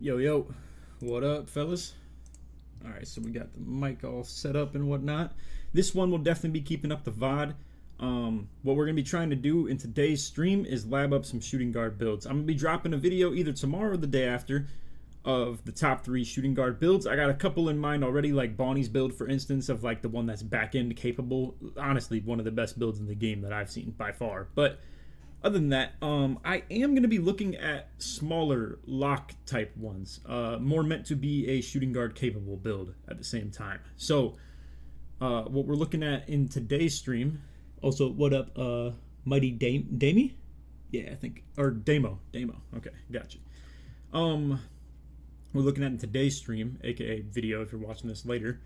Yo, yo, what up, fellas? All right, so we got the mic all set up and whatnot. This one will definitely be keeping up the VOD. What we're going to be trying to do in today's stream is lab up some shooting guard builds. I'm going to be dropping a video either tomorrow or the day after of the top 3 shooting guard builds. I got a couple in mind already, like Bonnie's build, for instance, of like the one that's back-end capable. Honestly, one of the best builds in the game that I've seen by far. But other than that, I am going to be looking at smaller lock type ones, more meant to be a shooting guard capable build at the same time. So what we're looking at in today's stream. Also, what up, Mighty Damie? Yeah, I think, or Damo. Okay, gotcha. We're looking at in today's stream, aka video if you're watching this later,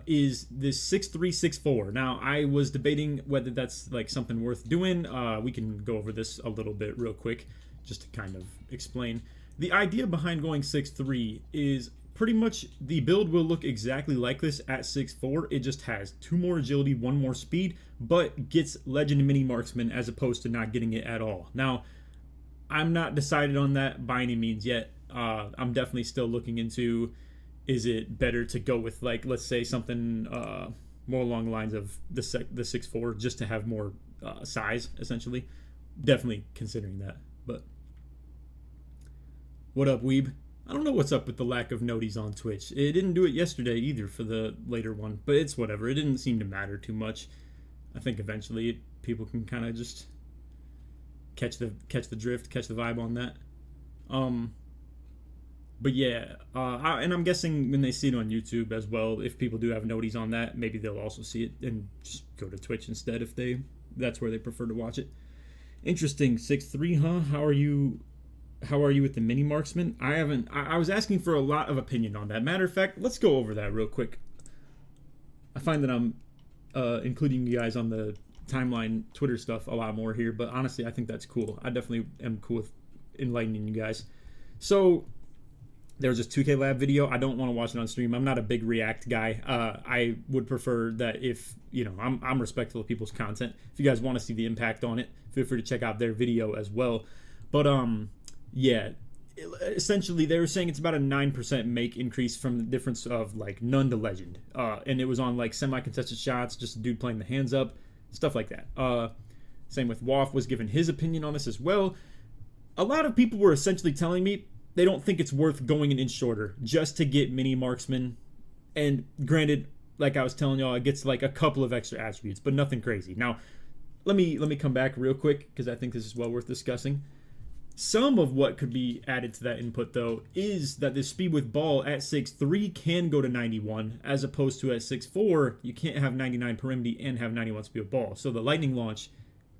is this 6364. Now, I was debating whether that's like something worth doing. We can go over this a little bit real quick just to kind of explain. The idea behind going 6'3 is pretty much the build will look exactly like this at 6'4. It just has 2 more agility, 1 more speed, but gets Legend Mini Marksman as opposed to not getting it at all. Now, I'm not decided on that by any means yet. I'm definitely still looking into, is it better to go with, like, let's say something more along the lines of the 6'4 just to have more size, essentially. Definitely considering that. But what up, Weeb? I don't know what's up with the lack of noties on Twitch. It didn't do it yesterday either for the later one, but it's whatever. It didn't seem to matter too much. I think eventually people can kind of just catch the drift, catch the vibe on that. But yeah, and I'm guessing when they see it on YouTube as well, if people do have noties on that, maybe they'll also see it and just go to Twitch instead if that's where they prefer to watch it. Interesting, 6'3", huh? How are you with the mini marksman? I was asking for a lot of opinion on that. Matter of fact, let's go over that real quick. I find that I'm including you guys on the timeline Twitter stuff a lot more here, but honestly, I think that's cool. I definitely am cool with enlightening you guys. So there was this 2K Lab video. I don't want to watch it on stream. I'm not a big React guy. I would prefer that if, you know, I'm respectful of people's content. If you guys want to see the impact on it, feel free to check out their video as well. But yeah, essentially they were saying it's about a 9% make increase from the difference of like none to legend. And it was on like semi-contested shots, just a dude playing the hands up, stuff like that. Same with Woff was giving his opinion on this as well. A lot of people were essentially telling me they don't think it's worth going an inch shorter just to get mini marksman. And granted, like I was telling y'all, it gets like a couple of extra attributes, but nothing crazy. Now, let me come back real quick because I think this is well worth discussing. Some of what could be added to that input, though, is that the speed with ball at 6'3 can go to 91, as opposed to at 6'4, you can't have 99 perimeter and have 91 speed with ball. So the lightning launch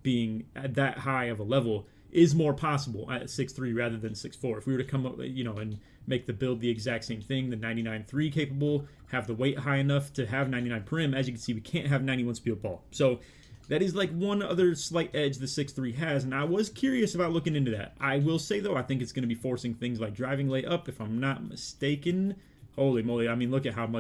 being at that high of a level is more possible at 6'3 rather than 6'4. If we were to come up, you know, and make the build the exact same thing, the 99.3 capable, have the weight high enough to have 99 perim, as you can see, we can't have 91 speed with ball. So that is like one other slight edge the 6'3 has, and I was curious about looking into that. I will say, though, I think it's going to be forcing things like driving layup, if I'm not mistaken. Holy moly, I mean, look at how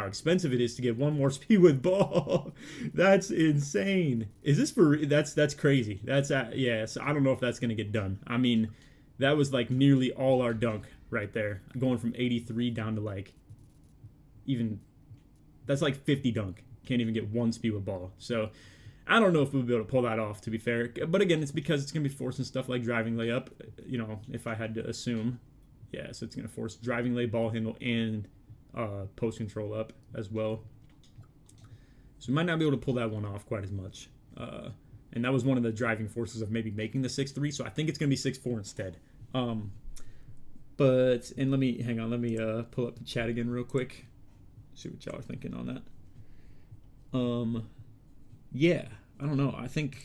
expensive it is to get 1 more speed with ball. That's insane. Is this for, that's crazy. That's, yeah, so I don't know if that's going to get done. I mean, that was like nearly all our dunk right there. Going from 83 down to like, even, that's like 50 dunk. Can't even get 1 speed with ball. So I don't know if we'll be able to pull that off, to be fair. But again, it's because it's going to be forcing stuff like driving layup, you know, if I had to assume. Yeah, so it's going to force driving lay, ball handle, and post control up as well. So we might not be able to pull that one off quite as much. And that was one of the driving forces of maybe making the 6'3", so I think it's going to be 6'4 instead. But, and let me pull up the chat again real quick. See what y'all are thinking on that. Yeah, I don't know. I think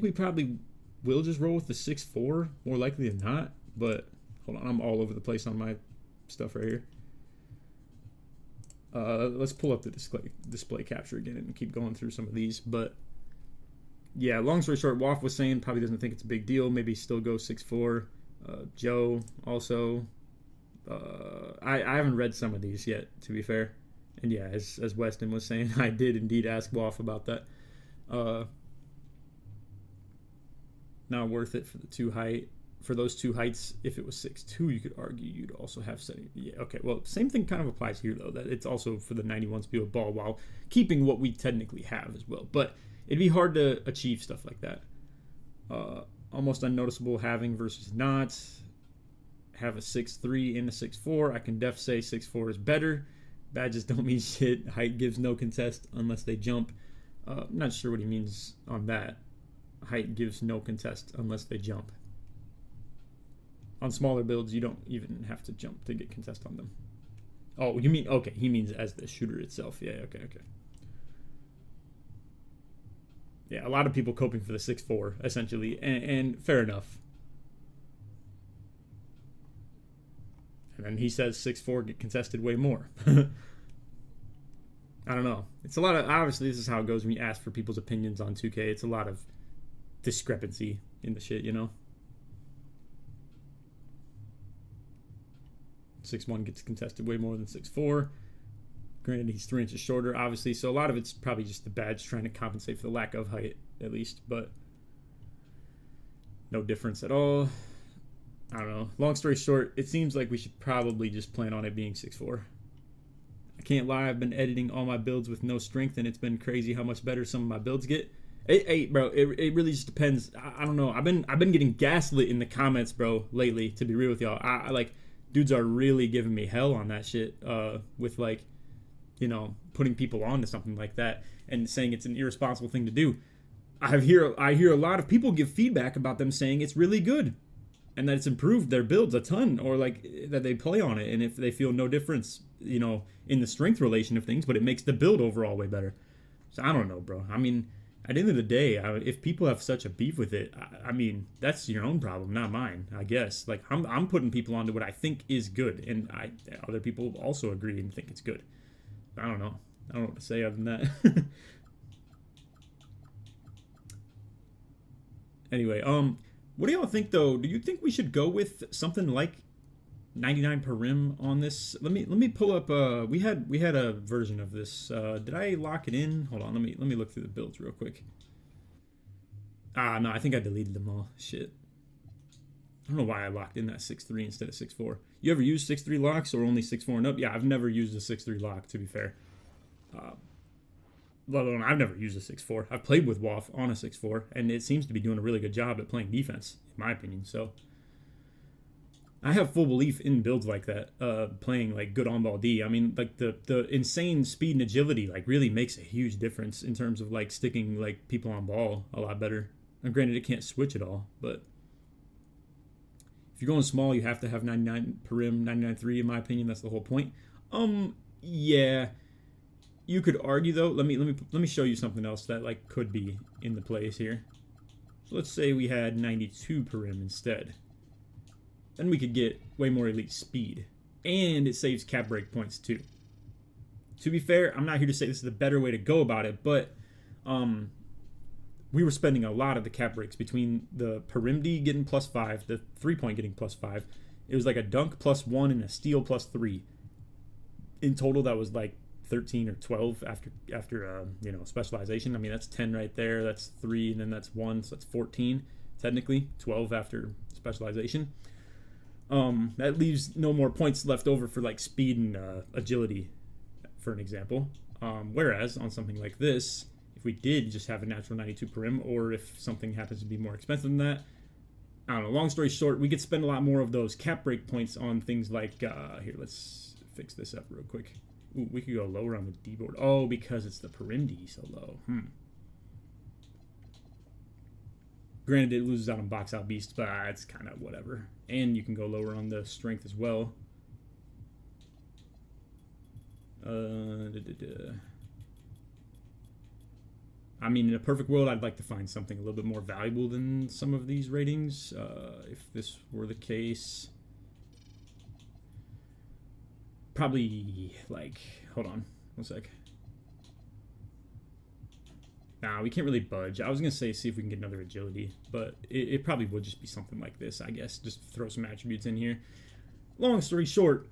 we probably will just roll with the 6'4", more likely than not. But hold on, I'm all over the place on my stuff right here. Let's pull up the display capture again and keep going through some of these. But yeah, long story short, Woff was saying probably doesn't think it's a big deal. Maybe still go 6'4". Joe also. I haven't read some of these yet, to be fair. And yeah, as Weston was saying, I did indeed ask Woff about that. Not worth it for the 2 height. for those two heights. If it was 6'2", you could argue you'd also have setting. Yeah, okay. Well, same thing kind of applies here though. That it's also for the 91 speed of ball while keeping what we technically have as well. But it'd be hard to achieve stuff like that. Almost unnoticeable having versus not. Have a 6'3" and a 6'4". I can def say 6'4" is better. Badges don't mean shit. Height gives no contest unless they jump. I'm not sure what he means on that. Height gives no contest unless they jump. On smaller builds, you don't even have to jump to get contest on them. Oh, you mean, okay, he means as the shooter itself. Yeah, okay. Yeah, a lot of people coping for the 6'4", essentially, and fair enough. And then he says 6'4" get contested way more. I don't know. It's a lot of, obviously this is how it goes when you ask for people's opinions on 2K. It's a lot of discrepancy in the shit, you know? 6'1" gets contested way more than 6'4". Granted, he's 3 inches shorter, obviously, so a lot of it's probably just the badge trying to compensate for the lack of height, at least, but no difference at all. I don't know. Long story short, it seems like we should probably just plan on it being 6'4". I can't lie, I've been editing all my builds with no strength, and it's been crazy how much better some of my builds get. Hey, bro, it really just depends. I don't know. I've been getting gaslit in the comments, bro, lately, to be real with y'all. I like, dudes are really giving me hell on that shit, with, like, you know, putting people on to something like that and saying it's an irresponsible thing to do. I hear a lot of people give feedback about them saying it's really good and that it's improved their builds a ton, or like that they play on it and if they feel no difference, you know, in the strength relation of things, but it makes the build overall way better. So I don't know, bro. I mean, at the end of the day, if people have such a beef with it, I mean, that's your own problem, not mine, I guess. Like, I'm putting people onto what I think is good, and other people also agree and think it's good. I don't know. I don't know what to say other than that. Anyway, what do y'all think, though? Do you think we should go with something like 99 per rim on this? Let me pull up. We had a version of this. Did I lock it in? Hold on. Let me look through the builds real quick. No, I think I deleted them all. Shit. I don't know why I locked in that 6'3" instead of 6'4". You ever use 6'3" locks or only 6'4" and up? Yeah, I've never used a 6'3" lock, to be fair. Let alone I've never used a 6'4". I've played with WAF on a 6'4", and it seems to be doing a really good job at playing defense, in my opinion. So I have full belief in builds like that, playing like good on-ball D. I mean, like the insane speed and agility like really makes a huge difference in terms of like sticking like people on ball a lot better. And granted, it can't switch at all, but if you're going small, you have to have 99 per rim, 99.3 in my opinion. That's the whole point. Yeah, you could argue though. Let me show you something else that like could be in the plays here. So let's say we had 92 per rim instead. Then we could get way more elite speed, and it saves cap break points too. To be fair, I'm not here to say this is the better way to go about it, but we were spending a lot of the cap breaks between the Perim D getting +5, the 3-point getting +5. It was like a dunk +1 and a steal +3. In total, that was like 13 or 12 after you know, specialization. I mean, that's 10 right there. That's 3, and then that's 1, so that's 14 technically. 12 after specialization. That leaves no more points left over for like speed and agility, for an example. Whereas on something like this, if we did just have a natural 92 per rim, or if something happens to be more expensive than that, I don't know. Long story short, we could spend a lot more of those cap break points on things like here. Let's fix this up real quick. Ooh, we could go lower on the D board. Oh, because it's the Perim D so low. Granted, it loses out on box out beast, but it's kind of whatever. And you can go lower on the strength as well. I mean, in a perfect world, I'd like to find something a little bit more valuable than some of these ratings. If this were the case, probably like, hold on one sec. Nah, we can't really budge. I was going to say see if we can get another agility, but it probably would just be something like this, I guess. Just throw some attributes in here. Long story short,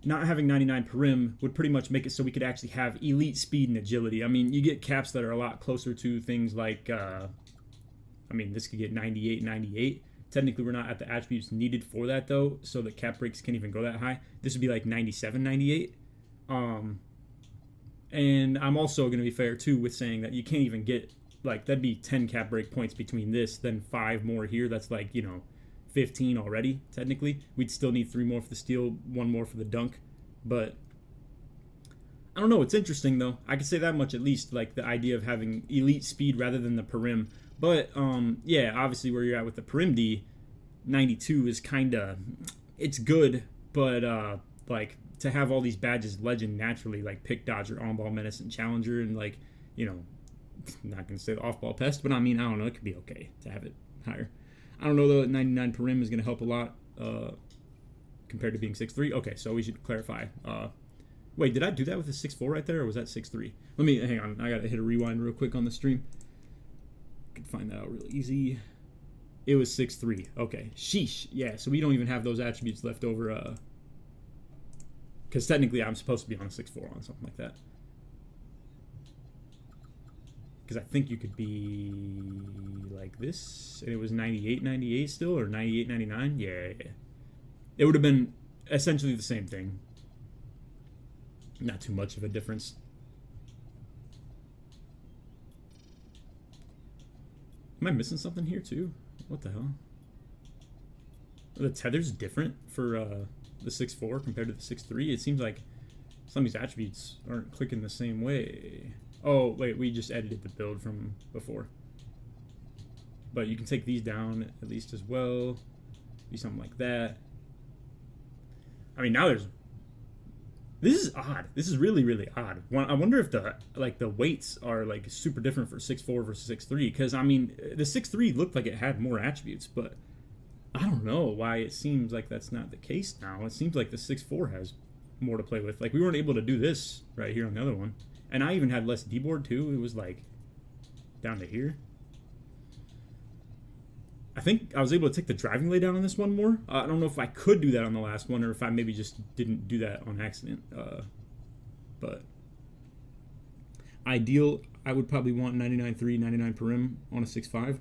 not having 99 per rim would pretty much make it so we could actually have elite speed and agility. I mean, you get caps that are a lot closer to things like, I mean, this could get 98, 98. Technically, we're not at the attributes needed for that, though, so the cap breaks can't even go that high. This would be like 97, 98. And I'm also going to be fair, too, with saying that you can't even get, like, that'd be 10 cap break points between this, then 5 more here. That's like, 15 already, technically. We'd still need 3 more for the steal, 1 more for the dunk. But I don't know. It's interesting, though. I could say that much at least, like the idea of having elite speed rather than the perim. But, yeah, obviously where you're at with the perim D, 92 is kind of, it's good, but, like, to have all these badges legend naturally, like pick, dodger, on-ball, menace, and challenger, and, like, not going to say the off-ball pest, but I mean, I don't know, it could be okay to have it higher. I don't know, though, that 99 perim is going to help a lot compared to being 6'3". Okay, so we should clarify. Wait, did I do that with a 6'4" right there, or was that 6'3"? Let me, hang on, I got to hit a rewind real quick on the stream. Could find that out real easy. It was 6'3". Okay. Sheesh. Yeah, so we don't even have those attributes left over. Because technically I'm supposed to be on a 6'4" on something like that. Because I think you could be like this. And it was 98, 98 still, or 98, 99. Yeah. It would have been essentially the same thing. Not too much of a difference. Am I missing something here too? What the hell? The tether's different for the 6'4" compared to the 6'3". It seems like some of these attributes aren't clicking the same way. Oh, wait, we just edited the build from before. But you can take these down at least as well. Do something like that. I mean, now there's... This is odd. This is really, really odd. I wonder if the weights are like super different for 6'4" versus 6'3", because I mean the 6'3" looked like it had more attributes, but I don't know why it seems like that's not the case now. It seems like the 6'4" has more to play with. Like we weren't able to do this right here on the other one, and I even had less D-board too. It was like down to here. I think I was able to take the driving lay down on this one more. I don't know if I could do that on the last one or if I maybe just didn't do that on accident. But ideal, I would probably want 99.3, 99 perim on a 6'5".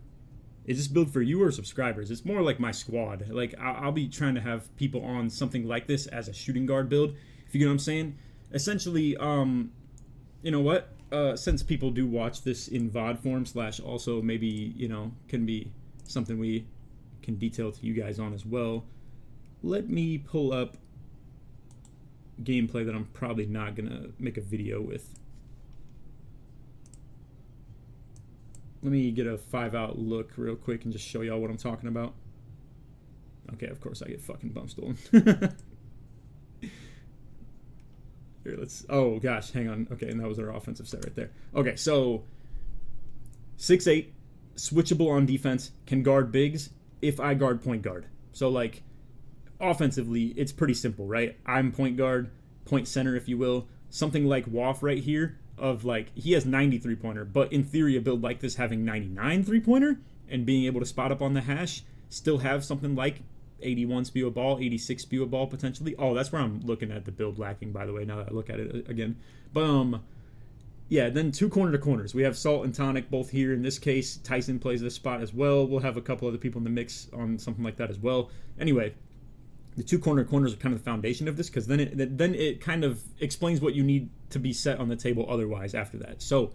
Is this build for you or subscribers? It's more like my squad. Like I'll be trying to have people on something like this as a shooting guard build, if you get what I'm saying. Essentially, you know what? Since people do watch this in VOD form / also maybe, can be something we can detail to you guys on as well. Let me pull up gameplay that I'm probably not gonna make a video with. Let me get a 5-out look real quick and just show y'all what I'm talking about. Okay, of course I get fucking bump stolen. Here, let's... Oh, gosh, hang on. Okay, and that was our offensive set right there. Okay, so 6'8", switchable on defense, can guard bigs if I guard point guard. So, like, offensively, it's pretty simple, right? I'm point guard, point center, if you will. Something like Waff right here of, like, he has 90 three-pointer, but in theory, a build like this having 99 three-pointer and being able to spot up on the hash, still have something like 81 spew a ball, 86 spew a ball potentially. Oh, that's where I'm looking at the build lacking, by the way, now that I look at it again. But, yeah, then 2 corner-to-corners. We have Salt and Tonic both here. In this case, Tyson plays this spot as well. We'll have a couple other people in the mix on something like that as well. Anyway, the 2 corner-to-corners are kind of the foundation of this, because then it kind of explains what you need to be set on the table otherwise after that. So,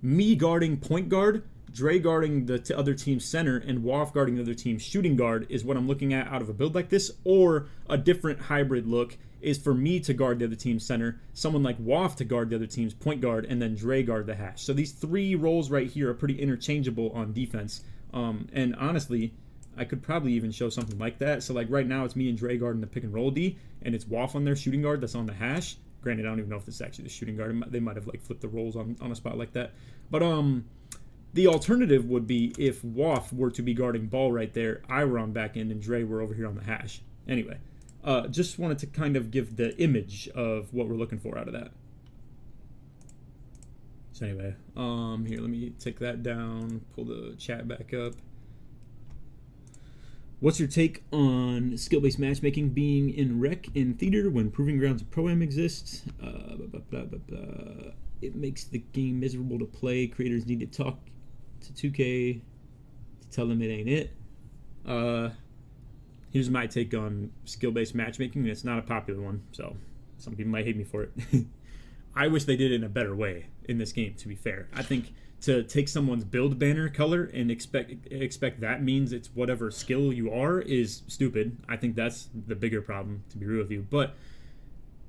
me guarding point guard, Dre guarding the other team's center, and Waff guarding the other team's shooting guard is what I'm looking at out of a build like this, or a different hybrid look is for me to guard the other team's center, someone like Waff to guard the other team's point guard, and then Dre guard the hash. So these 3 roles right here are pretty interchangeable on defense. And honestly, I could probably even show something like that. So like right now it's me and Dre guarding the pick and roll D, and it's Waff on their shooting guard that's on the hash. Granted, I don't even know if this is actually the shooting guard. They might have like flipped the roles on a spot like that. But the alternative would be if Waff were to be guarding ball right there, I were on back end, and Dre were over here on the hash. Anyway. Just wanted to kind of give the image of what we're looking for out of that. So anyway, here, let me take that down, pull the chat back up. What's your take on skill-based matchmaking being in rec in theater when proving grounds of pro-am exists? It makes the game miserable to play. Creators need to talk to 2K to tell them it ain't it. Uh, Here's my take on skill-based matchmaking, and it's not a popular one, so some people might hate me for it. I wish they did it in a better way in this game, to be fair. I think to take someone's build banner color and expect that means it's whatever skill you are is stupid. I think that's the bigger problem, to be real with you. But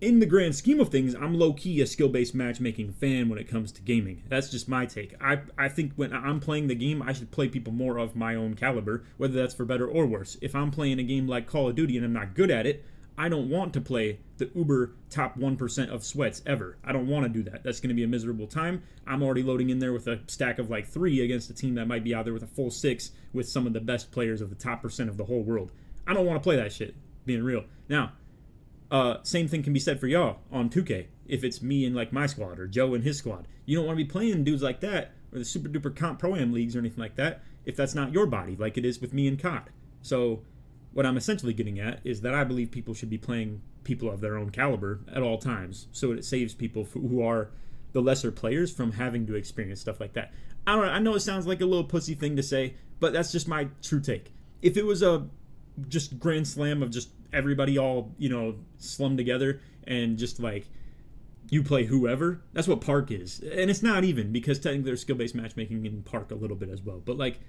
in the grand scheme of things, I'm low-key a skill-based matchmaking fan when it comes to gaming. That's just my take. I think when I'm playing the game, I should play people more of my own caliber, whether that's for better or worse. If I'm playing a game like Call of Duty and I'm not good at it, I don't want to play the uber top 1% of sweats ever. I don't want to do that. That's going to be a miserable time. I'm already loading in there with a stack of like 3 against a team that might be out there with a full 6 with some of the best players of the top percent of the whole world. I don't want to play that shit, being real. Now, same thing can be said for y'all on 2K. If it's me and like my squad or Joe and his squad, you don't want to be playing dudes like that or the super duper comp pro-am leagues or anything like that if that's not your body, like it is with me and COD. So what I'm essentially getting at is that I believe people should be playing people of their own caliber at all times, so it saves people who are the lesser players from having to experience stuff like that. I know it sounds like a little pussy thing to say, but that's just my true take. If it was a just grand slam of just everybody all, slummed together and just like you play whoever, that's what Park is. And it's not even, because technically there's skill-based matchmaking in Park a little bit as well. But like,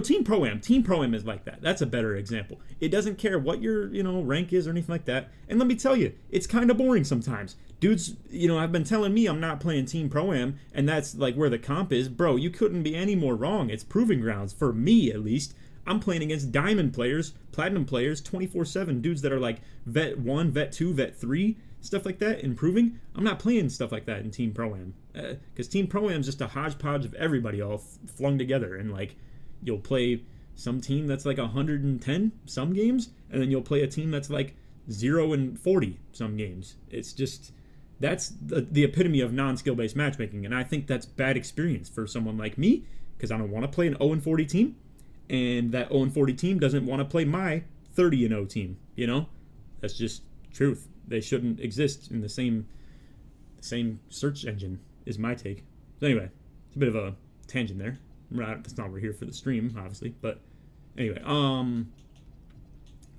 Team Pro-Am is like that. That's a better example. It doesn't care what your, rank is or anything like that. And let me tell you, it's kind of boring sometimes. Dudes, have been telling me I'm not playing Team Pro-Am, and that's like where the comp is. Bro, you couldn't be any more wrong. It's proving grounds, for me at least. I'm playing against diamond players, platinum players, 24/7, dudes that are like Vet 1, Vet 2, Vet 3, stuff like that, improving. I'm not playing stuff like that in Team Pro-Am. Because Team Pro-Am is just a hodgepodge of everybody all flung together, and like, you'll play some team that's like 110 some games, and then you'll play a team that's like 0-40 some games. It's just, that's the epitome of non-skill-based matchmaking, and I think that's bad experience for someone like me, because I don't want to play an 0-40 team, and that 0-40 team doesn't want to play my 30-0 team, That's just truth. They shouldn't exist in the same search engine, is my take. So anyway, it's a bit of a tangent there. That's not what we're here for the stream, obviously, but anyway,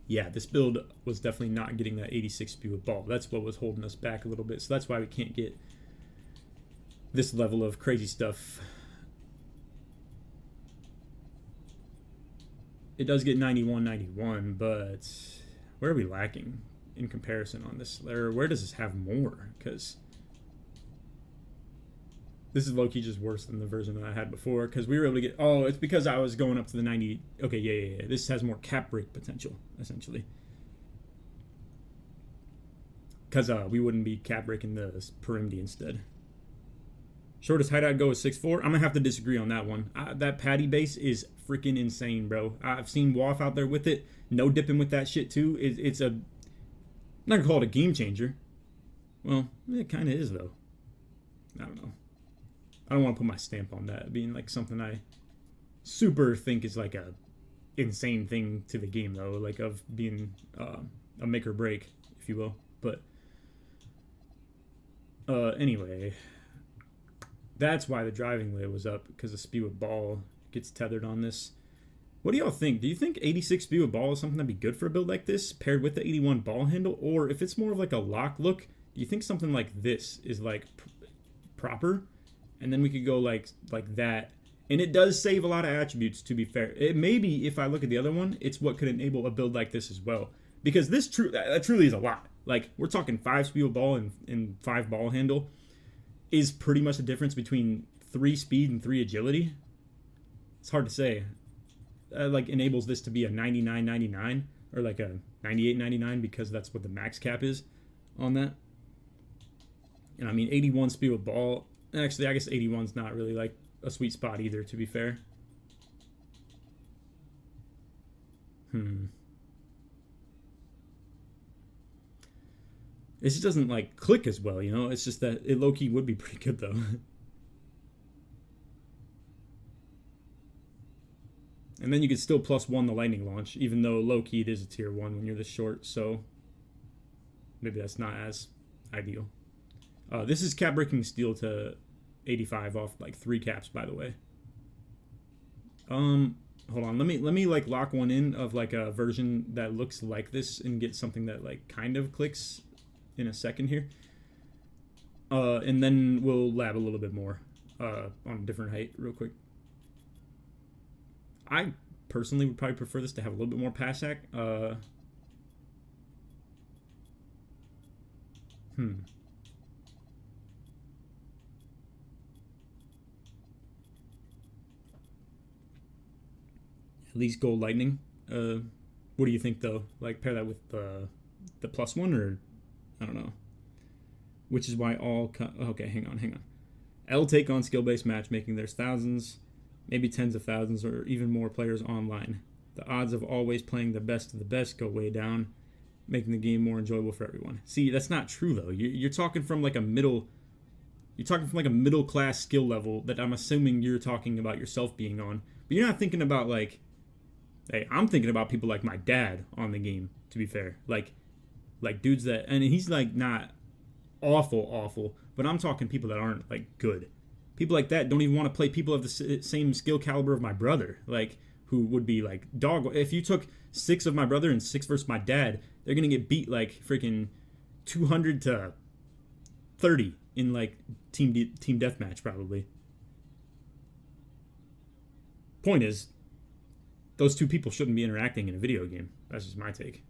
yeah, this build was definitely not getting that 86 speed with ball. That's what was holding us back a little bit, so that's why we can't get this level of crazy stuff. It does get 91, but where are we lacking in comparison on this? Or where does this have more? Because this is low-key just worse than the version that I had before, because we were able to get... Oh, it's because I was going up to the 90... Okay, yeah. This has more cap break potential, essentially. Because we wouldn't be cap breaking the Perimdi instead. Shortest height I'd go is 6'4". I'm going to have to disagree on that one. That patty base is freaking insane, bro. I've seen Waff out there with it. No dipping with that shit, too. It's a... I'm not going to call it a game changer. Well, it kind of is, though. I don't know. I don't want to put my stamp on that being like something I super think is like a insane thing to the game, though, like of being a make or break, if you will. But anyway, that's why the driving weight was up, because the speed with ball gets tethered on this. What do y'all think? Do you think 86 speed with ball is something that'd be good for a build like this, paired with the 81 ball handle? Or if it's more of like a lock look, do you think something like this is like proper? And then we could go like that. And it does save a lot of attributes, to be fair. It may be, if I look at the other one, it's what could enable a build like this as well. Because this truly is a lot. Like, we're talking 5 speed with ball and 5 ball handle is pretty much the difference between 3 speed and 3 agility. It's hard to say. Like, enables this to be a 99.99 or like a 98.99, because that's what the max cap is on that. And I mean, 81 speed with ball... Actually, I guess 81's not really like a sweet spot either, to be fair. It just doesn't like click as well, It's just that it low-key would be pretty good, though. And then you could still +1 the lightning launch, even though low-key it is a tier 1 when you're this short, so maybe that's not as ideal. This is cap breaking steel to 85 off like 3 caps, by the way. hold on. Let me like lock one in of like a version that looks like this and get something that like kind of clicks in a second here. And then we'll lab a little bit more on a different height real quick. I personally would probably prefer this to have a little bit more pass hack. At least gold lightning. What do you think though? Like pair that with the +1, or I don't know. Which is why all okay, hang on. L take on skill-based matchmaking. There's thousands, maybe tens of thousands, or even more players online. The odds of always playing the best of the best go way down, making the game more enjoyable for everyone. See, that's not true though. You're talking from like a middle. You're talking from like a middle class skill level that I'm assuming you're talking about yourself being on. But you're not thinking about like, hey, I'm thinking about people like my dad on the game. To be fair, like dudes that, and he's like not awful, but I'm talking people that aren't like good. People like that don't even want to play people of the same skill caliber of my brother, like who would be like dog. If you took 6 of my brother and 6 versus my dad, they're gonna get beat like freaking 200 to 30 in like team deathmatch probably. Point is, those 2 people shouldn't be interacting in a video game. That's just my take.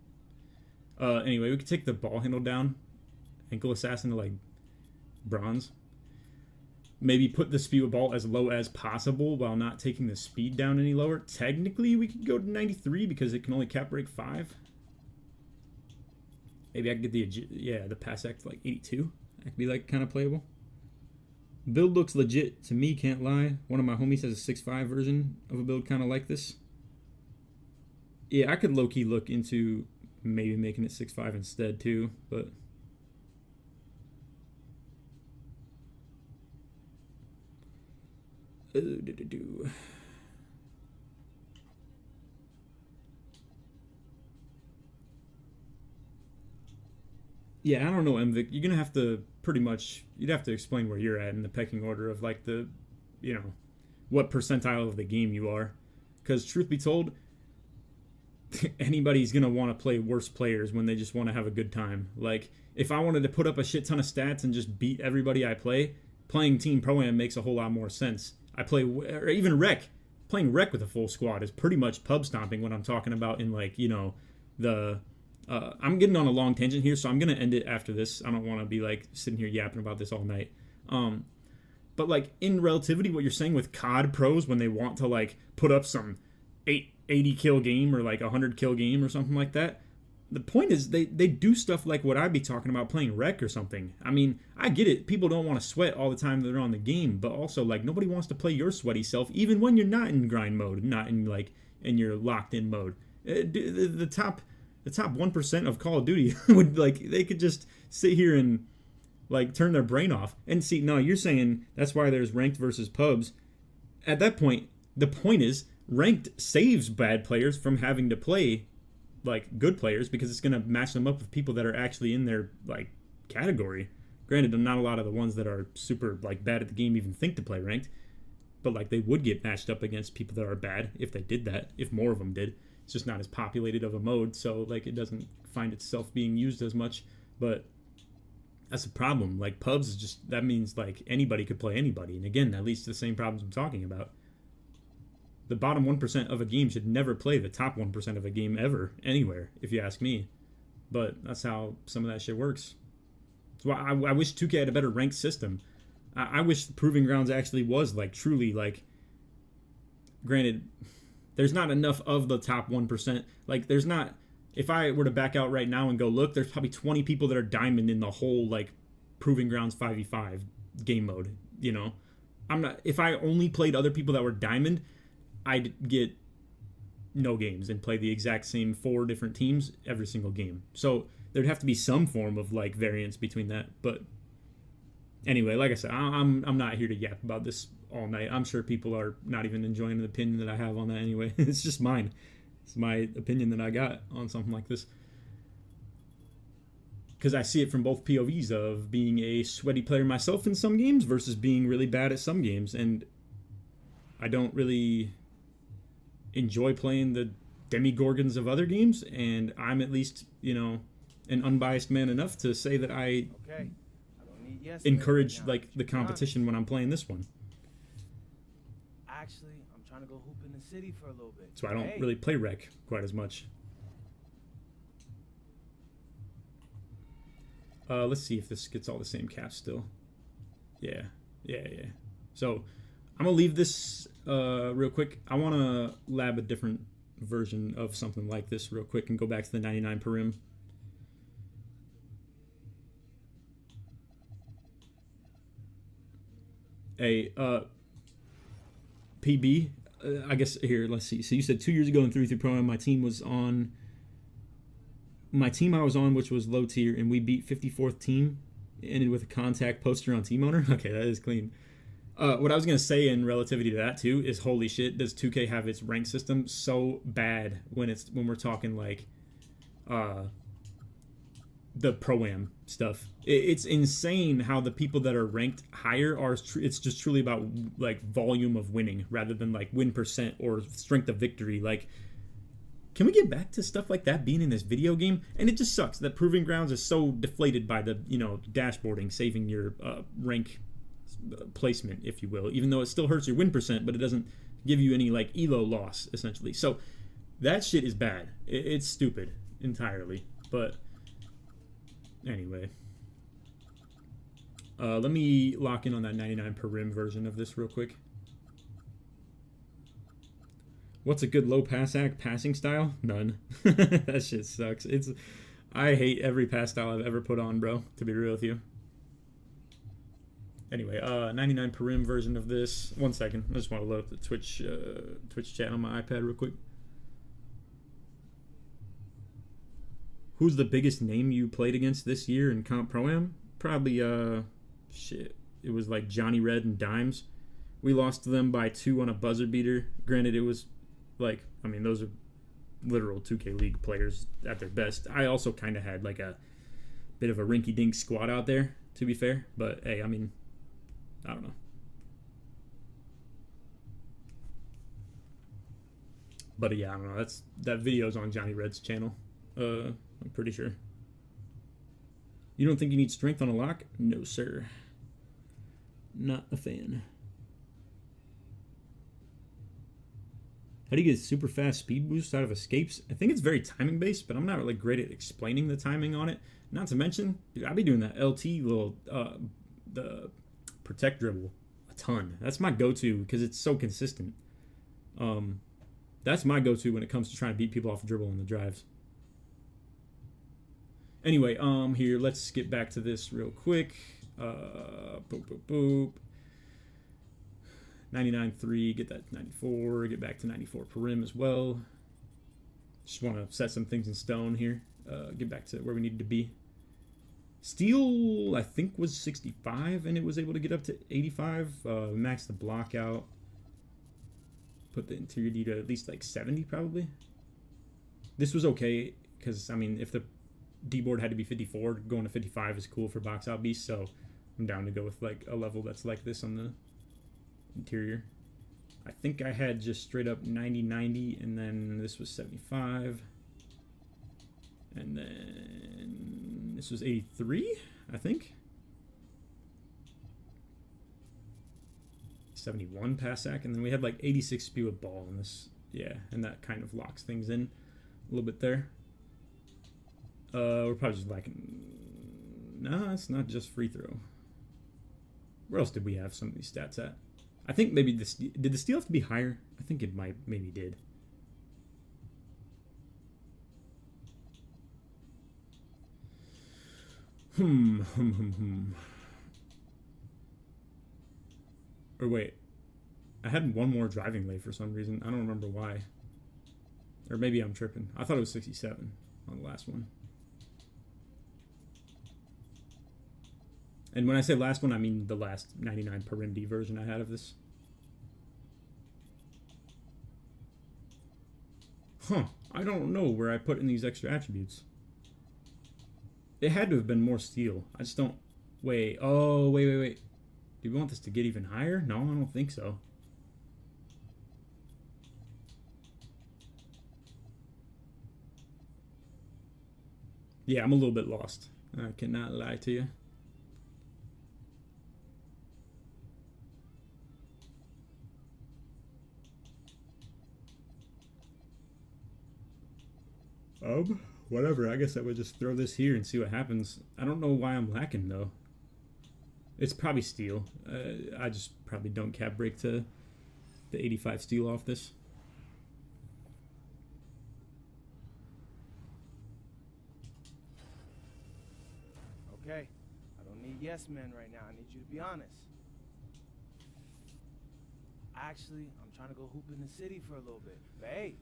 Anyway, we could take the ball handle down, ankle assassin to like bronze. Maybe put the speed of ball as low as possible while not taking the speed down any lower. Technically, we could go to 93 because it can only cap break 5. Maybe I could get the pass act to like 82. That could be like kind of playable. Build looks legit to me, can't lie. One of my homies has a 6.5 version of a build kind of like this. Yeah, I could low-key look into maybe making it 6.5 instead too, but yeah, I don't know, MVic. You're gonna have to pretty much, you'd have to explain where you're at in the pecking order of like the, you know, what percentile of the game you are, because truth be told, anybody's gonna want to play worse players when they just want to have a good time. Like if I wanted to put up a shit ton of stats and just beat everybody I play, playing Team Pro-Am makes a whole lot more sense. I play, or even Rec. Playing Rec with a full squad is pretty much pub stomping what I'm talking about in like, you know, the I'm getting on a long tangent here, so I'm gonna end it after this. I don't want to be like sitting here yapping about this all night. But like in relativity, what you're saying with COD pros when they want to like put up some 80 kill game or like 100 kill game or something like that, the point is they do stuff like what I'd be talking about playing Rec or something. I mean, I get it. People don't want to sweat all the time that they're on the game, but also like nobody wants to play your sweaty self even when you're not in grind mode, not in like in your locked in mode. The top 1% of Call of Duty would like, they could just sit here and like turn their brain off. And see, no, you're saying that's why there's ranked versus pubs. At that point, the point is ranked saves bad players from having to play like good players because it's going to match them up with people that are actually in their like category. Granted, not a lot of the ones that are super like bad at the game even think to play ranked, but like they would get matched up against people that are bad if they did that, if more of them did. It's just not as populated of a mode, so like it doesn't find itself being used as much. But that's the problem. Like pubs is just, that means like anybody could play anybody, and again that leads to the same problems I'm talking about. The bottom 1% of a game should never play the top 1% of a game ever, anywhere, if you ask me. But that's how some of that shit works. So I wish 2K had a better ranked system. I wish the Proving Grounds actually was like truly like, granted, there's not enough of the top 1%. Like there's not, if I were to back out right now and go look, there's probably 20 people that are diamond in the whole like Proving Grounds 5v5 game mode, you know. I'm not, if I only played other people that were diamond, I'd get no games and play the exact same 4 different teams every single game. So there'd have to be some form of like variance between that. But anyway, like I said, I'm not here to yap about this all night. I'm sure people are not even enjoying the opinion that I have on that anyway. It's just mine. It's my opinion that I got on something like this. Because I see it from both POVs of being a sweaty player myself in some games versus being really bad at some games. And I don't really enjoy playing the demigorgons of other games, and I'm at least, you know, an unbiased man enough to say that I encourage like the competition when I'm playing this one. Actually, I'm trying to go hoop in the city for a little bit. So I don't really play rec quite as much. Let's see if this gets all the same caps still. Yeah. So I'm gonna leave this real quick. I want to lab a different version of something like this real quick and go back to the 99 per rim. Hey, PB, I guess here, let's see. So you said 2 years ago in 3-3 Pro, my team was on. My team I was on, which was low tier, and we beat 54th team. Ended with a contact poster on Team Owner. Okay, that is clean. What I was gonna say in relativity to that too is, holy shit, does 2K have its rank system so bad when we're talking like the pro-am stuff. It's insane how the people that are ranked higher are. It's just truly about like volume of winning rather than like win percent or strength of victory. Like, can we get back to stuff like that being in this video game? And it just sucks that Proving Grounds is so deflated by the, you know, dashboarding saving your rank placement, if you will, even though it still hurts your win percent, but it doesn't give you any like elo loss essentially. So that shit is bad. It's stupid entirely. But anyway, let me lock in on that 99 per rim version of this real quick. What's a good low pass act passing style? None. That shit sucks. I hate every pass style I've ever put on, bro, to be real with you. Anyway, 99 per rim version of this. 1 second. I just want to load up the Twitch chat on my iPad real quick. Who's the biggest name you played against this year in Comp Pro-Am? Probably, shit. It was like Johnny Red and Dimes. We lost to them by 2 on a buzzer beater. Granted, it was like, I mean, those are literal 2K League players at their best. I also kind of had like a bit of a rinky-dink squad out there, to be fair. But, hey, I mean, I don't know. But, yeah, I don't know. That video's on Johnny Red's channel. I'm pretty sure. You don't think you need strength on a lock? No, sir. Not a fan. How do you get super fast speed boost out of escapes? I think it's very timing based, but I'm not really great at explaining the timing on it. Not to mention, dude, I'll be doing that LT little the protect dribble a ton. That's my go-to because it's so consistent. That's my go-to when it comes to trying to beat people off dribble in the drives. Anyway, here, let's get back to this real quick. Boop, boop, boop. 99.3, get that 94, get back to 94 per rim as well. Just want to set some things in stone here. Get back to where we needed to be. Steel, I think, was 65, and it was able to get up to 85. Max the block out. Put the interior D to at least like 70, probably. This was okay, because, I mean, if the D-board had to be 54, going to 55 is cool for box out beast, so I'm down to go with like a level that's like this on the interior. I think I had just straight up 90-90, and then this was 75, and then this was 83, I think. 71 pass sack, and then we had like 86 speed with ball in this. Yeah, and that kind of locks things in a little bit there. We're probably just lacking. No, it's not just free throw. Where else did we have some of these stats at? I think maybe this. Did the steal have to be higher? I think it maybe did. Or wait, I had one more driving lay for some reason. I don't remember why. Or maybe I'm tripping. I thought it was 67 on the last one. And when I say last one, I mean the last 99 per rim D version I had of this. Huh. I don't know where I put in these extra attributes. It had to have been more steel. I just don't... Wait. Oh, wait. Do we want this to get even higher? No, I don't think so. Yeah, I'm a little bit lost. I cannot lie to you. Whatever. I guess I would just throw this here and see what happens. I don't know why I'm lacking, though. It's probably steel. I just probably don't cap break to the 85 steel off this. Okay. I don't need yes men right now. I need you to be honest. Actually, I'm trying to go hoop in the city for a little bit. But hey.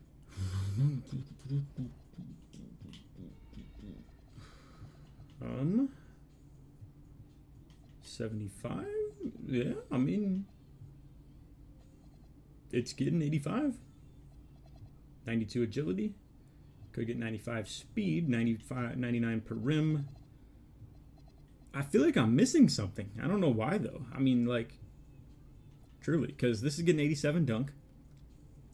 75? Yeah, I mean, it's getting 85. 92 agility. Could get 95 speed, 99 per rim. I feel like I'm missing something. I don't know why, though. I mean, like, truly, because this is getting 87 dunk.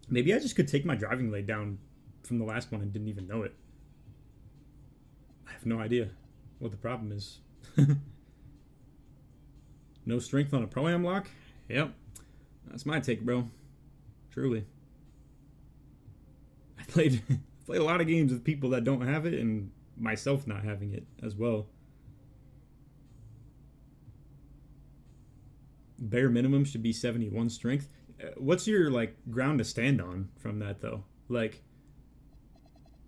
Maybe I just could take my driving lay down from the last one and didn't even know it. I have no idea what the problem is. No strength on a Pro-Am lock? Yep. That's my take, bro. Truly. I played a lot of games with people that don't have it and myself not having it as well. Bare minimum should be 71 strength. What's your like ground to stand on from that though? Like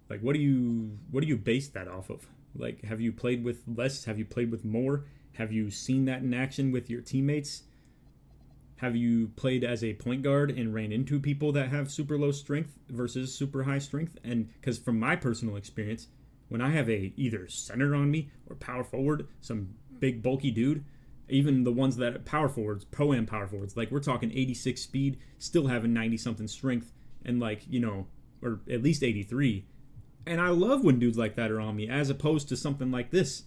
what do you base that off of? Like, have you played with less? Have you played with more? Have you seen that in action with your teammates? Have you played as a point guard and ran into people that have super low strength versus super high strength? And because from my personal experience, when I have a either center on me or power forward, some big bulky dude, even the ones that power forwards, Pro-Am power forwards, like we're talking 86 speed, still having 90 something strength and like, you know, or at least 83. And I love when dudes like that are on me as opposed to something like this.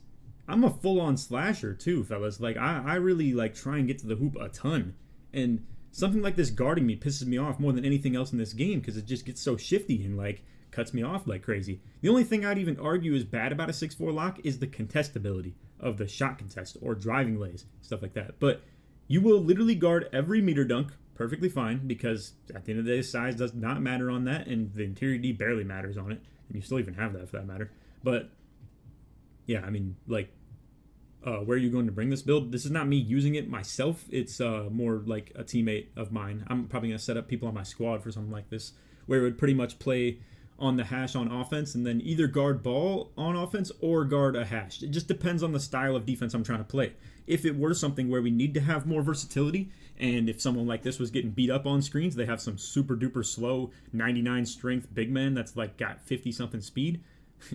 I'm a full-on slasher too, fellas. Like I really like try and get to the hoop a ton. And something like this guarding me pisses me off more than anything else in this game because it just gets so shifty and like cuts me off like crazy. The only thing I'd even argue is bad about a 6'4 lock is the contestability of the shot contest or driving lays, stuff like that. But you will literally guard every meter dunk perfectly fine because at the end of the day, size does not matter on that and the interior D barely matters on it. And you still even have that for that matter. But yeah, I mean, like, where are you going to bring this build? This is not me using it myself. It's more like a teammate of mine. I'm probably going to set up people on my squad for something like this, where it would pretty much play on the hash on offense and then either guard ball on offense or guard a hash. It just depends on the style of defense I'm trying to play. If it were something where we need to have more versatility, and if someone like this was getting beat up on screens, they have some super duper slow 99 strength big man that's like got 50 something speed.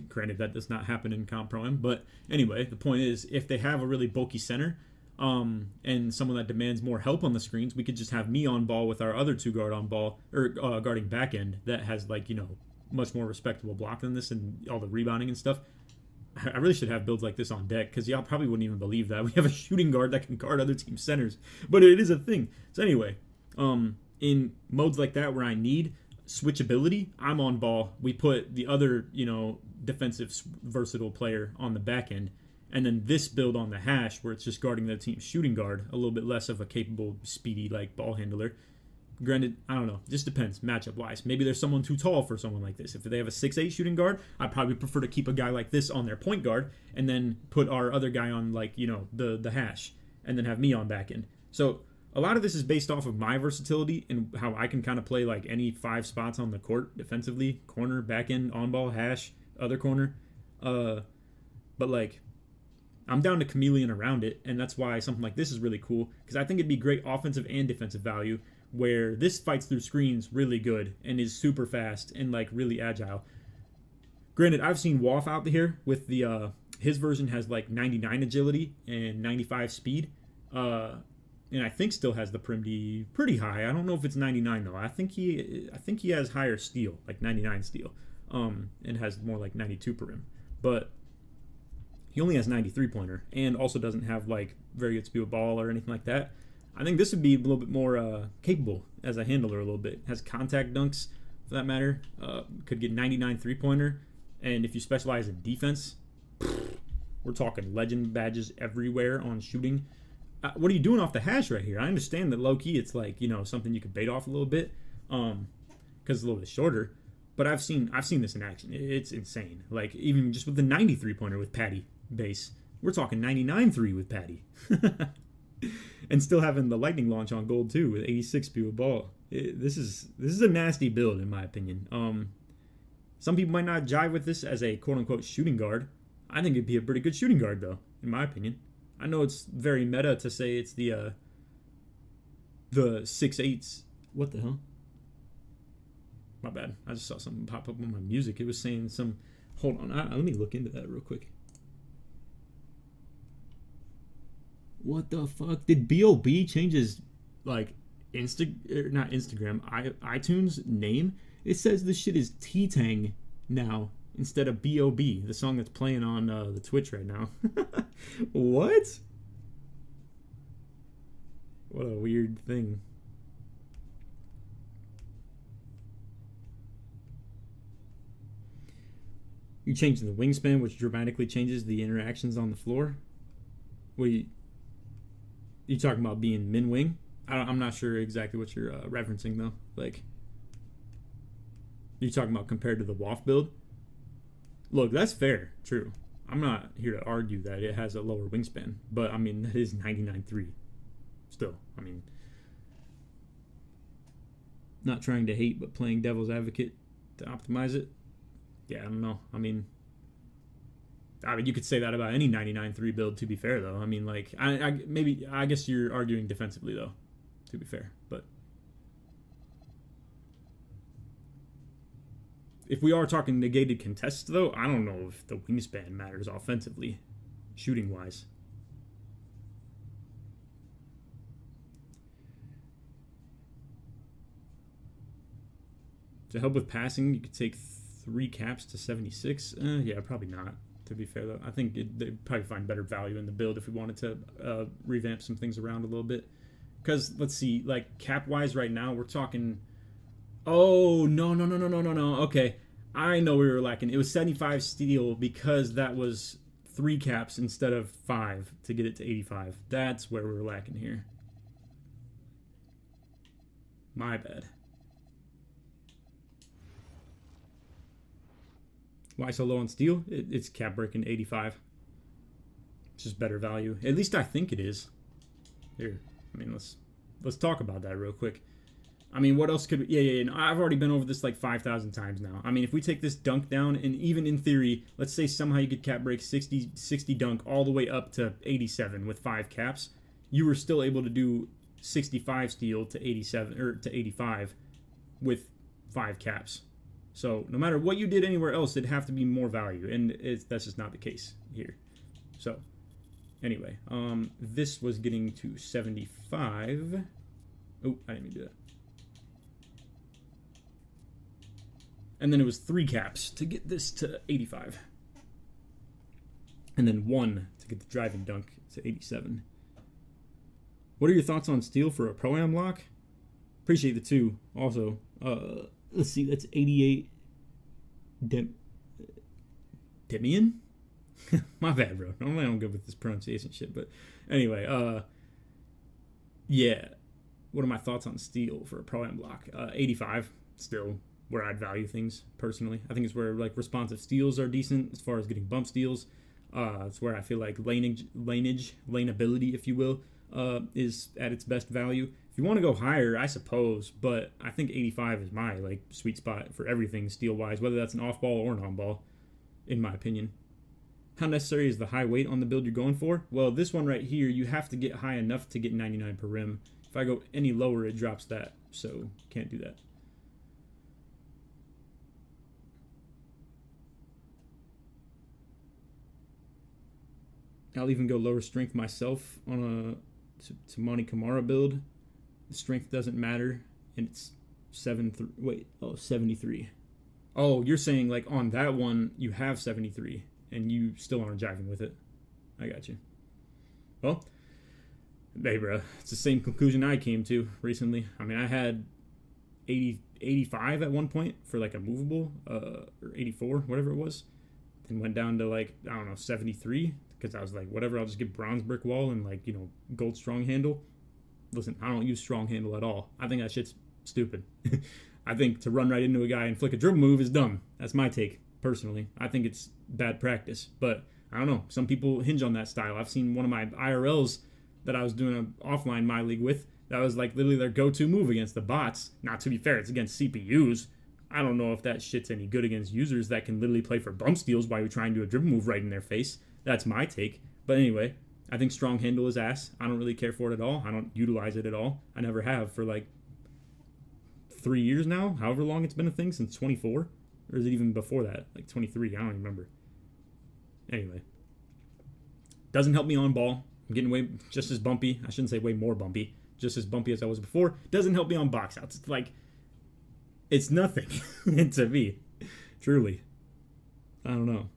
Granted, that does not happen in Comp Pro-Am, but anyway, the point is, if they have a really bulky center and someone that demands more help on the screens, we could just have me on ball with our other two guard on ball, or guarding back end that has, like, you know, much more respectable block than this and all the rebounding and stuff. I really should have builds like this on deck because y'all probably wouldn't even believe that. We have a shooting guard that can guard other team centers, but it is a thing. So anyway, in modes like that where I need switchability, I'm on ball. We put the other, you know, defensive versatile player on the back end, and then this build on the hash where it's just guarding the team's shooting guard, a little bit less of a capable, speedy, like, ball handler. Granted, I don't know, just depends matchup wise. Maybe there's someone too tall for someone like this. If they have a 6'8 shooting guard, I'd probably prefer to keep a guy like this on their point guard and then put our other guy on, like, you know, the hash, and then have me on back end. So a lot of this is based off of my versatility and how I can kind of play like any 5 spots on the court defensively: corner, back end, on ball, hash, other corner. But like, I'm down to chameleon around it, and that's why something like this is really cool, because I think it'd be great offensive and defensive value, where this fights through screens really good and is super fast and like really agile. Granted, I've seen Waff out here with the his version has like 99 agility and 95 speed, and I think still has the prim D pretty high. I don't know if it's 99 though. I think he has higher steal, like 99 steal, and has more like 92 prim, but he only has 93 pointer and also doesn't have like very good speed with ball or anything like that. I think this would be a little bit more capable as a handler a little bit. Has contact dunks, for that matter. Could get 99 three-pointer. And if you specialize in defense, We're talking legend badges everywhere on shooting. What are you doing off the hash right here? I understand that low key it's like, you know, something you could bait off a little bit, because it's a little bit shorter. But I've seen this in action. It's insane. Like even just with the 93 pointer with Patty base, we're talking 99-3 with Patty, and still having the lightning launch on gold too with 86 speed with ball. This is a nasty build in my opinion. Some people might not jive with this as a quote unquote shooting guard. I think it'd be a pretty good shooting guard though, in my opinion. I know it's very meta to say it's the 6/8s. What the hell? My bad. I just saw something pop up on my music. It was saying some. Hold on. Let me look into that real quick. What the fuck? Did B.O.B. change his like not Instagram, iTunes name? It says this shit is T-Tang now instead of B.O.B. The song that's playing on the Twitch right now. What? What a weird thing. You changing the wingspan, which dramatically changes the interactions on the floor. What are you talking about being min wing? I'm not sure exactly what you're referencing though. Like, you talking about compared to the WAF build? Look, that's fair, true. I'm not here to argue that it has a lower wingspan, but I mean that is 99.3. Still, I mean, not trying to hate, but playing devil's advocate to optimize it. Yeah, I don't know. I mean, you could say that about any 99.3 build. To be fair, though, I mean, like, I guess you're arguing defensively, though. To be fair, but if we are talking negated contests, though, I don't know if the wingspan matters offensively, shooting wise. To help with passing, you could take 3 caps to 76. Yeah, probably not. To be fair, though, I think they'd probably find better value in the build if we wanted to revamp some things around a little bit. Because let's see, like cap wise, right now we're talking. Oh no. Okay, I know we were lacking. It was 75 steel because that was 3 caps instead of 5 to get it to 85. That's where we were lacking here. My bad. Why so low on steel? It's cap breaking 85. It's just better value. At least I think it is. Here, I mean, let's talk about that real quick. I mean, what else could... Yeah. No, I've already been over this like 5,000 times now. I mean, if we take this dunk down, and even in theory, let's say somehow you could cap break 60 dunk all the way up to 87 with 5 caps, you were still able to do 65 steel to 87 or to 85 with 5 caps. So no matter what you did anywhere else, it'd have to be more value, and that's just not the case here. So anyway, this was getting to 75. Oh, I didn't mean to do that. And then it was 3 caps to get this to 85. And then 1 to get the driving dunk to 87. What are your thoughts on steel for a Pro-Am lock? Appreciate the 2 also. Let's see, that's 88 Demian? My bad, bro. Normally I'm good with this pronunciation shit, but anyway, yeah. What are my thoughts on steel for a Pro-Am block? 85, still where I'd value things personally. I think it's where like responsive steals are decent as far as getting bump steals. It's where I feel like laneability, if you will, is at its best value. If you want to go higher, I suppose, but I think 85 is my like sweet spot for everything steel wise, whether that's an off ball or an on ball, in my opinion. How necessary is the high weight on the build you're going for? Well, this one right here, you have to get high enough to get 99 per rim. If I go any lower, it drops that, so can't do that. I'll even go lower strength myself on a Tamani Kamara build. The strength doesn't matter, and it's 73. Oh, you're saying like on that one you have 73 and you still aren't jiving with it. I got you. Well, hey bro, it's the same conclusion I came to recently. I mean, I had 85 at one point for like a movable, or 84, whatever it was, and went down to like, I don't know, 73 because I was like, whatever, I'll just get bronze brick wall and like, gold strong handle. Listen, I don't use strong handle at all. I think that shit's stupid. I think to run right into a guy and flick a dribble move is dumb. That's my take, personally. I think it's bad practice. But I don't know. Some people hinge on that style. I've seen one of my IRLs that I was doing an offline my league with. That was like literally their go-to move against the bots. Now, to be fair, it's against CPUs. I don't know if that shit's any good against users that can literally play for bump steals while you're trying to do a dribble move right in their face. That's my take. But anyway, I think strong handle is ass. I don't really care for it at all. I don't utilize it at all. I never have for like 3 years now, however long it's been a thing, since 24. Or is it even before that? Like 23, I don't even remember. Anyway. Doesn't help me on ball. I'm getting way just as bumpy. I shouldn't say way more bumpy. Just as bumpy as I was before. Doesn't help me on box outs. It's like, it's nothing to me. Truly. I don't know.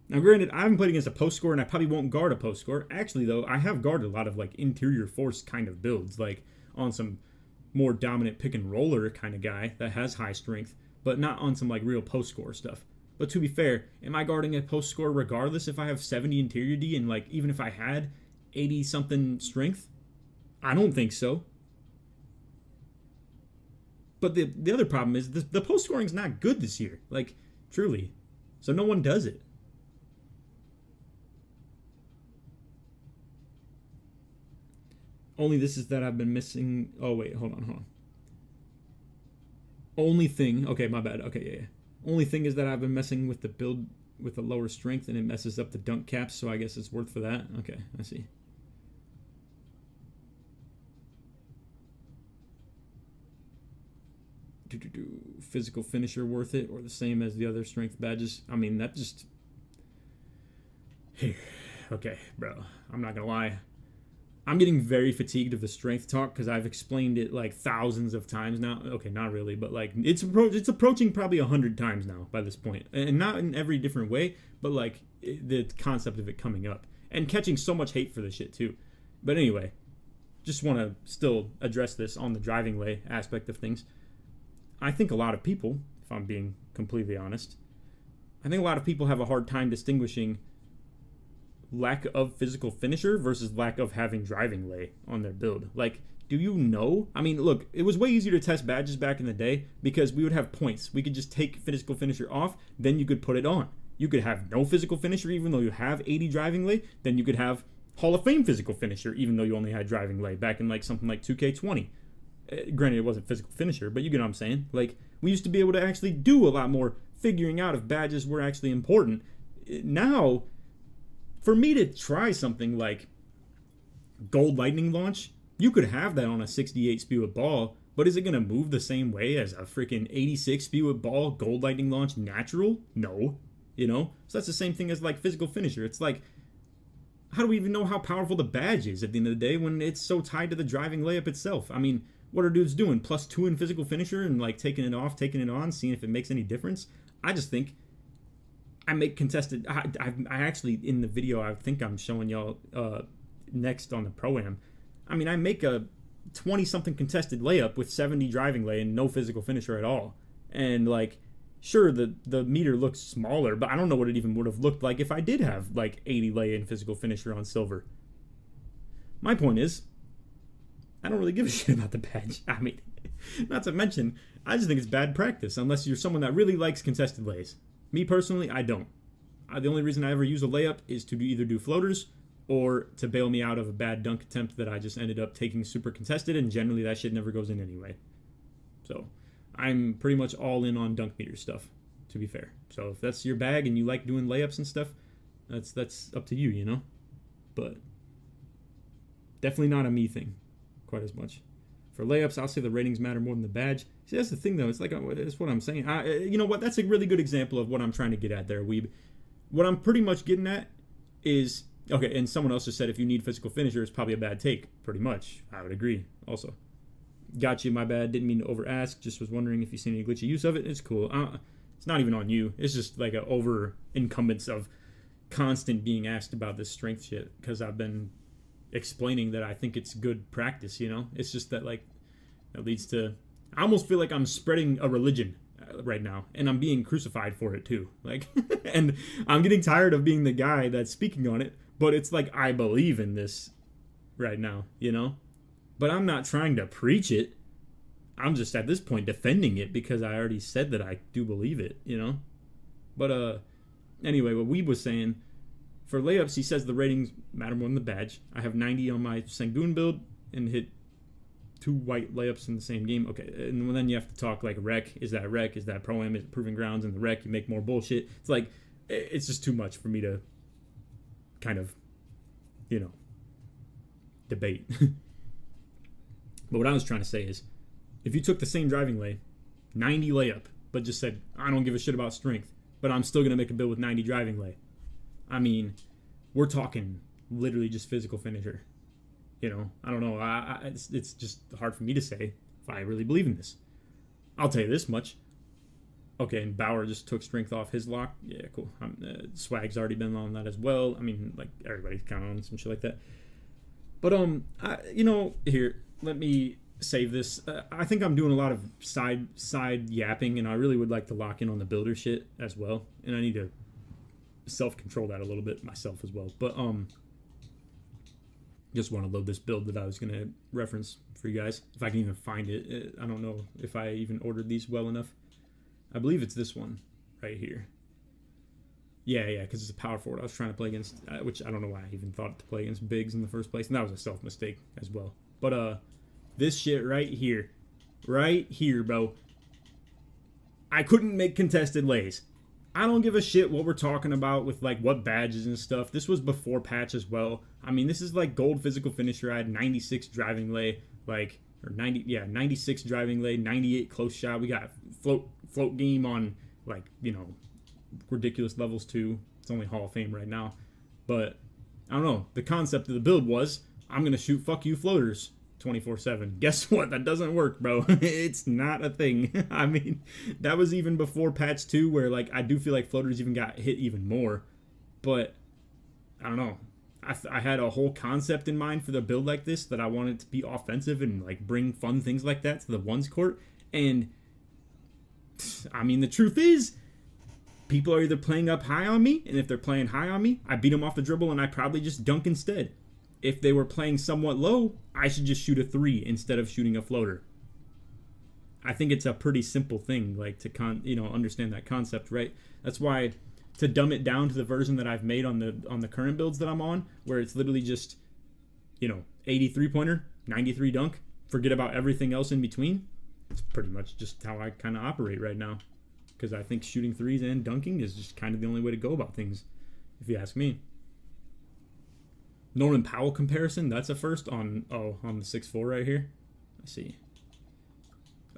Now, granted, I haven't played against a post score, and I probably won't guard a post score. Actually, though, I have guarded a lot of like interior force kind of builds, like on some more dominant pick and roller kind of guy that has high strength, but not on some like real post score stuff. But to be fair, am I guarding a post score regardless if I have 70 interior D and like even if I had 80 something strength? I don't think so. But the other problem is the post scoring is not good this year, like truly. So no one does it. Only this is that I've been missing. Oh, wait, hold on. Only thing. Okay, my bad. Okay, yeah. Only thing is that I've been messing with the build with a lower strength and it messes up the dunk caps, so I guess it's worth for that. Okay, I see. Physical finisher worth it or the same as the other strength badges? I mean, that just. Here. Okay, bro. I'm not gonna lie. I'm getting very fatigued of the strength talk because I've explained it like thousands of times now. Okay, not really, but like it's approaching probably 100 times now by this point, and not in every different way, but like the concept of it coming up and catching so much hate for this shit too. But anyway, just want to still address this on the driving lay aspect of things. I think a lot of people, if I'm being completely honest, I think a lot of people have a hard time distinguishing lack of physical finisher versus lack of having driving lay on their build. Like, do you know? I mean, look, it was way easier to test badges back in the day because we would have points. We could just take physical finisher off, then you could put it on. You could have no physical finisher even though you have 80 driving lay, then you could have Hall of Fame physical finisher even though you only had driving lay back in like something like 2K20. Granted, it wasn't physical finisher, but you get what I'm saying. Like, we used to be able to actually do a lot more figuring out if badges were actually important. Now, for me to try something like Gold Lightning Launch, you could have that on a 68 speed with ball, but is it going to move the same way as a freaking 86 speed with ball Gold Lightning Launch natural? No. So that's the same thing as like physical finisher. It's like, how do we even know how powerful the badge is at the end of the day when it's so tied to the driving layup itself? I mean, what are dudes doing? +2 in physical finisher and like taking it off, taking it on, seeing if it makes any difference? I just think I make contested. I actually, in the video, I think I'm showing y'all next on the Pro-Am. I mean, I make a 20-something contested layup with 70 driving lay and no physical finisher at all. And, like, sure, the meter looks smaller, but I don't know what it even would have looked like if I did have, like, 80 lay and physical finisher on silver. My point is, I don't really give a shit about the badge. I mean, not to mention, I just think it's bad practice unless you're someone that really likes contested lays. Me personally, I don't. The only reason I ever use a layup is to either do floaters or to bail me out of a bad dunk attempt that I just ended up taking super contested, and generally that shit never goes in anyway. So I'm pretty much all in on dunk meter stuff, to be fair. So if that's your bag and you like doing layups and stuff, that's up to you, But definitely not a me thing quite as much. For layups, I'll say the ratings matter more than the badge. See, that's the thing, though. It's like, that's what I'm saying. You know what? That's a really good example of what I'm trying to get at there, Weeb. What I'm pretty much getting at is, okay, and someone else just said if you need physical finisher, it's probably a bad take. Pretty much. I would agree also. Got you, my bad. Didn't mean to over-ask. Just was wondering if you seen any glitchy use of it. It's cool. It's not even on you. It's just like an over-incumbence of constant being asked about this strength shit because I've been explaining that I think it's good practice, It's just that, like, it leads to... I almost feel like I'm spreading a religion right now, and I'm being crucified for it too. Like, and I'm getting tired of being the guy that's speaking on it. But it's like I believe in this right now, you know. But I'm not trying to preach it. I'm just at this point defending it because I already said that I do believe it, you know. But anyway, what Weeb was saying for layups, he says the ratings matter more than the badge. I have 90 on my Sengun build and hit 2 white layups in the same game. Okay, and then you have to talk like rec. Is that rec? Is that pro am? Is it proving grounds? In the rec, you make more bullshit. It's like it's just too much for me to kind of, you know, debate. But what I was trying to say is, if you took the same driving lay, 90 layup, but just said, I don't give a shit about strength, but I'm still going to make a build with 90 driving lay. I mean, we're talking literally just physical finisher. You know, I don't know. It's just hard for me to say if I really believe in this. I'll tell you this much. Okay, and Bauer just took strength off his lock. Yeah, cool. Swag's already been on that as well. I mean, like, everybody's kind of on some shit like that. But, you know, here, let me save this. I think I'm doing a lot of side yapping, and I really would like to lock in on the builder shit as well. And I need to self-control that a little bit myself as well. But, just want to load this build that I was going to reference for you guys. If I can even find it. I don't know if I even ordered these well enough. I believe it's this one right here. Yeah, because it's a power forward I was trying to play against, which I don't know why I even thought to play against bigs in the first place. And that was a self-mistake as well. But this shit right here, bro. I couldn't make contested lays. I don't give a shit what we're talking about with like what badges and stuff. This was before patch as well. I mean, this is like gold physical finisher. I had 96 driving lay, like, or 96 driving lay, 98 close shot. We got float game on, like, you know, ridiculous levels too. It's only Hall of Fame right now. But I don't know. The concept of the build was I'm gonna shoot fuck you floaters 24/7. Guess what? That doesn't work, bro. It's not a thing. I mean, that was even before patch 2, where like I do feel like floaters even got hit even more. But I don't know. I had a whole concept in mind for the build like this, that I wanted to be offensive and like bring fun things like that to the ones court. And I mean, the truth is, people are either playing up high on me, and if they're playing high on me, I beat them off the dribble and I probably just dunk instead. If they were playing somewhat low, I should just shoot a 3 instead of shooting a floater. I think it's a pretty simple thing, like to understand that concept, right? That's why, to dumb it down to the version that I've made on the current builds that I'm on, where it's literally just, 83 pointer, 93 dunk, forget about everything else in between. It's pretty much just how I kind of operate right now, because I think shooting 3s and dunking is just kind of the only way to go about things, if you ask me. Norman Powell comparison, that's a first on the 6'4" right here. I see.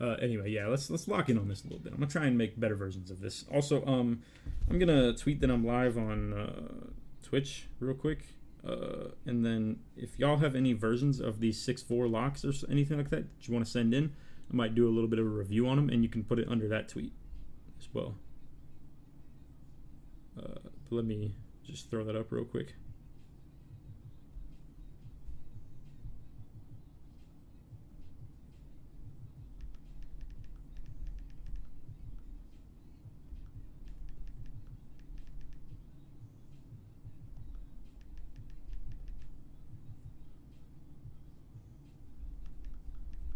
Anyway, yeah, let's lock in on this a little bit. I'm gonna try and make better versions of this. Also, I'm gonna tweet that I'm live on Twitch real quick, and then if y'all have any versions of these 6'4" locks or anything like that you want to send in, I might do a little bit of a review on them, and you can put it under that tweet as well. But let me just throw that up real quick.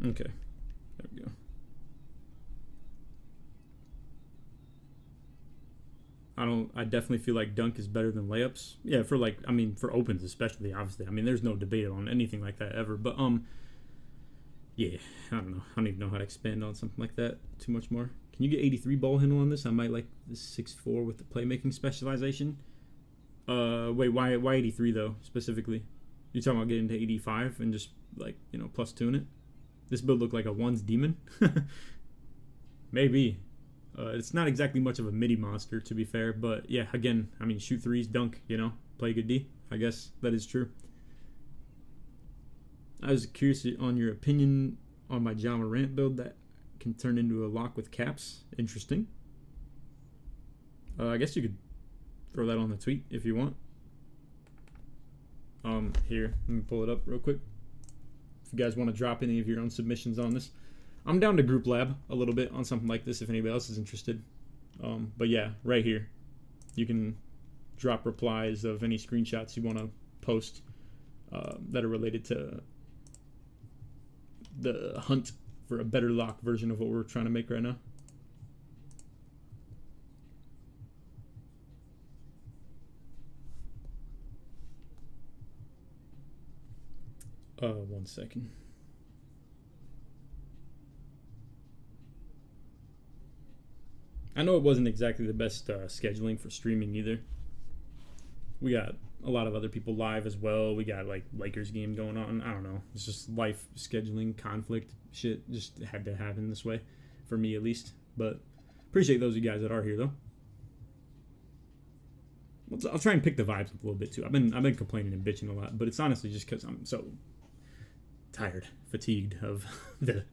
Okay, there we go. I definitely feel like dunk is better than layups. Yeah, for opens especially, obviously. I mean, there's no debate on anything like that ever. But yeah, I don't know. I don't even know how to expand on something like that too much more. Can you get 83 ball handle on this? I might like this 6'4" with the playmaking specialization. Wait, why 83 though specifically? You talking about getting to 85 and just like plus 2 it? This build looked like a ones demon. Maybe. It's not exactly much of a midi monster, to be fair. But yeah, again, I mean, shoot 3s, dunk, play good D. I guess that is true. I was curious on your opinion on my Ja Morant build that can turn into a lock with caps. Interesting. I guess you could throw that on the tweet if you want. Here, let me pull it up real quick. If you guys want to drop any of your own submissions on this. I'm down to group lab a little bit on something like this if anybody else is interested. But yeah, right here, you can drop replies of any screenshots you want to post that are related to the hunt for a better lock version of what we're trying to make right now. One second. I know it wasn't exactly the best scheduling for streaming either. We got a lot of other people live as well. We got like Lakers game going on. I don't know. It's just life scheduling conflict shit. Just had to happen this way for me at least. But appreciate those of you guys that are here though. I'll try and pick the vibes up a little bit too. I've been complaining and bitching a lot, but it's honestly just because I'm so tired, fatigued of the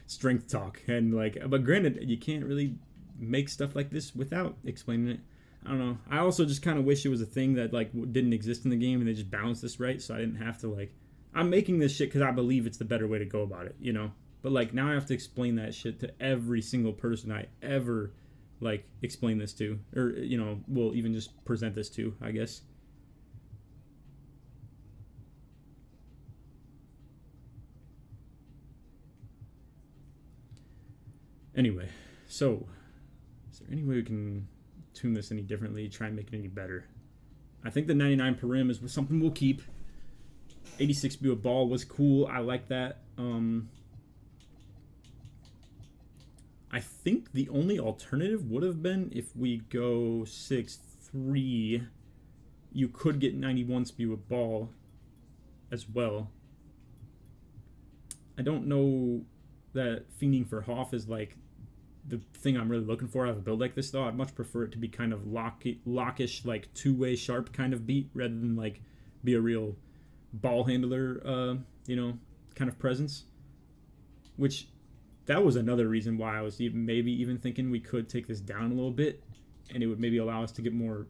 strength talk and like. But granted, you can't really make stuff like this without explaining it. I don't know. I also just kind of wish it was a thing that like didn't exist in the game and they just balanced this right, so I didn't have to like. I'm making this shit because I believe it's the better way to go about it, you know. But like now I have to explain that shit to every single person I ever like explain this to, or you know, will even just present this to, I guess. Anyway, so is there any way we can tune this any differently, try and make it any better? I think the 99 per rim is something we'll keep. 86 be a ball was cool. I like that. I think the only alternative would have been if we go 6'3", you could get 91 speed with ball as well. I don't know that fiending for Hoff is like the thing I'm really looking for out of a build like this, though. I'd much prefer it to be kind of lockish, like two-way sharp kind of beat, rather than like be a real ball handler, you know, kind of presence. Which that was another reason why I was maybe even thinking we could take this down a little bit, and it would maybe allow us to get more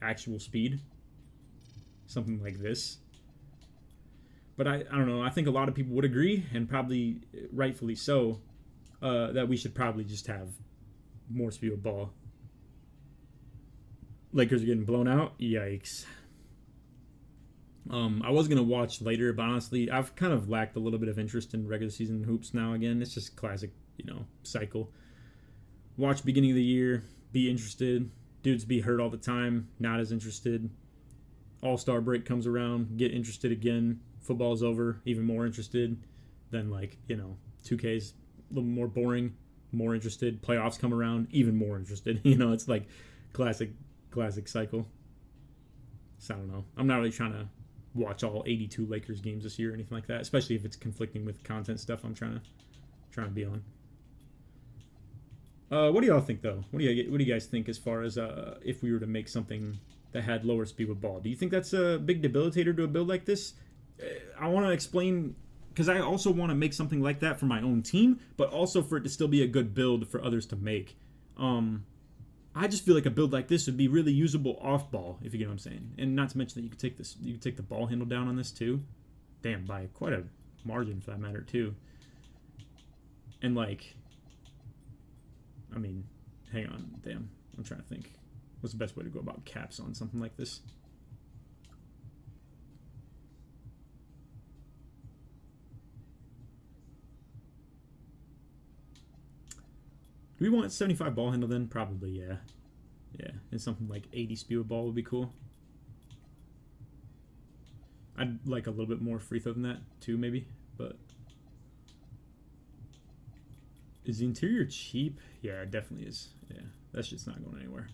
actual speed, something like this. But I don't know. I think a lot of people would agree, and probably rightfully so, that we should probably just have more speed with ball. Lakers are getting blown out. Yikes. I was going to watch later, but honestly, I've kind of lacked a little bit of interest in regular season hoops now again. It's just classic, you know, cycle. Watch beginning of the year, be interested. Dudes be hurt all the time, not as interested. All-Star break comes around, get interested again. Football's over, even more interested. Then, like, you know, 2K's a little more boring, more interested. Playoffs come around, even more interested. You know, it's like classic cycle. So I don't know. I'm not really trying to watch all 82 Lakers games this year or anything like that, especially if it's conflicting with content stuff I'm trying to be on. What do y'all think though? What do you guys think as far as if we were to make something that had lower speed with ball? Do you think that's a big debilitator to a build like this? I want to explain, because I also want to make something like that for my own team, but also for it to still be a good build for others to make. I just feel like a build like this would be really usable off ball, if you get what I'm saying. And not to mention that you could take the ball handle down on this too. Damn, by quite a margin for that matter too. And like, I mean, hang on, damn. I'm trying to think. What's the best way to go about caps on something like this? Do we want 75 ball handle then? Probably, yeah. Yeah, and something like 80 speed with ball would be cool. I'd like a little bit more free throw than that too, maybe. But is the interior cheap? Yeah, it definitely is. Yeah, that shit's not going anywhere.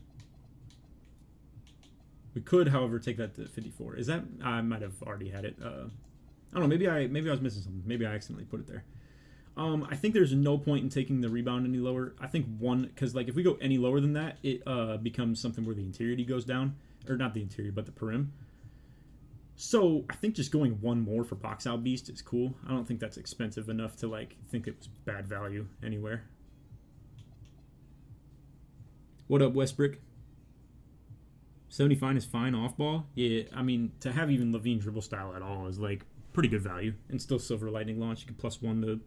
We could, however, take that to 54. Is that? I might have already had it. I don't know. Maybe I was missing something. Maybe I accidentally put it there. I think there's no point in taking the rebound any lower. I think one, because like if we go any lower than that, it becomes something where the interiority goes down, or not the interior, but the perim. So I think just going one more for box out beast is cool. I don't think that's expensive enough to like think it was bad value anywhere. What up, Westbrook? 75 is fine off ball. Yeah, I mean to have even Levine dribble style at all is like pretty good value, and still Silver Lightning launch. You can +1 to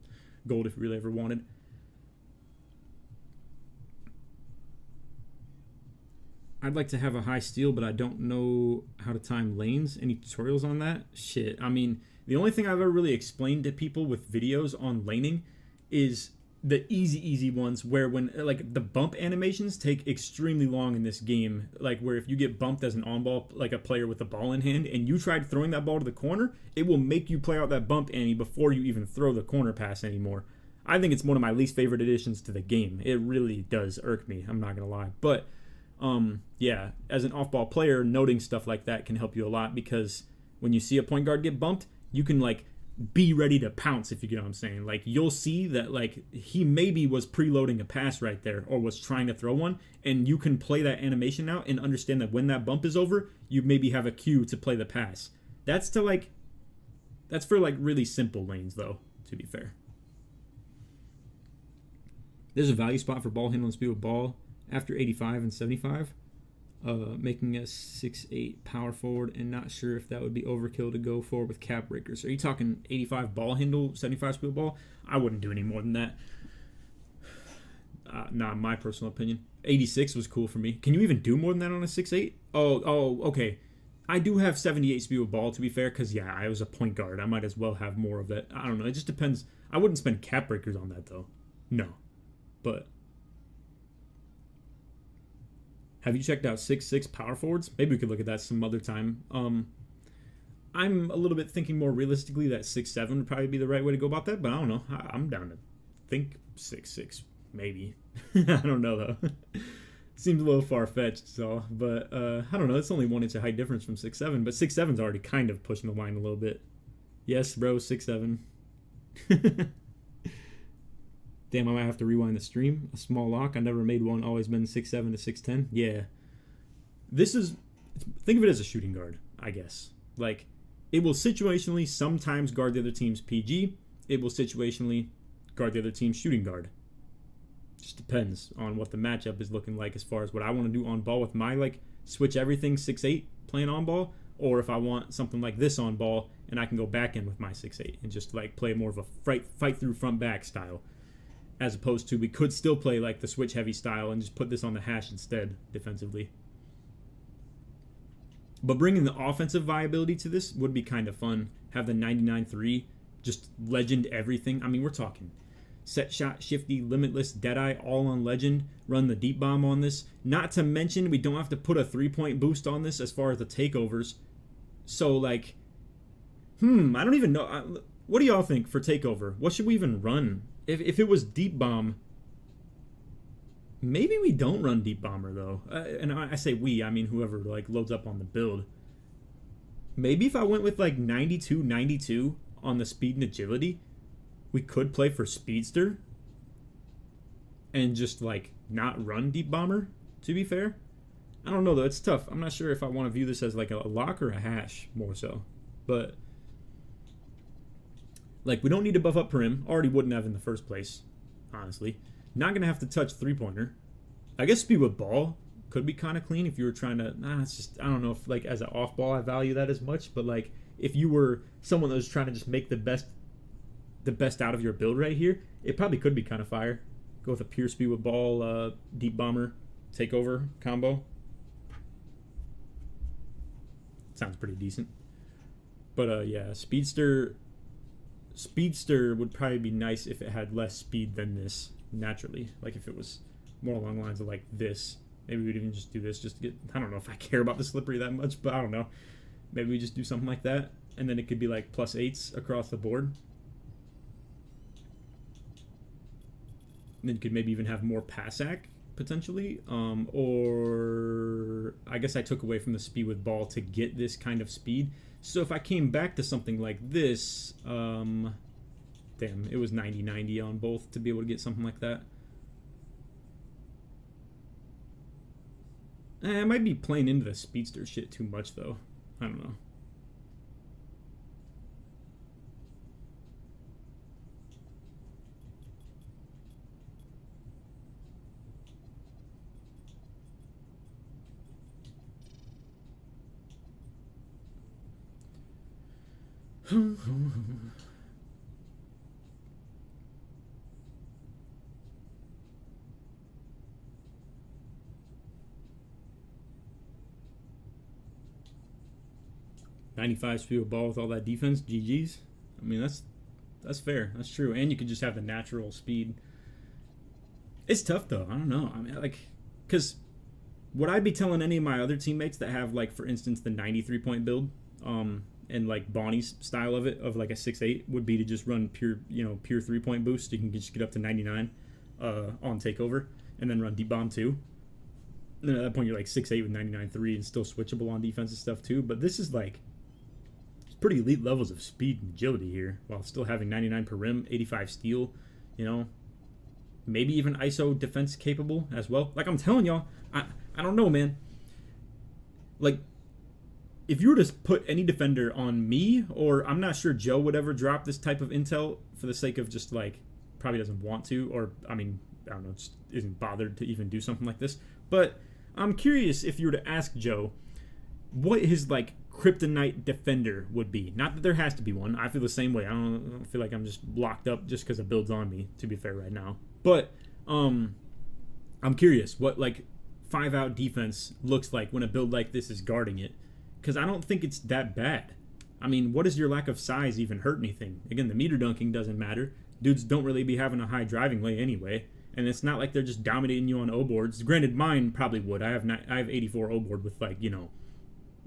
gold if you really ever wanted. I'd like to have a high steal, but I don't know how to time lanes. Any tutorials on that? Shit. I mean, the only thing I've ever really explained to people with videos on laning is the easy ones where when like the bump animations take extremely long in this game, like where if you get bumped as an on ball, like a player with a ball in hand, and you tried throwing that ball to the corner, it will make you play out that bump Annie before you even throw the corner pass anymore. I think it's one of my least favorite additions to the game. It really does irk me, I'm not gonna lie. But yeah, as an off-ball player, noting stuff like that can help you a lot, because when you see a point guard get bumped, you can like be ready to pounce, if you get what I'm saying. Like, you'll see that like he maybe was preloading a pass right there or was trying to throw one, and you can play that animation out and understand that when that bump is over, you maybe have a cue to play the pass. That's for like really simple lanes though, to be fair. There's a value spot for ball handling speed with ball after 85 and 75, making a 6'8 power forward, and not sure if that would be overkill to go forward with cap breakers. Are you talking 85 ball handle, 75 speed ball? I wouldn't do any more than that. Not my personal opinion. 86 was cool for me. Can you even do more than that on a 6'8? Oh, okay. I do have 78 speed with ball, to be fair, because, yeah, I was a point guard. I might as well have more of that. I don't know. It just depends. I wouldn't spend cap breakers on that, though. No. But have you checked out 6'6 power forwards? Maybe we could look at that some other time. I'm a little bit thinking more realistically that 6'7 would probably be the right way to go about that, but I don't know. I'm down to think 6'6, maybe. I don't know, though. Seems a little far-fetched, so, but I don't know. It's only 1 inch of height difference from 6'7, but 6'7's already kind of pushing the line a little bit. Yes, bro, 6'7. Damn, I might have to rewind the stream. A small lock. I never made one. Always been 6'7 to 6'10. Yeah. This is... Think of it as a shooting guard, I guess. Like, it will situationally sometimes guard the other team's PG. It will situationally guard the other team's shooting guard. Just depends on what the matchup is looking like as far as what I want to do on ball with my, like, switch everything 6'8 playing on ball. Or if I want something like this on ball and I can go back in with my 6'8 and just, like, play more of a fight through front back style. As opposed to, we could still play like the switch heavy style and just put this on the hash instead defensively. But bringing the offensive viability to this would be kind of fun. Have the 99-3, just legend everything. I mean, we're talking set shot, shifty, limitless, deadeye, all on legend. Run the deep bomb on this. Not to mention, we don't have to put a 3-point boost on this as far as the takeovers. So, like, I don't even know. What do y'all think for takeover? What should we even run? If it was Deep Bomb, maybe we don't run Deep Bomber, though. And I say we, I mean whoever, like, loads up on the build. Maybe if I went with, like, 92 on the speed and agility, we could play for Speedster and just, like, not run Deep Bomber, to be fair. I don't know, though. It's tough. I'm not sure if I want to view this as, like, a lock or a hash, more so. But... like, we don't need to buff up Prim. Already wouldn't have in the first place, honestly. Not going to have to touch three-pointer. I guess speed with ball could be kind of clean if you were trying to... it's just... I don't know if, like, as an off-ball I value that as much. But, like, if you were someone that was trying to just make the best out of your build right here, it probably could be kind of fire. Go with a pure speed with ball, deep bomber, takeover combo. Sounds pretty decent. But, yeah, Speedster would probably be nice if it had less speed than this, naturally. Like, if it was more along the lines of, like, this. Maybe we'd even just do this just to get... I don't know if I care about the slippery that much, but I don't know. Maybe we just do something like that, and then it could be, like, +8s across the board. And then you could maybe even have more pass-ac, potentially. Or... I guess I took away from the speed with ball to get this kind of speed. So if I came back to something like this, damn, it was 90-90 on both to be able to get something like that. I might be playing into the Speedster shit too much, though. I don't know. 95 speed of ball with all that defense. GG's. I mean, that's fair. That's true. And you could just have the natural speed. It's tough though. I don't know. I mean, like, because would I be telling any of my other teammates that have, like, for instance, the 93-point build, and like Bonnie's style of it, of like a 6'8", would be to just run pure 3-point boost. You can just get up to 99 on takeover, and then run deep bomb too. And at that point, you're like 6'8" with 99.3 and still switchable on defensive stuff too. But this is like, it's pretty elite levels of speed and agility here, while still having 99 per rim, 85 steal, maybe even ISO defense capable as well. Like I'm telling y'all, I don't know, man. Like, if you were to put any defender on me, or I'm not sure Joe would ever drop this type of intel for the sake of just, like, probably doesn't want to, or, I mean, I don't know, just isn't bothered to even do something like this. But I'm curious if you were to ask Joe what his, like, kryptonite defender would be. Not that there has to be one. I feel the same way. I don't feel like I'm just locked up just because a build's on me, to be fair, right now. But I'm curious what, like, 5-out defense looks like when a build like this is guarding it. Because I don't think it's that bad. I mean, what does your lack of size even hurt anything? Again, the meter dunking doesn't matter. Dudes don't really be having a high driving lay anyway. And it's not like they're just dominating you on O boards. Granted, mine probably would. I have 84 O board with, like,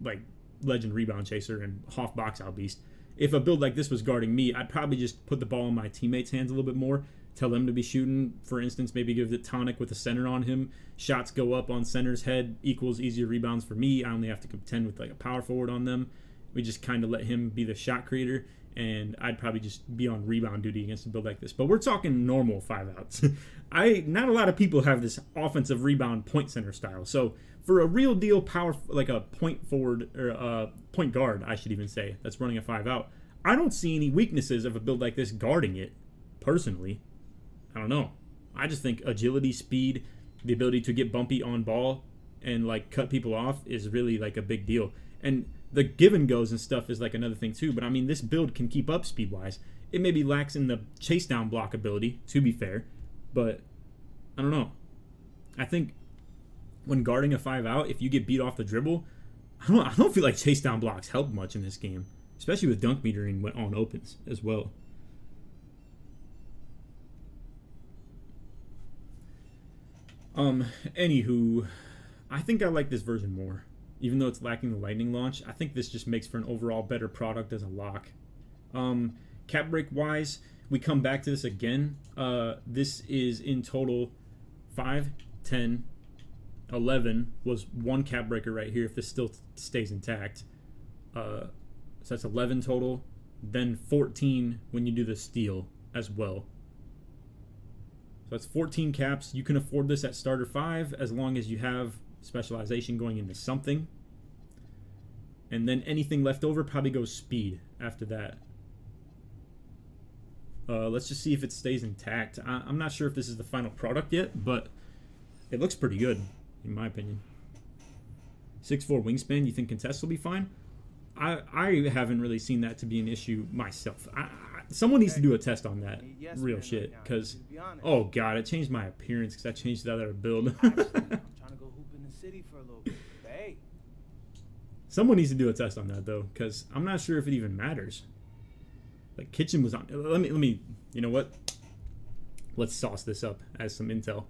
like legend rebound chaser and Hoff box out beast. If a build like this was guarding me, I'd probably just put the ball in my teammates' hands a little bit more. Tell them to be shooting. For instance, maybe give the tonic with a center on him. Shots go up on center's head equals easier rebounds for me. I only have to contend with, like, a power forward on them. We just kind of let him be the shot creator, and I'd probably just be on rebound duty against a build like this. But we're talking normal 5-outs. Not a lot of people have this offensive rebound point center style. So for a real deal power, like a point forward, or a point guard, I should even say, that's running a 5-out, I don't see any weaknesses of a build like this guarding it, personally. I don't know. I just think agility, speed, the ability to get bumpy on ball and, like, cut people off is really, like, a big deal. And the give and goes and stuff is, like, another thing too. But I mean, this build can keep up speed wise. It maybe lacks in the chase down block ability, to be fair, but I don't know. I think when guarding a 5-out, if you get beat off the dribble, I don't feel like chase down blocks help much in this game, especially with dunk metering on opens as well. Anywho, I think I like this version more. Even though it's lacking the lightning launch, I think this just makes for an overall better product as a lock. Cap break wise, we come back to this again. This is in total 5, 10, 11 was one cap breaker right here if this still stays intact. So that's 11 total. Then 14 when you do the steal as well. So that's 14 caps. You can afford this at starter 5 as long as you have specialization going into something. And then anything left over probably goes speed after that. Let's just see if it stays intact. I'm not sure if this is the final product yet, but it looks pretty good, in my opinion. 6'4 wingspan, you think contest will be fine? I haven't really seen that to be an issue myself. Someone needs to do a test on that, real shit, because, oh god, it changed my appearance because I changed the other build. I'm trying to go hoop in the city for a little bit. Hey. Someone needs to do a test on that, though, because I'm not sure if it even matters. Like, kitchen was on. Let me. You know what? Let's sauce this up as some intel.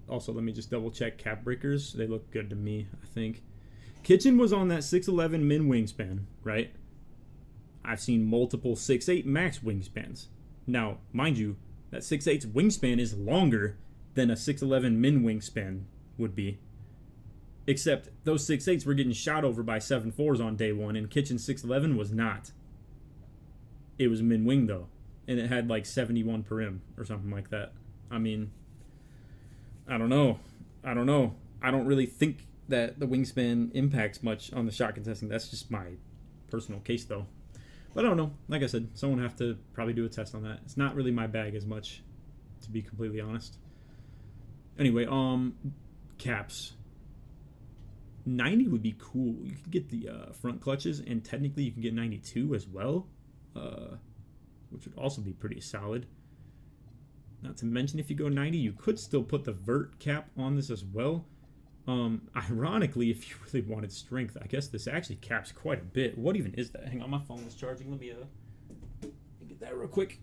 Also, let me just double check cap breakers. They look good to me, I think. Kitchen was on that 6'11 min wingspan, right? I've seen multiple 6'8 max wingspans. Now, mind you, that 6'8's wingspan is longer than a 6'11 min wingspan would be. Except those 6'8s were getting shot over by 7'4s on day one, and Kitchen 6'11 was not. It was min wing, though, and it had like 71 per rim or something like that. I mean, I don't know. I don't really think that the wingspan impacts much on the shot contesting. That's just my personal case, though. But I don't know. Like I said, someone have to probably do a test on that. It's not really my bag as much, to be completely honest. Anyway, caps. 90 would be cool. You could get the front clutches, and technically you can get 92 as well, which would also be pretty solid. Not to mention, if you go 90, you could still put the vert cap on this as well. Ironically, if you really wanted strength, I guess this actually caps quite a bit. What even is that? Hang on, my phone is charging. Let me get that real quick.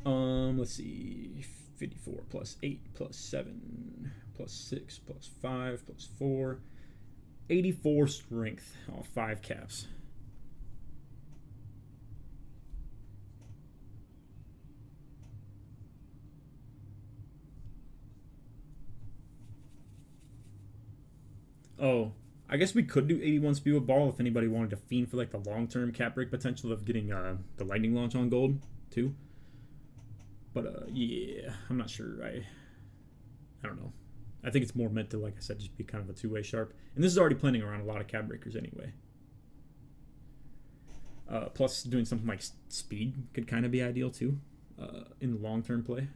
Let's see. 54 plus 8 plus 7 plus 6 plus 5 plus 4. 84 strength. Oh, 5 caps. Oh, I guess we could do 81 speed with ball if anybody wanted to fiend for like the long-term cap break potential of getting the lightning launch on gold too. But yeah, I'm not sure. I don't know. I think it's more meant to, like I said, just be kind of a two-way sharp. And this is already planning around a lot of cap breakers anyway. Plus, doing something like speed could kind of be ideal too in the long-term play.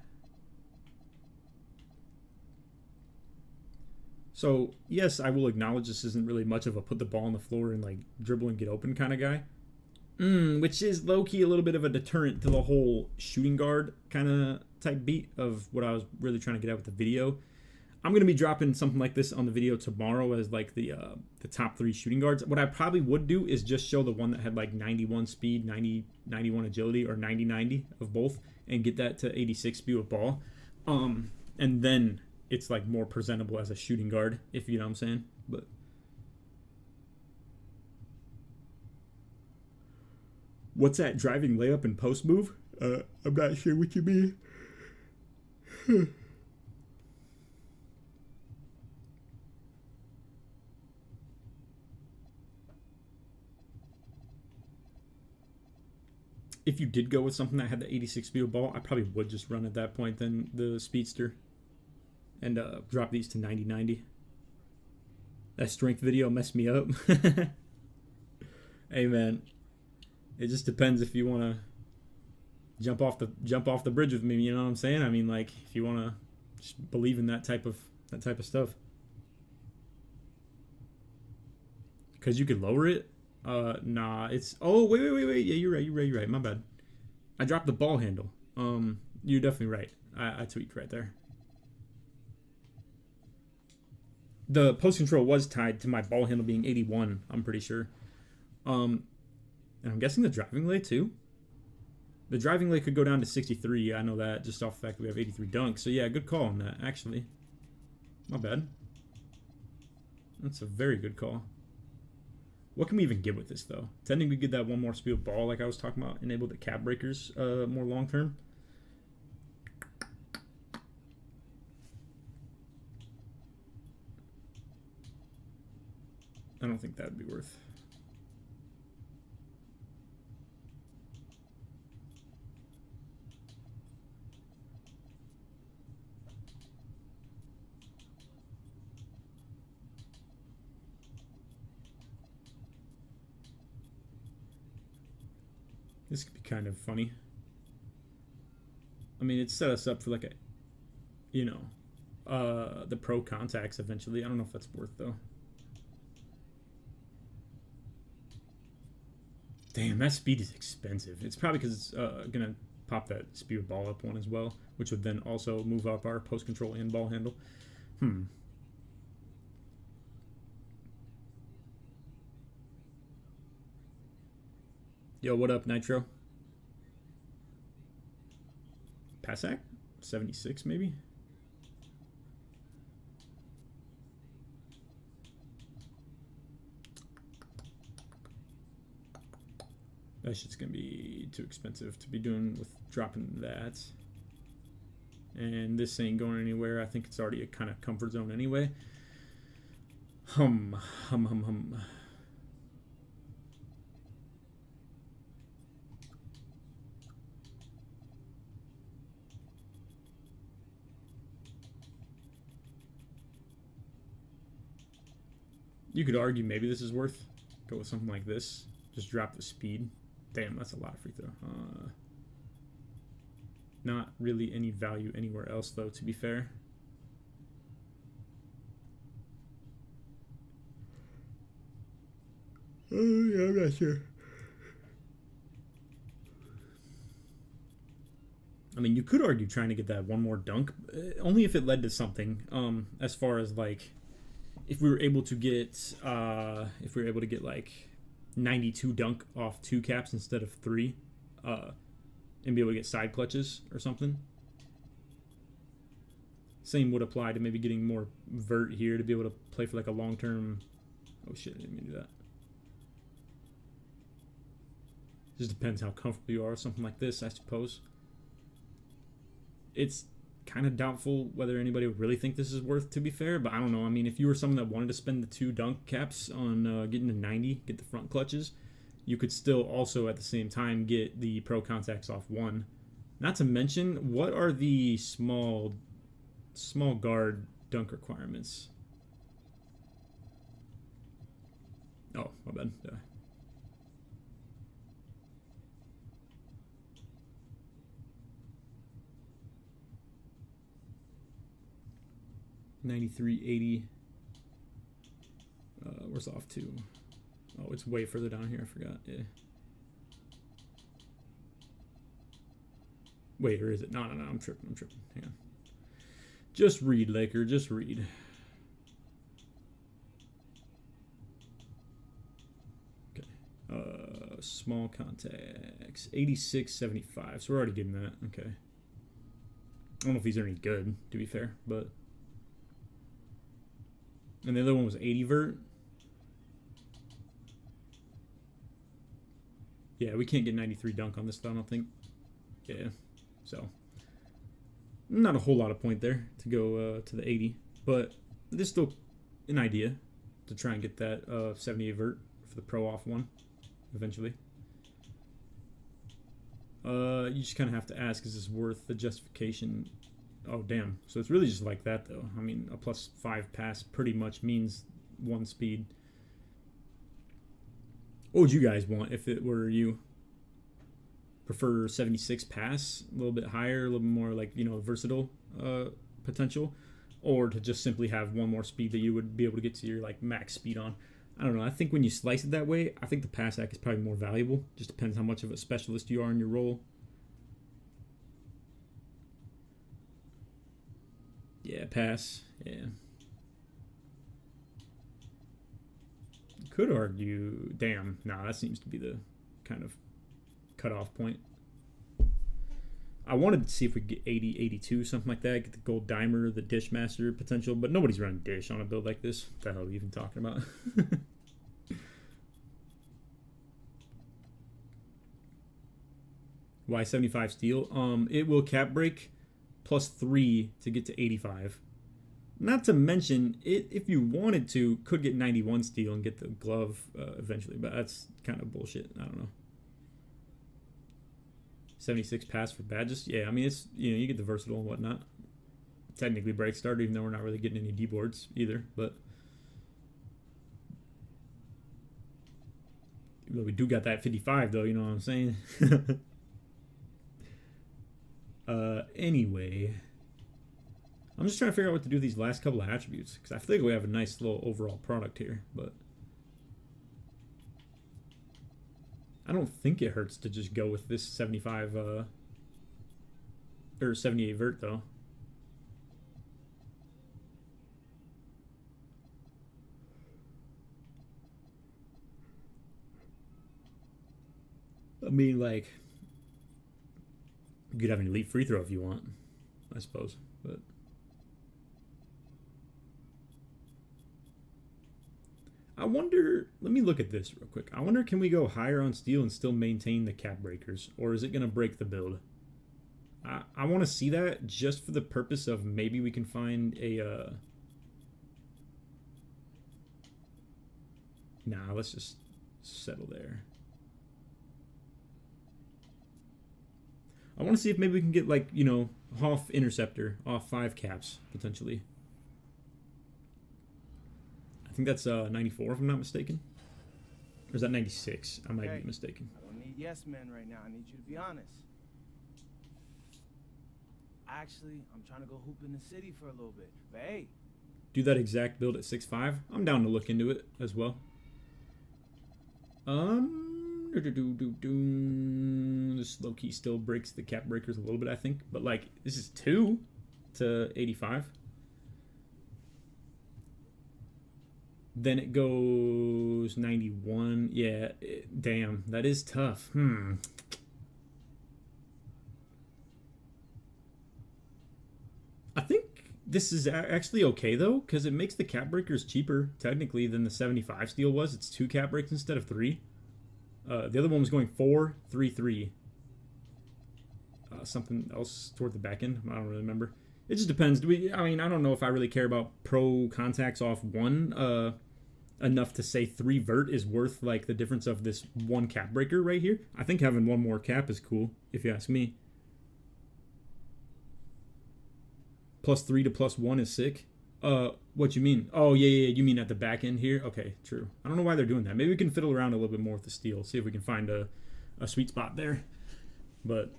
So, yes, I will acknowledge this isn't really much of a put the ball on the floor and like dribble and get open kind of guy. Which is low-key a little bit of a deterrent to the whole shooting guard kind of type beat of what I was really trying to get at with the video. I'm going to be dropping something like this on the video tomorrow as like the top 3 shooting guards. What I probably would do is just show the one that had like 91 speed, 91 agility, or 90 of both, and get that to 86 speed with ball. And then it's like more presentable as a shooting guard, if you know what I'm saying. But what's that driving layup and post move? I'm not sure what you mean. If you did go with something that had the 86 speed of ball, I probably would just run at that point then the speedster and drop these to 90. That strength video messed me up. Hey man, it just depends if you want to jump off the bridge with me. You know what I'm saying? I mean, like if you want to just believe in that type of stuff, because you could lower it. Nah, it's wait. Yeah, you're right. My bad. I dropped the ball handle. You're definitely right. I tweaked right there. The post control was tied to my ball handle being 81. I'm pretty sure. And I'm guessing the driving lay too. The driving lay could go down to 63. I know that just off the fact that we have 83 dunks. So yeah, good call on that. Actually, my bad. That's a very good call. What can we even get with this, though? Tending to get that one more speed of ball, like I was talking about, enable the cap breakers more long term. I don't think that would be worth. This could be kind of funny. I mean, it set us up for like a, the pro contacts eventually. I don't know if that's worth though. Damn, that speed is expensive. It's probably because it's gonna pop that speed of ball up one as well, which would then also move up our post control and ball handle. Yo, what up, Nitro? Passac? 76 maybe? That shit's gonna be too expensive to be doing with dropping that. And this ain't going anywhere. I think it's already a kind of comfort zone anyway. Hum. You could argue maybe this is worth. Go with something like this. Just drop the speed. Damn, that's a lot of free throw. Not really any value anywhere else, though, to be fair. Yeah, I'm not sure. I mean, you could argue trying to get that one more dunk, only if it led to something. As far as like, if we were able to get, like 92 dunk off 2 caps instead of 3, and be able to get side clutches or something. Same would apply to maybe getting more vert here to be able to play for like a long term. Oh shit! I didn't mean to do that. Just depends how comfortable you are with something like this, I suppose. It's kind of doubtful whether anybody would really think this is worth, to be fair, but I don't know. I mean, if you were someone that wanted to spend the 2 dunk caps on getting to 90, get the front clutches, you could still also at the same time get the pro contacts off 1. Not to mention, what are the small guard dunk requirements? Oh, my bad. 93.80. Where's off 2? Oh, it's way further down here. I forgot. Yeah. Wait, or is it? No. I'm tripping. Hang on. Just read, Laker. Just read. Okay. Small contacts. 86.75. So we're already getting that. Okay. I don't know if these are any good, to be fair, but. And the other one was 80 vert. Yeah, we can't get 93 dunk on this, I don't think. Yeah, so not a whole lot of point there to go to the 80, but there's still an idea to try and get that 78 vert for the pro off 1 eventually. You just kind of have to ask, is this worth the justification? Oh, damn. So it's really just like that, though. I mean, a +5 pass pretty much means 1 speed. What would you guys want if it were you? Prefer 76 pass, a little bit higher, a little bit more like, versatile potential, or to just simply have 1 more speed that you would be able to get to your like max speed on? I don't know. I think when you slice it that way, I think the pass hack is probably more valuable. Just depends how much of a specialist you are in your role. Yeah, pass. Yeah. Could argue, damn, nah, that seems to be the kind of cutoff point. I wanted to see if we could get 80, 82, something like that, get the gold dimer, the dish master potential, but nobody's running dish on a build like this. What the hell are you even talking about? Why 75 steel? It will cap break +3 to get to 85. Not to mention, if you wanted to, could get 91 steel and get the glove eventually, but that's kind of bullshit. I don't know. 76 pass for badges. Yeah, I mean, it's, you get the versatile and whatnot. Technically break starter, even though we're not really getting any D boards either, but we do got that 55 though, you know what I'm saying? Anyway, I'm just trying to figure out what to do with these last couple of attributes, because I feel like we have a nice little overall product here, but I don't think it hurts to just go with this 75 or 78 vert though. I mean, like, you could have an elite free throw if you want, I suppose, but I wonder, let me look at this real quick. I wonder, can we go higher on steel and still maintain the cap breakers, or is it going to break the build? I want to see that just for the purpose of maybe we can find a nah, let's just settle there. I want to see if maybe we can get, like, Hoff Interceptor off 5 caps, potentially. I think that's 94, if I'm not mistaken. Or is that 96? I might be mistaken. I don't need yes men right now. I need you to be honest. Actually, I'm trying to go hoop in the city for a little bit. But hey. Do that exact build at 6'5"? I'm down to look into it as well. This low key still breaks the cap breakers a little bit, I think. But like, this is 2 to 85. Then it goes 91. Yeah, damn, that is tough. I think this is actually okay though, because it makes the cap breakers cheaper technically than the 75 steel was. It's 2 cap breaks instead of 3. The other one was going 4, 3, 3. Something else toward the back end. I don't really remember. It just depends. I mean, I don't know if I really care about pro contacts off 1 enough to say 3 vert is worth like the difference of this 1 cap breaker right here. I think having 1 more cap is cool, if you ask me. +3 to +1 is sick. What you mean? Oh, yeah, you mean at the back end here? Okay, true. I don't know why they're doing that. Maybe we can fiddle around a little bit more with the steel, see if we can find a sweet spot there. But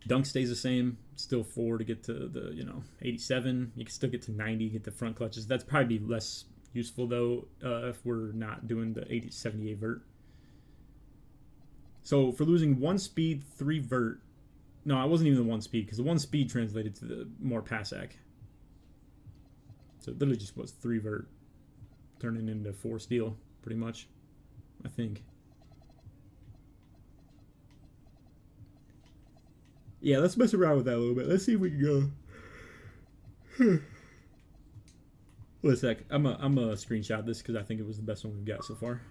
dunk stays the same. Still 4 to get to the 87. You can still get to 90, get the front clutches. That's probably less useful though if we're not doing the 78 vert. So for losing 1 speed, 3 vert. No, it wasn't even the 1 speed, because the 1 speed translated to the more passac. So it literally just was 3 vert turning into 4 steel, pretty much, I think. Yeah, let's mess around with that a little bit. Let's see if we can go. Wait a sec. I'm a screenshot this because I think it was the best one we've got so far.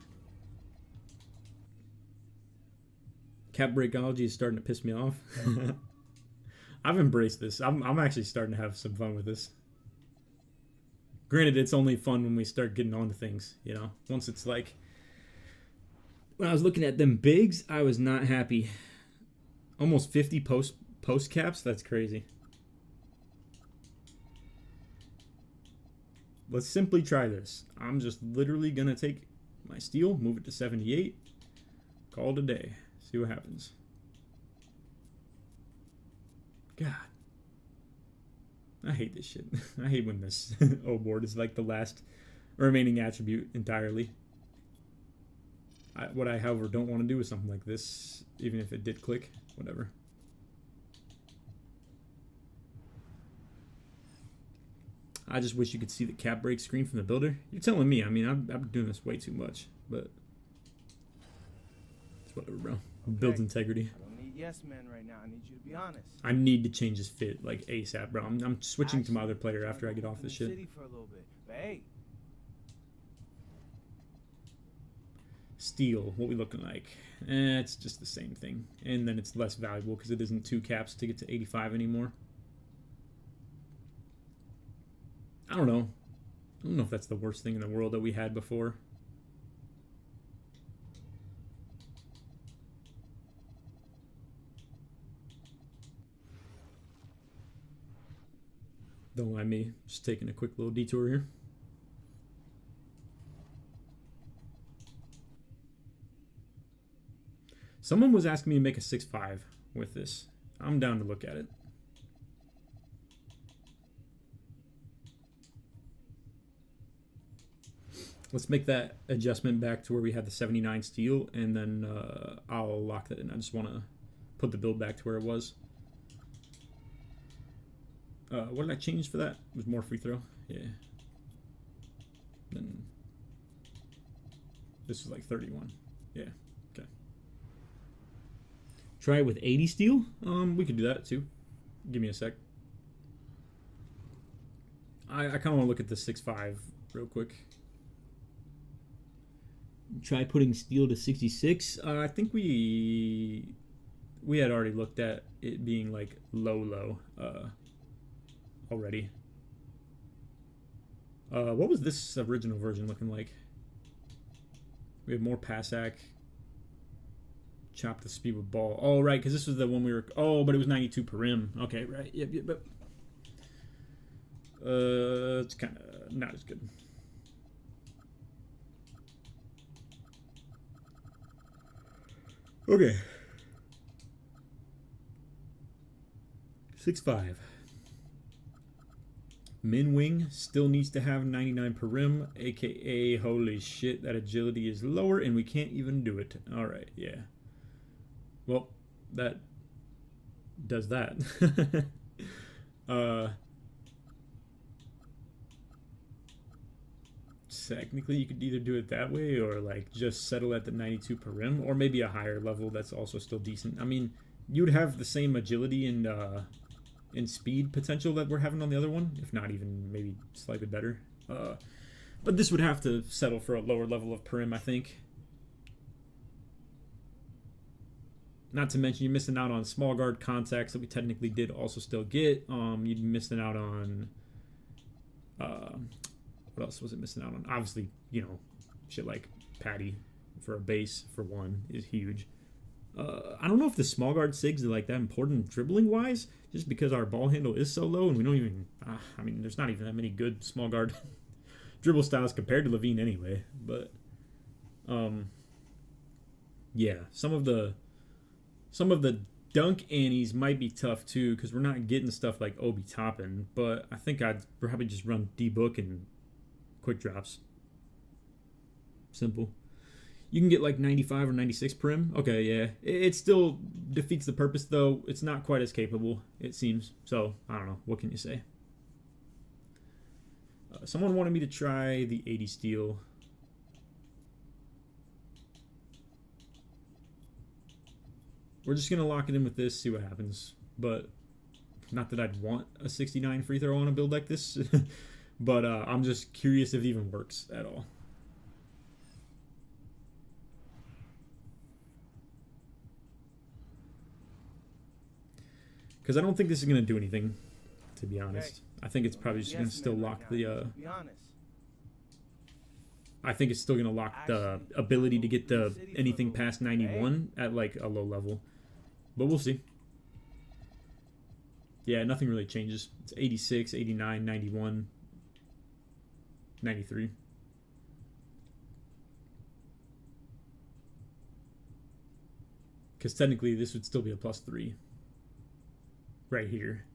Cap breakology is starting to piss me off. I've embraced this. I'm actually starting to have some fun with this. Granted, it's only fun when we start getting onto things, you know. Once it's like, when I was looking at them bigs, I was not happy. Almost 50 post caps. That's crazy. Let's simply try this. I'm just literally gonna take my steel, move it to 78, call it a day. See what happens. God. I hate this shit. I hate when this O board is like the last remaining attribute entirely. What I, however, don't want to do is something like this, even if it did click. Whatever. I just wish you could see the cap break screen from the builder. You're telling me. I mean, I'm doing this way too much, but it's whatever, bro. Okay. Builds integrity. I don't need yes men right now. I need you to be honest. I need to change his fit like ASAP, bro. I'm switching to my other player after I get off this shit. City for a little bit. But hey. Steel, what we looking like? It's just the same thing, and then it's less valuable because it isn't 2 caps to get to 85 anymore. I don't know. I don't know if that's the worst thing in the world that we had before. Don't mind me. Just taking a quick little detour here. Someone was asking me to make a 6.5 with this. I'm down to look at it. Let's make that adjustment back to where we had the 79 steel, and then I'll lock that in. I just want to put the build back to where it was. What did I change for that? It was more free throw. Yeah. Then this was like 31. Yeah. Okay. Try it with 80 steel. We could do that too. Give me a sec. I kind of want to look at the 6.5 real quick. Try putting steel to 66. I think we had already looked at it being like low already. What was this original version looking like? We have more passac. Chop the speed with ball. Oh, right, because this was the one we were... Oh, but it was 92 per rim. Okay, right. Yep. It's kind of not as good. Okay. 6.5. Min Wing still needs to have 99 per rim, aka holy shit, that agility is lower and we can't even do it. Alright, yeah. Well, that does that. Technically you could either do it that way or like just settle at the 92 per rim, or maybe a higher level that's also still decent. I mean, you'd have the same agility and speed potential that we're having on the other one, if not even maybe slightly better. But this would have to settle for a lower level of per rim, I think. Not to mention you're missing out on small guard contacts that we technically did also still get. You'd be missing out on what else was it missing out on? Obviously, you know, shit like Patty for a base for one is huge. I don't know if the small guard SIGs are like that important dribbling wise, just because our ball handle is so low and we don't even. I mean, there's not even that many good small guard dribble styles compared to Levine anyway. But yeah, some of the dunk annies might be tough too because we're not getting stuff like Obi Toppin. But I think I'd probably just run D-Book and quick drops. Simple. You can get like 95 or 96 prim. Okay, yeah. It still defeats the purpose, though. It's not quite as capable, it seems. So, I don't know. What can you say? Someone wanted me to try the 80 steel. We're just going to lock it in with this, see what happens. But, not that I'd want a 69 free throw on a build like this. But I'm just curious if it even works at all. Because I don't think this is going to do anything, to be honest. I think it's probably just going to still lock the... I think it's still going to lock the ability to get the anything past 91 at like a low level. But we'll see. Yeah, nothing really changes. It's 86, 89, 91, 93. Because technically this would still be a +3. Right here.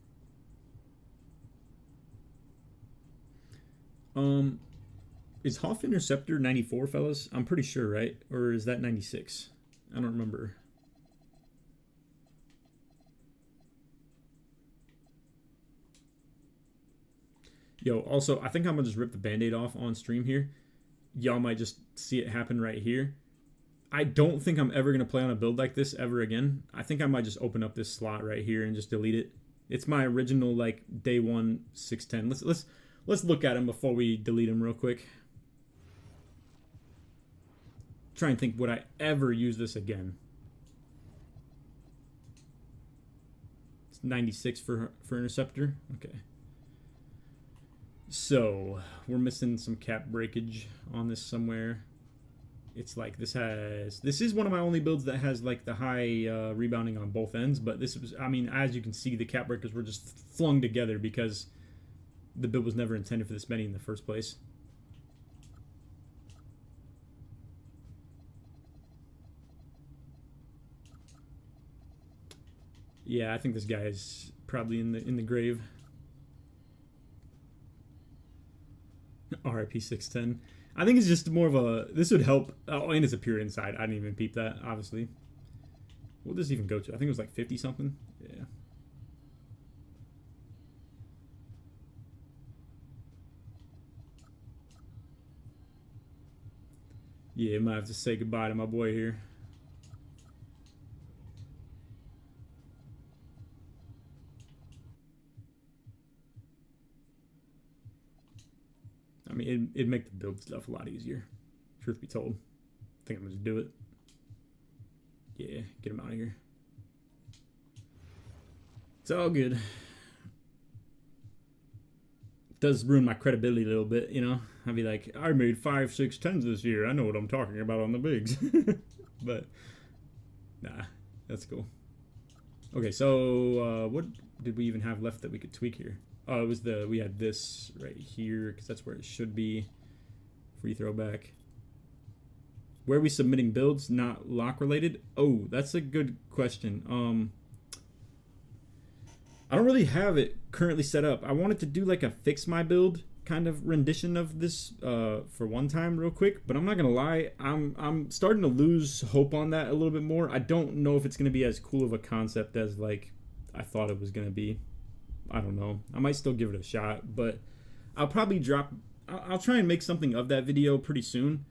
Is Hoff Interceptor 94, fellas? I'm pretty sure, right? Or is that 96? I don't remember. Yo, also, I think I'm going to just rip the Band-Aid off on stream here. Y'all might just see it happen right here. I don't think I'm ever going to play on a build like this ever again. I think I might just open up this slot right here and just delete it. It's my original, like, day one 610. Let's look at him before we delete him real quick. Try and think, would I ever use this again? It's 96 for Interceptor. Okay. So, we're missing some cap breakage on this somewhere. It's like this is one of my only builds that has like the high rebounding on both ends, but this was, I mean, as you can see, the cap breakers were just flung together because the build was never intended for this many in the first place. Yeah, I think this guy is probably in the grave. RIP 610. I think it's just more of a... This would help. Oh, and it's a pure inside. I didn't even peep that, obviously. What does this even go to? I think it was like 50-something. Yeah. Yeah, I might have to say goodbye to my boy here. I mean, it'd make the build stuff a lot easier, truth be told. I think I'm going to do it. Yeah, get him out of here. It's all good. It does ruin my credibility a little bit, you know? I'd be like, I made 5, 6, 10s this year. I know what I'm talking about on the bigs. But, nah, that's cool. Okay, so what did we even have left that we could tweak here? Oh, it was we had this right here, because that's where it should be. Free throw back. Where are we submitting builds, not lock related? Oh, that's a good question. I don't really have it currently set up. I wanted to do like a fix my build kind of rendition of this for one time real quick, but I'm not gonna lie, I'm starting to lose hope on that a little bit more. I don't know if it's gonna be as cool of a concept as like I thought it was gonna be. I don't know. I might still give it a shot, but I'll probably I'll try and make something of that video pretty soon.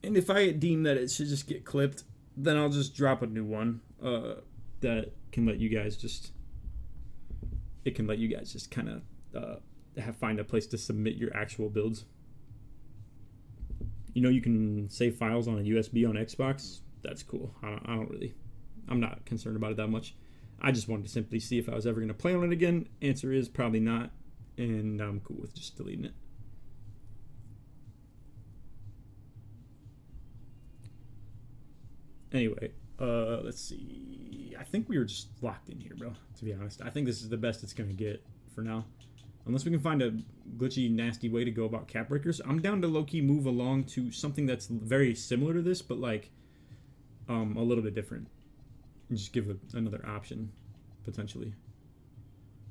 And if I deem that it should just get clipped, then I'll just drop a new one that can let you guys just kind of find a place to submit your actual builds. You know, you can save files on a USB on Xbox. That's cool. I'm not concerned about it that much. I just wanted to simply see if I was ever going to play on it again. Answer is probably not, and I'm cool with just deleting it. Anyway, let's see. I think we were just locked in here, bro, to be honest. I think this is the best it's going to get for now. Unless we can find a glitchy, nasty way to go about cap breakers. I'm down to low-key move along to something that's very similar to this, but like a little bit different. And just give another option, potentially.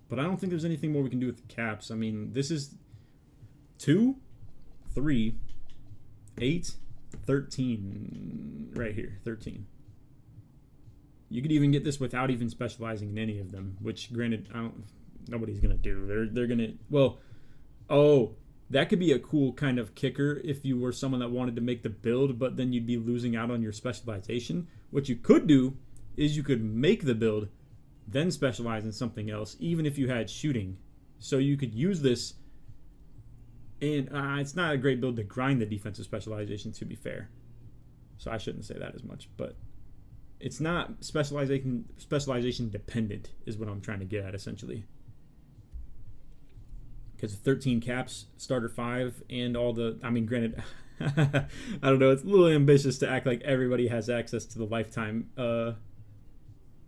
But I don't think there's anything more we can do with the caps. I mean, this is 2, 3, 8, 13 right here, 13. You could even get this without even specializing in any of them, which granted, nobody's gonna do. They're gonna, well, oh, that could be a cool kind of kicker if you were someone that wanted to make the build, but then you'd be losing out on your specialization. What you could do is you could make the build, then specialize in something else, even if you had shooting. So you could use this, and it's not a great build to grind the defensive specialization, to be fair. So I shouldn't say that as much, but it's not specialization dependent is what I'm trying to get at, essentially. Because 13 caps, starter 5, and all the, I mean, granted, I don't know, it's a little ambitious to act like everybody has access to the lifetime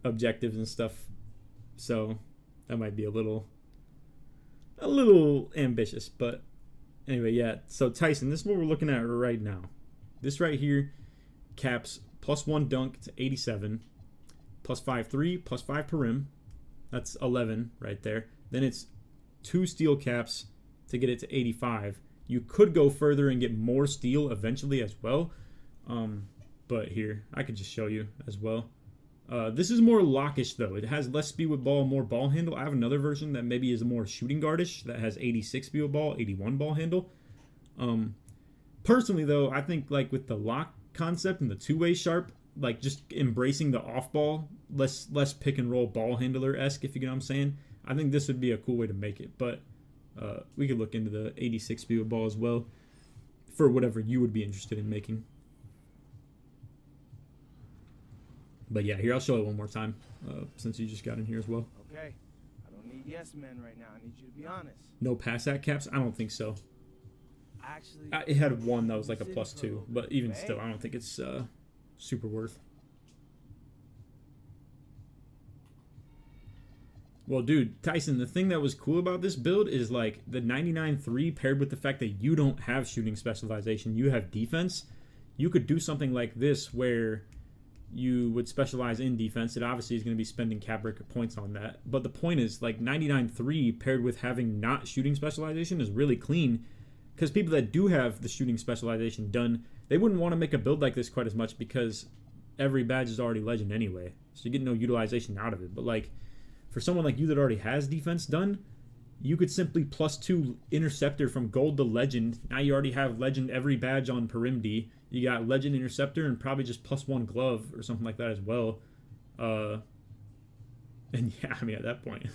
objectives and stuff. So that might be a little ambitious, but anyway, yeah. So Tyson, this is what we're looking at right now. This right here caps +1 dunk to 87, +5 3, +5 perim. That's 11 right there. Then it's 2 steel caps to get it to 85. You could go further and get more steel eventually as well. But here, I could just show you as well. This is more lockish though. It has less speed with ball, more ball handle. I have another version that maybe is more shooting guardish that has 86 speed with ball, 81 ball handle. Personally though, I think like with the lock concept and the two-way sharp, like just embracing the off ball, less pick and roll ball handler-esque, if you get what I'm saying. I think this would be a cool way to make it, but we could look into the 86 speed with ball as well for whatever you would be interested in making. But yeah, here, I'll show it one more time since you just got in here as well. Okay, I don't need yes men right now. I need you to be honest. No pass at caps? I don't think so. Actually, It had one that was like a +2, but even still, I don't think it's super worth. Well, dude, Tyson, the thing that was cool about this build is like the 99-3 paired with the fact that you don't have shooting specialization, you have defense. You could do something like this where you would specialize in defense. It obviously is going to be spending cap breaker points on that. But the point is, like 99-3 paired with having not shooting specialization is really clean, because people that do have the shooting specialization done, they wouldn't want to make a build like this quite as much because every badge is already legend anyway. So you get no utilization out of it. But like for someone like you that already has defense done, you could simply +2 interceptor from gold to legend. Now you already have legend every badge on Perim D. You got legend interceptor and probably just +1 glove or something like that as well. And yeah, I mean, at that point,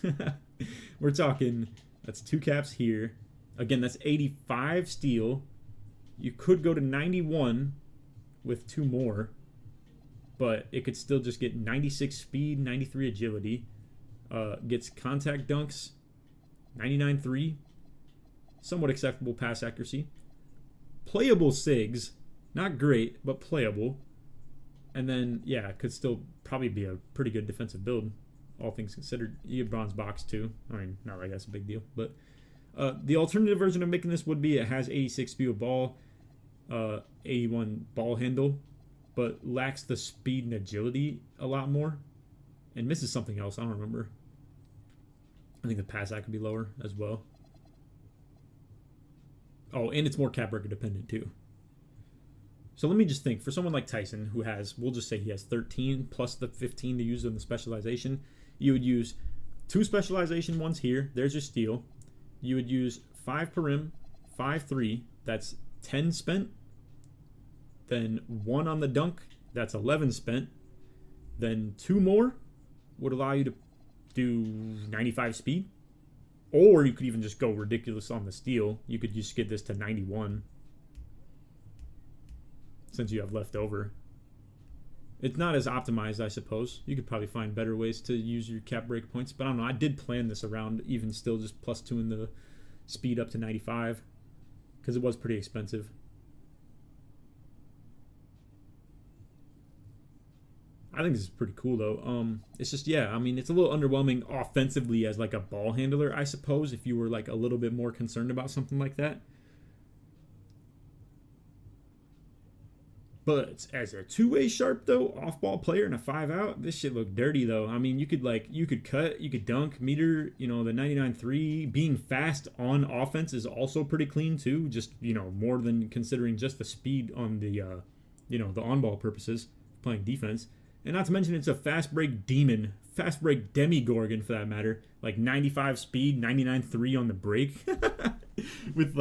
we're talking, that's 2 caps here. Again, that's 85 steel. You could go to 91 with 2 more, but it could still just get 96 speed, 93 agility. Gets contact dunks, 99-3, somewhat acceptable pass accuracy. Playable SIGs, not great, but playable. And then, yeah, it could still probably be a pretty good defensive build, all things considered. You get bronze box too. I mean, not like that's a big deal, but the alternative version of making this would be it has 86 speed of ball, 81 ball handle, but lacks the speed and agility a lot more, and misses something else. I don't remember. I think the pass act could be lower as well. Oh, and it's more cap breaker dependent too. So let me just think. For someone like Tyson, who has, we'll just say he has 13 plus the 15 to use in the specialization, you would use 2 specialization ones here. There's your steal. You would use 5 perim, 5 3. That's 10 spent. Then 1 on the dunk. That's 11 spent. Then 2 more would allow you to do 95 speed. Or you could even just go ridiculous on the steal. You could just get this to 91. Since you have left over. It's not as optimized, I suppose. You could probably find better ways to use your cap break points. But I don't know. I did plan this around even still just +2 in the speed up to 95. Because it was pretty expensive. I think this is pretty cool though. It's just, yeah, I mean, it's a little underwhelming offensively as like a ball handler, I suppose, if you were like a little bit more concerned about something like that. But as a two-way sharp though, off-ball player and a 5-out, this shit looked dirty though. I mean, you could cut, you could dunk, meter, the 99.3. Being fast on offense is also pretty clean too. Just more than considering just the speed on the the on-ball purposes, playing defense. And not to mention it's a fast break demon, fast break demigorgon for that matter. Like 95 speed, 99.3 on the break, with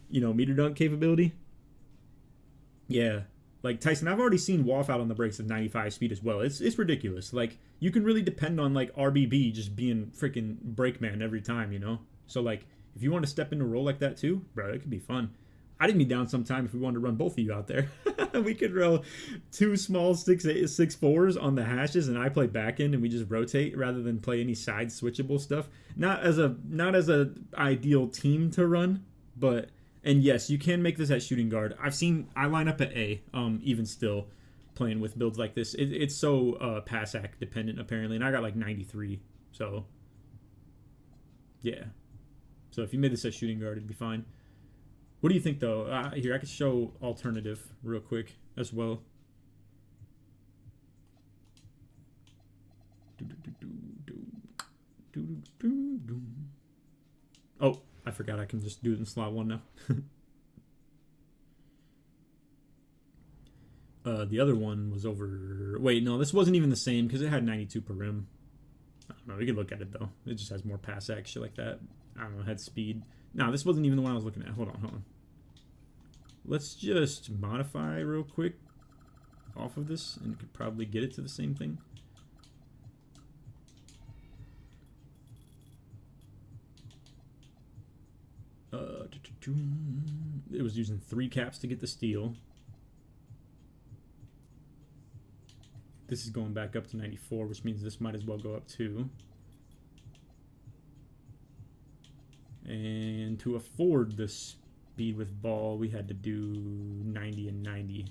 meter dunk capability. Yeah. Like Tyson, I've already seen Waff out on the breaks at 95 speed as well. It's ridiculous. Like, you can really depend on like RBB just being freaking breakman every time, So like, if you want to step into a role like that too, bro, it could be fun. I'd be down sometime if we wanted to run both of you out there. We could roll 2 small 6'4" on the hashes, and I play back end, and we just rotate rather than play any side switchable stuff. Not as a ideal team to run, but. And yes, you can make this at shooting guard. I line up at A, even still, playing with builds like this. It's so pass act dependent, apparently. And I got like 93, so yeah. So if you made this at shooting guard, it'd be fine. What do you think, though? Here, I could show alternative real quick as well. Oh. I forgot I can just do it in slot 1 now. The other one was over... Wait, no, this wasn't even the same because it had 92 per rim. I don't know. We could look at it, though. It just has more pass act, shit like that. I don't know. It had speed. No, this wasn't even the one I was looking at. Hold on. Let's just modify real quick off of this, and could probably get it to the same thing. It was using 3 caps to get the steal. This is going back up to 94, which means this might as well go up too. And to afford the speed with ball, we had to do 90 and 90.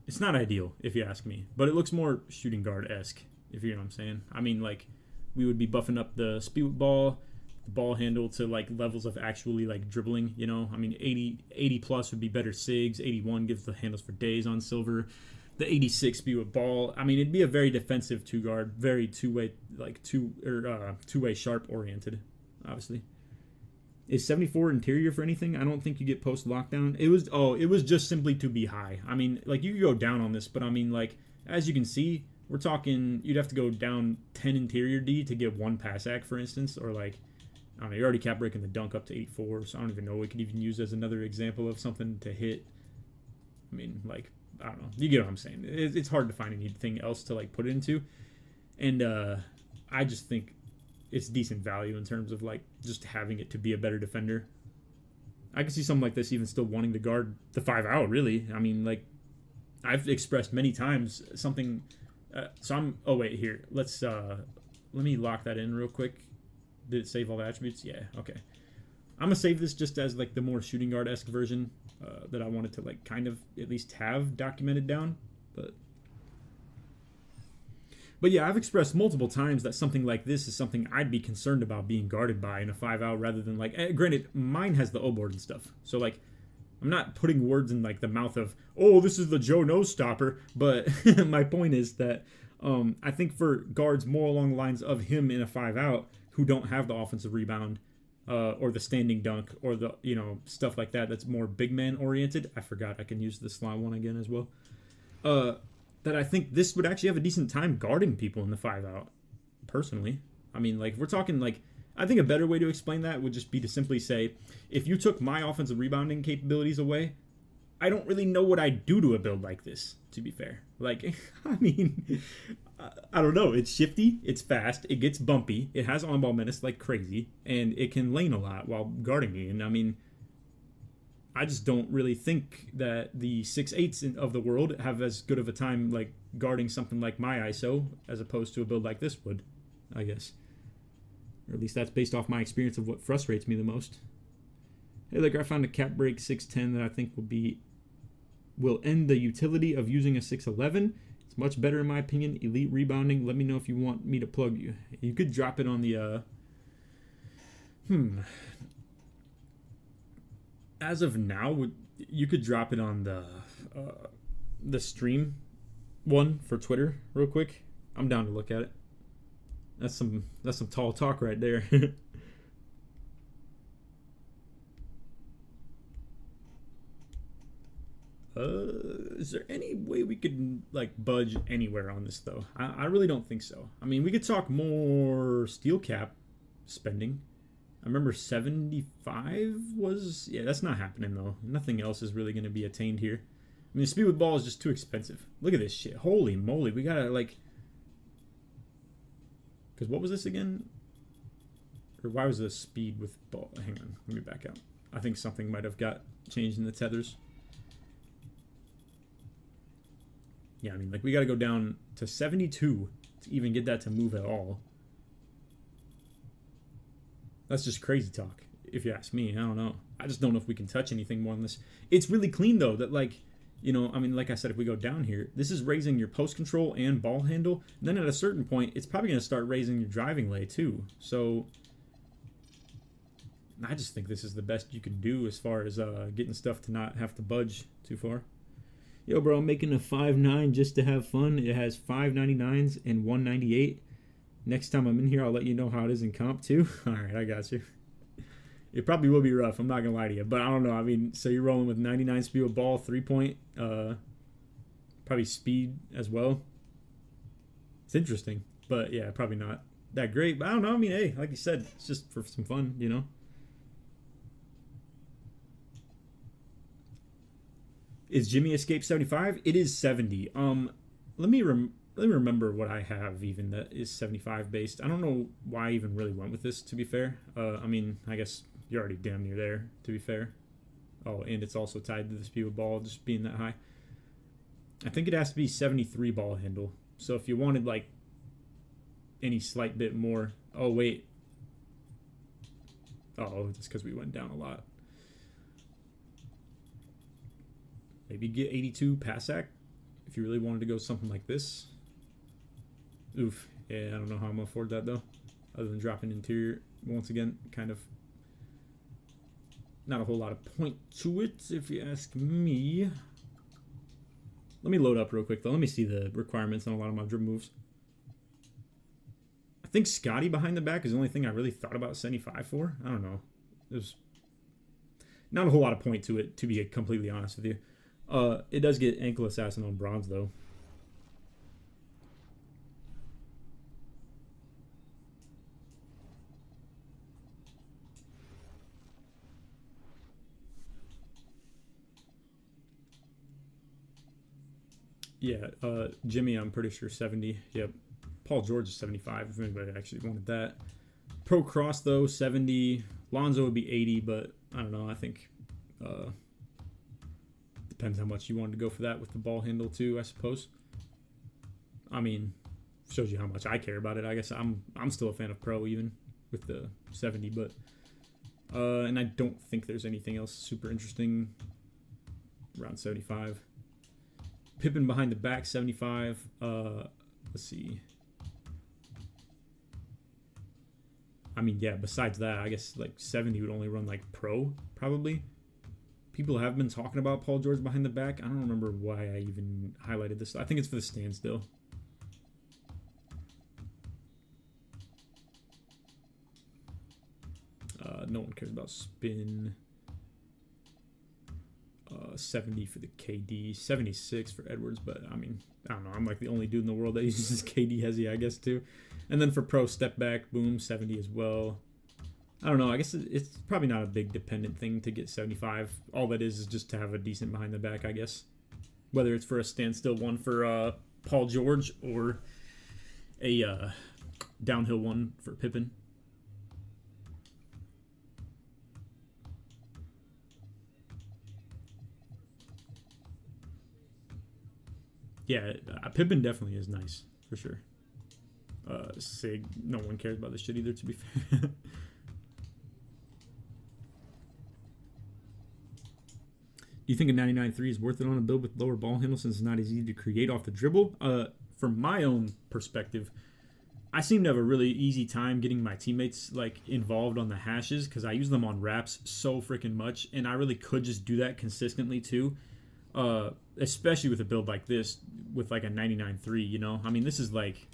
It's not ideal, if you ask me, but it looks more shooting guard-esque, if you know what I'm saying. I mean, like, we would be buffing up the speed with ball, the ball handle to like levels of actually like dribbling, I mean, 80 plus would be better SIGs. 81 gives the handles for days on silver. The 86 speed with ball. I mean, it'd be a very defensive 2-guard, very two-way, like two-way sharp oriented, obviously. Is 74 interior for anything? I don't think you get post lockdown. It was just simply to be high. I mean, like, you could go down on this, but I mean, like, as you can see, we're talking, you'd have to go down 10 interior D to get 1 pass act, for instance, or like, I don't know, you're already cap breaking the dunk up to 84, so I don't even know what we could even use as another example of something to hit. I mean, like, I don't know. You get what I'm saying. It's hard to find anything else to like put it into, and I just think it's decent value in terms of like just having it to be a better defender. I can see something like this even still wanting to guard the 5-out, really. I mean, like, I've expressed many times something. Oh wait, here. Let me lock that in real quick. Did it save all the attributes? Yeah, okay. I'm gonna save this just as like the more shooting guard-esque version that I wanted to like kind of at least have documented down. But yeah, I've expressed multiple times that something like this is something I'd be concerned about being guarded by in a 5-out rather than like, granted, mine has the O-board and stuff. So like, I'm not putting words in like the mouth of, oh, this is the Joe No Stopper. But my point is that I think for guards more along the lines of him in a 5-out who don't have the offensive rebound or the standing dunk or the, stuff like that that's more big man oriented. I forgot I can use the slime one again as well. That I think this would actually have a decent time guarding people in the 5-out, personally. I mean, like, if we're talking, like, I think a better way to explain that would just be to simply say, if you took my offensive rebounding capabilities away, I don't really know what I'd do to a build like this, to be fair. Like, I mean, I don't know. It's shifty, it's fast, it gets bumpy, it has on-ball menace like crazy, and it can lane a lot while guarding me. And, I mean, I just don't really think that the 6'8s of the world have as good of a time, like, guarding something like my ISO as opposed to a build like this would, I guess. Or at least that's based off my experience of what frustrates me the most. Hey, Laker, I found a cap break 6'10 that I think will end the utility of using a 6'11. It's much better in my opinion. Elite rebounding. Let me know if you want me to plug you. You could drop it on the as of now, you could drop it on the stream one for Twitter real quick. I'm down to look at it. That's some tall talk right there. Is there any way we could, like, budge anywhere on this, though? I really don't think so. I mean, we could talk more steel cap spending. I remember 75 was... Yeah, that's not happening, though. Nothing else is really going to be attained here. I mean, speed with ball is just too expensive. Look at this shit. Holy moly. We gotta, like... Because what was this again? Or why was the speed with ball? Hang on. Let me back out. I think something might have got changed in the tethers. Yeah, I mean, like, we got to go down to 72 to even get that to move at all. That's just crazy talk, if you ask me. I don't know. I just don't know if we can touch anything more on this. It's really clean, though, that, like, I mean, like I said, if we go down here, this is raising your post control and ball handle. And then at a certain point, it's probably going to start raising your driving lay, too. So I just think this is the best you can do as far as getting stuff to not have to budge too far. Yo, bro, I'm making a 5.9 just to have fun. It has 5.99s and 1.98. Next time I'm in here, I'll let you know how it is in comp, too. All right, I got you. It probably will be rough. I'm not going to lie to you. But I don't know. I mean, so you're rolling with 99 speed with ball, 3-point, probably speed as well. It's interesting. But, yeah, probably not that great. But I don't know. I mean, hey, like you said, it's just for some fun, Is Jimmy Escape 75? It is 70. Let me remember what I have even that is 75 based. I don't know why I even really went with this, to be fair. I mean, I guess you're already damn near there, to be fair. Oh, and it's also tied to the speed of ball just being that high. I think it has to be 73 ball handle. So if you wanted, like, any slight bit more... Oh, wait. Oh, it's because we went down a lot. Maybe get 82 Passac if you really wanted to go something like this. Oof. Yeah, I don't know how I'm going to afford that, though. Other than dropping interior. Once again, kind of not a whole lot of point to it, if you ask me. Let me load up real quick, though. Let me see the requirements on a lot of my dribble moves. I think Scotty behind the back is the only thing I really thought about 75 for. I don't know. There's not a whole lot of point to it, to be completely honest with you. It does get ankle assassin on bronze, though. Yeah, Jimmy, I'm pretty sure 70. Yep. Paul George is 75, if anybody actually wanted that. Pro Cross, though, 70. Lonzo would be 80, but I don't know. I think depends how much you wanted to go for that with the ball handle, too, I suppose. I mean, shows you how much I care about it. I guess I'm still a fan of Pro, even with the 70, but and I don't think there's anything else super interesting around 75. Pippen behind the back, 75. Let's see. I mean, yeah, besides that, I guess like 70 would only run like Pro, probably. People have been talking about Paul George behind the back. I don't remember why I even highlighted this. I think it's for the standstill. No one cares about spin. 70 for the KD, 76 for Edwards, but I mean, I don't know. I'm like the only dude in the world that uses KD Hezzy, I guess, too. And then for pro step back, boom, 70 as well. I don't know. I guess it's probably not a big dependent thing to get 75. All that is just to have a decent behind the back, I guess. Whether it's for a standstill one for Paul George or a downhill one for Pippen. Yeah, Pippen definitely is nice, for sure. Sig, no one cares about this shit either, to be fair. Do you think a 99.3 is worth it on a build with lower ball handle since it's not as easy to create off the dribble? From my own perspective, I seem to have a really easy time getting my teammates like involved on the hashes because I use them on wraps so freaking much, and I really could just do that consistently too. Especially with a build like this with like a 99.3, you know? I mean, this is like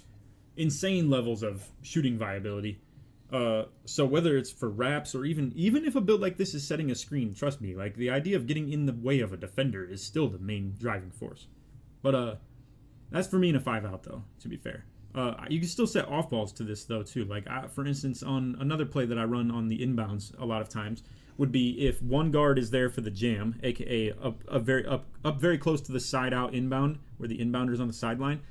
insane levels of shooting viability. So whether it's for wraps or even if a build like this is setting a screen, trust me, like the idea of getting in the way of a defender is still the main driving force. But that's for me in a 5-out though, to be fair. You can still set off balls to this though too. Like for instance, on another play that I run on the inbounds a lot of times would be if one guard is there for the jam, aka up very close to the side out inbound where the inbounder's on the sideline.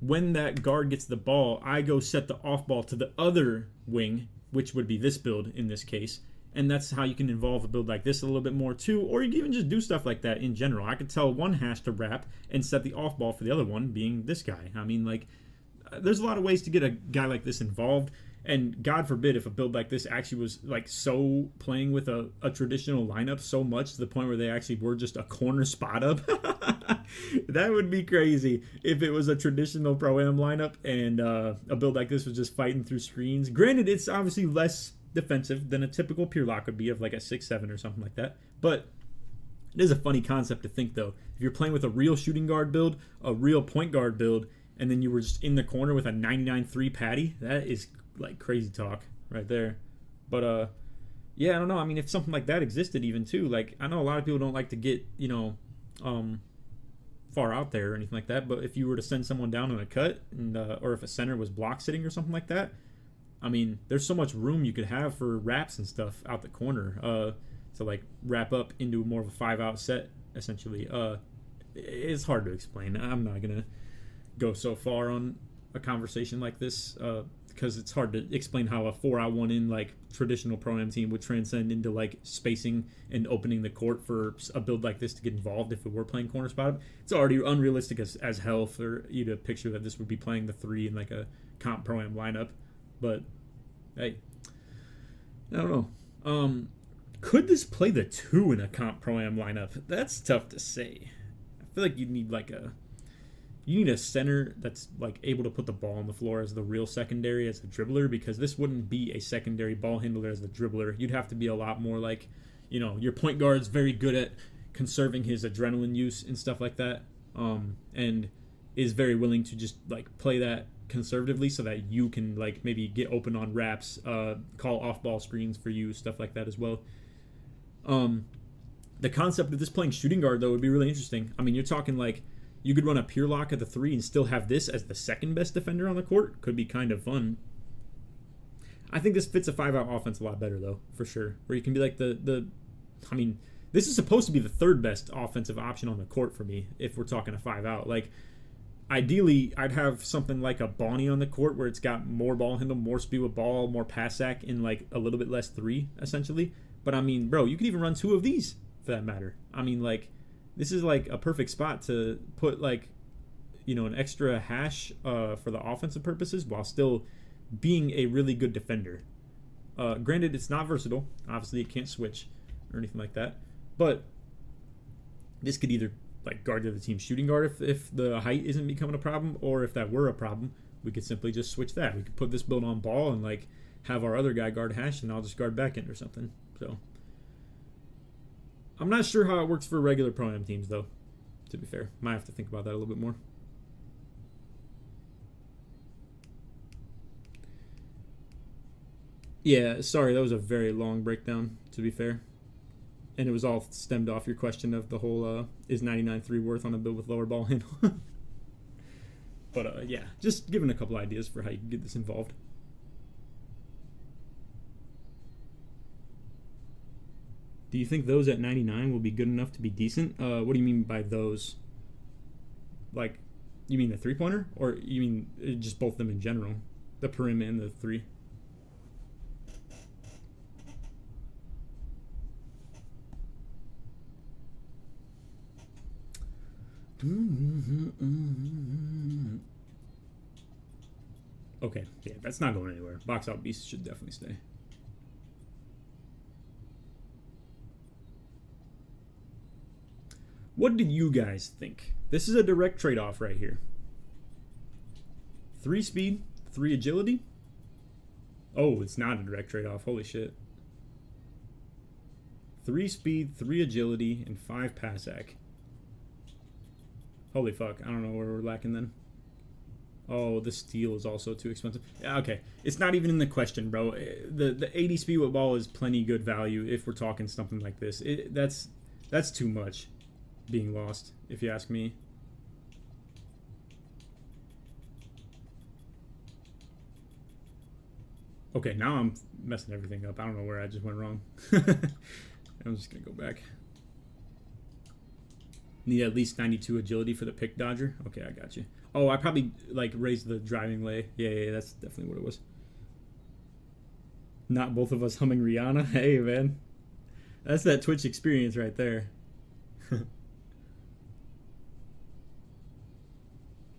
When that guard gets the ball, I go set the off ball to the other wing, which would be this build in this case. And that's how you can involve a build like this a little bit more too. Or you can even just do stuff like that in general. I could tell one hash to wrap and set the off ball for the other one being this guy. I mean, like, there's a lot of ways to get a guy like this involved. And God forbid if a build like this actually was like so playing with a traditional lineup so much to the point where they actually were just a corner spot up. That would be crazy if it was a traditional Pro-Am lineup and a build like this was just fighting through screens. Granted, it's obviously less defensive than a typical pure lock would be of like a 6-7 or something like that. But it is a funny concept to think though. If you're playing with a real shooting guard build, a real point guard build, and then you were just in the corner with a 99.3 patty, that is like crazy talk right there. But yeah, I don't know. I mean, if something like that existed even too, like I know a lot of people don't like to get, you know, far out there or anything like that, but if you were to send someone down on a cut and or if a center was block sitting or something like that, I mean, there's so much room you could have for wraps and stuff out the corner to like wrap up into more of a 5-out set essentially. It's hard to explain. I'm not gonna go so far on a conversation like this because it's hard to explain how a 4-out 1-in like traditional Pro-Am team would transcend into like spacing and opening the court for a build like this to get involved if it were playing corner spot. It's already unrealistic as hell for you to picture that this would be playing the 3 in like a comp Pro-Am lineup. But hey, I don't know. Could this play the 2 in a comp Pro-Am lineup? That's tough to say. I feel like you need a center that's like able to put the ball on the floor as the real secondary as a dribbler, because this wouldn't be a secondary ball handler as the dribbler. You'd have to be a lot more like, you know, your point guard's very good at conserving his adrenaline use and stuff like that, and is very willing to just like play that conservatively so that you can like maybe get open on wraps, call off ball screens for you, stuff like that as well. The concept of this playing shooting guard though would be really interesting. I mean, you're talking like you could run a pure lock at the 3 and still have this as the second best defender on the court. Could be kind of fun. I think this fits a 5-out offense a lot better though, for sure. Where you can be like I mean, this is supposed to be the third best offensive option on the court for me if we're talking a 5-out. Like, ideally, I'd have something like a Bonnie on the court where it's got more ball handle, more speed with ball, more pass sack, and like a little bit less 3, essentially. But I mean, bro, you could even run 2 of these for that matter. I mean, like, this is like a perfect spot to put like, you know, an extra hash for the offensive purposes while still being a really good defender. Granted, it's not versatile. Obviously, it can't switch or anything like that. But this could either like guard the other team's shooting guard if the height isn't becoming a problem, or if that were a problem, we could simply just switch that. We could put this build on ball and like have our other guy guard hash, and I'll just guard back end or something. So I'm not sure how it works for regular Pro-Am teams, though, to be fair. Might have to think about that a little bit more. Yeah, sorry, that was a very long breakdown, to be fair. And it was all stemmed off your question of the whole is 99.3 worth on a build with lower ball handle. But yeah, just giving a couple ideas for how you can get this involved. Do you think those at 99 will be good enough to be decent? What do you mean by those? Like, you mean the three-pointer? Or you mean just both of them in general? The perim and the three? Okay, yeah, that's not going anywhere. Box out beast should definitely stay. What did you guys think? This is a direct trade-off right here. 3 speed, 3 agility. Oh, it's not a direct trade-off. Holy shit. 3 speed, 3 agility, and 5 pass ac. Holy fuck, I don't know where we're lacking then. Oh, the steel is also too expensive. Yeah, okay, it's not even in the question, bro. The 80 speed with ball is plenty good value if we're talking something like this. That's too much being lost, if you ask me. Okay, now I'm messing everything up. I don't know where I just went wrong. I'm just gonna go back. Need at least 92 agility for the pick dodger. Okay, I got you. Oh, I probably like raised the driving lay. Yeah, that's definitely what it was. Not both of us humming Rihanna. Hey, man, that's that Twitch experience right there.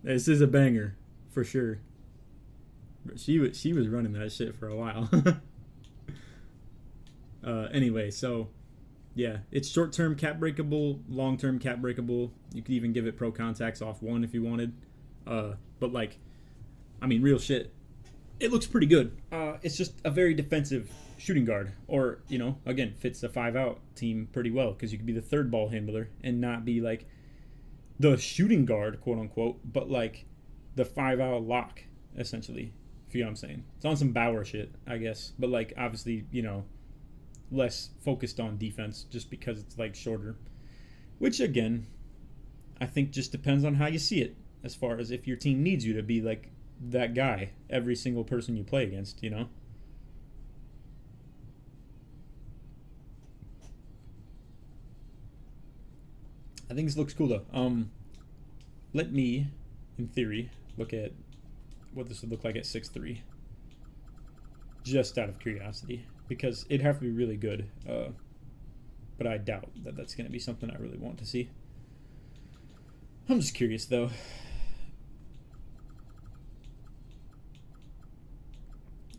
This is a banger for sure. But she was running that shit for a while. Anyway, so yeah, it's short-term cap breakable, long-term cap breakable. You could even give it pro contacts off 1 if you wanted. But like, I mean, real shit, it looks pretty good. It's just a very defensive shooting guard, or you know, again, fits the 5-out team pretty well because you could be the third ball handler and not be like the shooting guard, quote unquote, but like the 5-out lock essentially. If you know what I'm saying, it's on some Bauer shit, I guess, but like obviously, you know, less focused on defense just because it's like shorter, which again, I think just depends on how you see it. As far as if your team needs you to be like that guy every single person you play against, you know. I think this looks cool though. Let me, in theory, look at what this would look like at 6'3", just out of curiosity, because it'd have to be really good. But I doubt that that's going to be something I really want to see. I'm just curious though.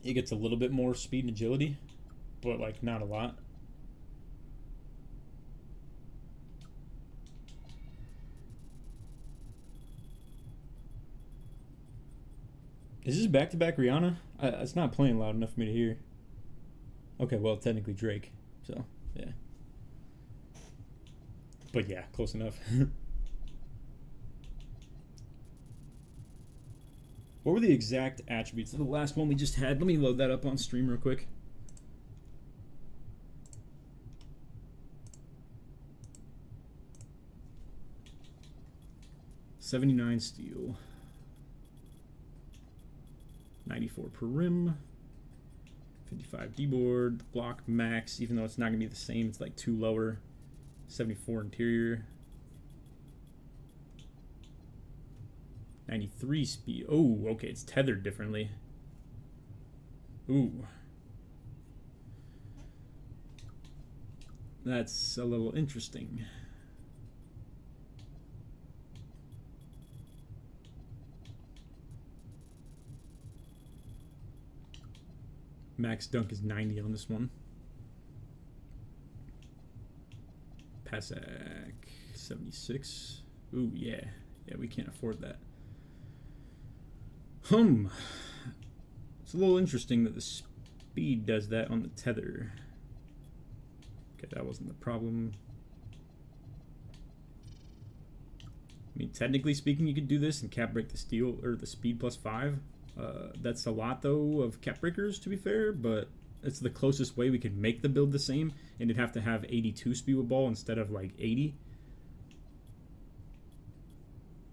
It gets a little bit more speed and agility, but like not a lot. Is this back-to-back Rihanna? It's not playing loud enough for me to hear. Okay, well, technically Drake, so yeah. But yeah, close enough. What were the exact attributes of the last one we just had? Let me load that up on stream real quick. $79 steel. 94 per rim. 55 D-board. Block max, even though it's not going to be the same. It's like 2 lower. 74 interior. 93 speed. Oh, okay, it's tethered differently. Ooh. That's a little interesting. Max dunk is 90 on this one. Passac 76. Ooh, yeah. Yeah, we can't afford that. It's a little interesting that the speed does that on the tether. Okay, that wasn't the problem. I mean, technically speaking, you could do this and cap break the steel or the speed plus 5. That's a lot though of cap breakers, to be fair, but It's the closest way we could make the build the same, and it'd have to have 82 speed with ball instead of like 80.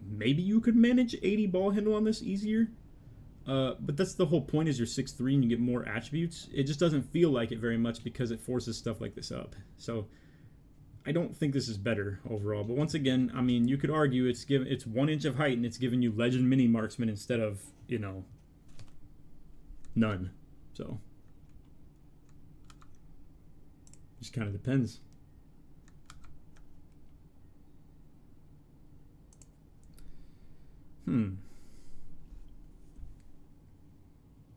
Maybe you could manage 80 ball handle on this easier. But that's the whole point, is you're 6'3" and you get more attributes. It just doesn't feel like it very much because it forces stuff like this up. So I don't think this is better overall. But once again, I mean, you could argue it's 1 inch of height and it's giving you legend mini marksman instead of, you know, none. So just kind of depends.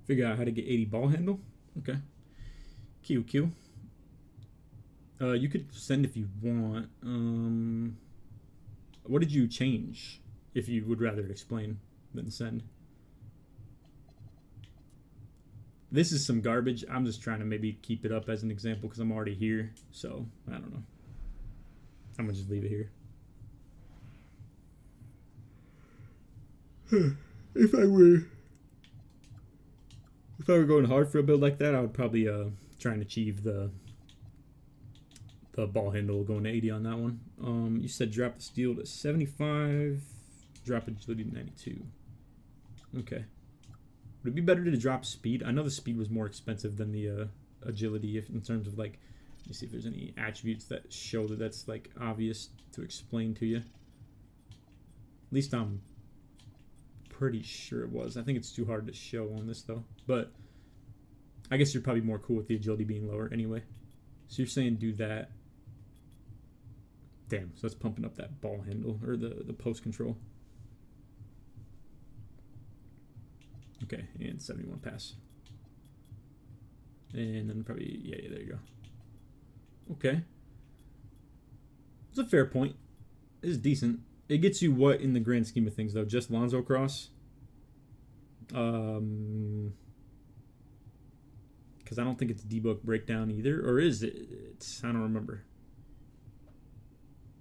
Figure out how to get 80 ball handle. Okay. QQ. You could send if you want. What did you change? If you would rather explain than send. This is some garbage. I'm just trying to maybe keep it up as an example because I'm already here. So, I don't know. I'm going to just leave it here. If I were going hard for a build like that, I would probably try and achieve the ball handle going to 80 on that one. You said drop the steel to 75, drop agility to 92. Okay. Would it be better to drop speed? I know the speed was more expensive than the agility in terms of like, let me see if there's any attributes that show that that's like obvious to explain to you. At least I'm pretty sure it was. I think it's too hard to show on this though, but I guess you're probably more cool with the agility being lower anyway. So you're saying do that. Damn, so that's pumping up that ball handle or the post control. Okay, and 71 pass. And then probably, yeah, there you go. Okay. It's a fair point. It is decent. It gets you what in the grand scheme of things, though? Just Lonzo Cross? Because I don't think it's D-Book Breakdown either. Or is it? I don't remember.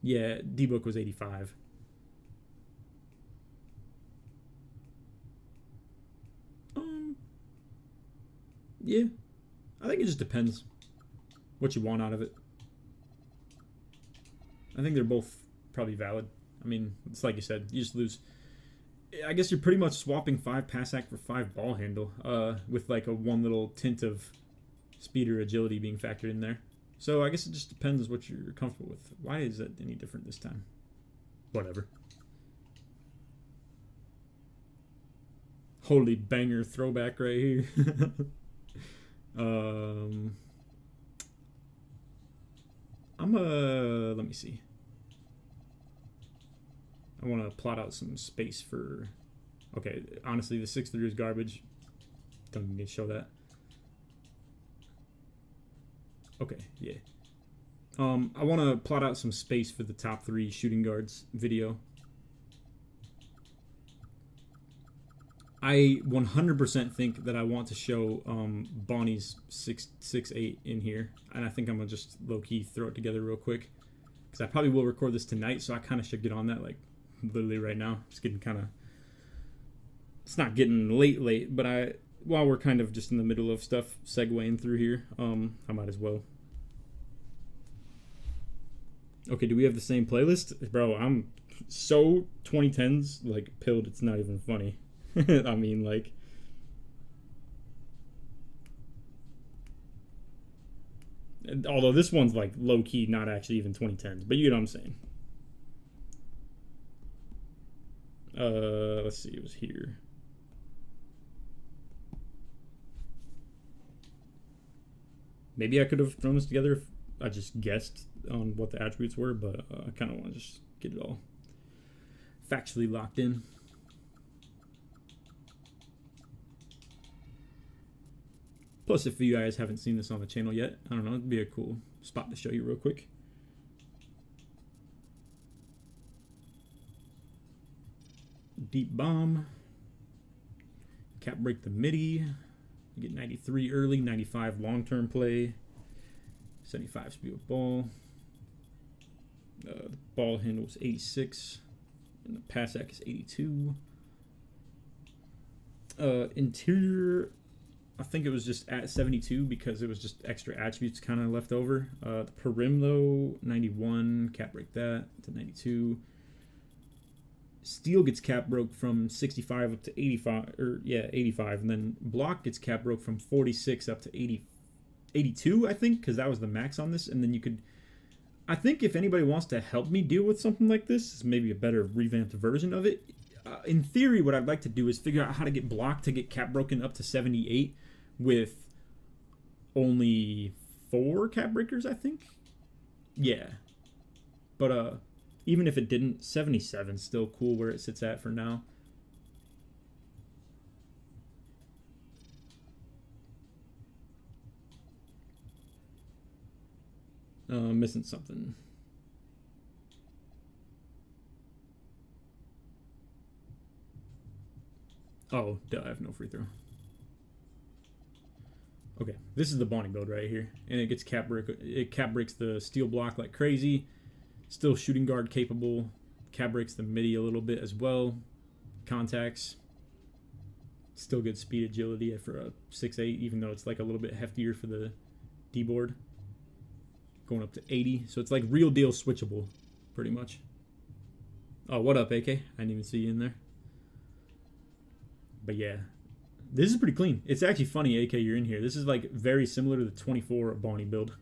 Yeah, D-Book was 85. Yeah. I think it just depends what you want out of it. I think they're both probably valid. I mean, it's like you said, you just lose. I guess you're pretty much swapping 5 pass act for 5 ball handle, with like a one little tint of speed or agility being factored in there. So I guess it just depends what you're comfortable with. Why is that any different this time? Whatever. Holy banger throwback right here. Let me see. I want to plot out some space for. Okay, honestly, the 6'3" is garbage. Don't need to show that. Okay, yeah. I want to plot out some space for the top 3 shooting guards video. I 100% think that I want to show Bonnie's 6'8" in here, and I think I'm gonna just low-key throw it together real quick because I probably will record this tonight, so I kind of should get on that like literally right now. It's getting kind of, it's not getting late, but while we're kind of just in the middle of stuff segueing through here, I might as well. Okay, do we have the same playlist? Bro, I'm so 2010s like pilled, it's not even funny. I mean, like, although this one's like low-key not actually even 2010s, but you know what I'm saying. Let's see, it was here. Maybe I could have thrown this together if I just guessed on what the attributes were, but I kind of want to just get it all factually locked in. Plus, if you guys haven't seen this on the channel yet, I don't know, it'd be a cool spot to show you real quick. Deep bomb. Cap break the midi. You get 93 early, 95 long-term play, 75 speed with ball. The ball handle is 86, and the pass act is 82. Interior I think it was just at 72 because it was just extra attributes kind of left over. The per rim though, 91, cap break that to 92. Steal gets cap broke from 65 up to 85, or yeah, 85, and then block gets cap broke from 46 up to 80, 82, I think, because that was the max on this. And then you could, I think if anybody wants to help me deal with something like this, it's maybe a better revamped version of it. In theory, what I'd like to do is figure out how to get block to get cap broken up to 78 with only 4 cap breakers, I think. Yeah. But even if it didn't, 77 is still cool where it sits at for now. Missing something. Oh, duh, I have no free throw. Okay, this is the Bonnie build right here, and it gets cap break. It cap breaks the steel block like crazy. Still shooting guard capable. Cap breaks the midi a little bit as well. Contacts. Still good speed agility for a 6'8", even though it's like a little bit heftier for the D board. Going up to 80, so it's like real deal switchable, pretty much. Oh, what up, AK? I didn't even see you in there. But yeah, this is pretty clean. It's actually funny, AK, you're in here. This is like very similar to the 24 Bonnie build.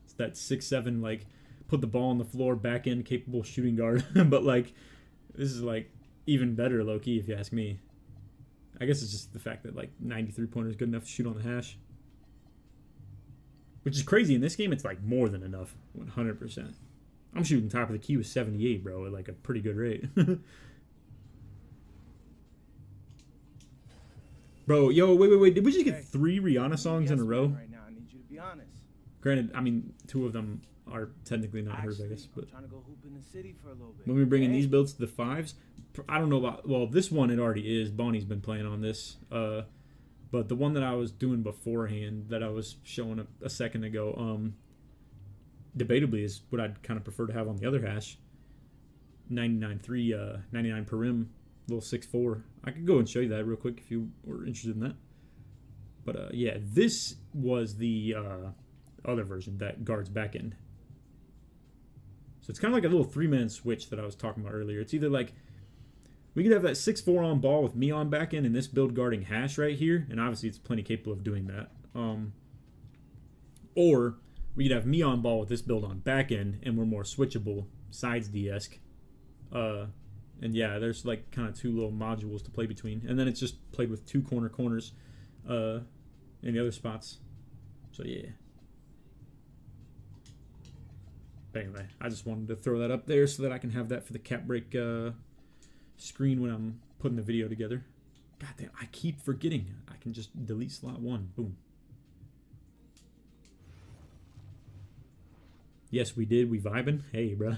It's that 6'7", like put the ball on the floor, back end capable shooting guard. But like, this is like even better low key if you ask me. I guess it's just the fact that like 93 pointer is good enough to shoot on the hash, which is crazy. In this game, it's like more than enough, 100%. I'm shooting top of the key with 78, bro, at like a pretty good rate. Bro, yo, wait. Did we just get 3 Rihanna songs in a row? Right now, I need you to be honest. Granted, I mean, 2 of them are technically not hers, I guess. But I'm trying to go hoop in the city for a little bit. when we bring in these builds to the 5s, I don't know about, well, this one it already is. Bonnie's been playing on this. But the one that I was doing beforehand that I was showing a second ago, debatably is what I'd kind of prefer to have on the other hash. 99.3, 99 per rim, little 6'4". I could go and show you that real quick if you were interested in that. But yeah, this was the other version that guards back end. So it's kind of like a little 3-man switch that I was talking about earlier. It's either like we could have that 6'4" on ball with me on back end and this build guarding hash right here, and obviously it's plenty capable of doing that. Or we could have me on ball with this build on back end, and we're more switchable, sides D-esque. And yeah, there's like kind of 2 little modules to play between, and then it's just played with 2 corners in the other spots. So yeah. But anyway, I just wanted to throw that up there so that I can have that for the cap break screen when I'm putting the video together. God damn, I keep forgetting. I can just delete slot 1. Boom. Yes, we did. We vibing. Hey, bro.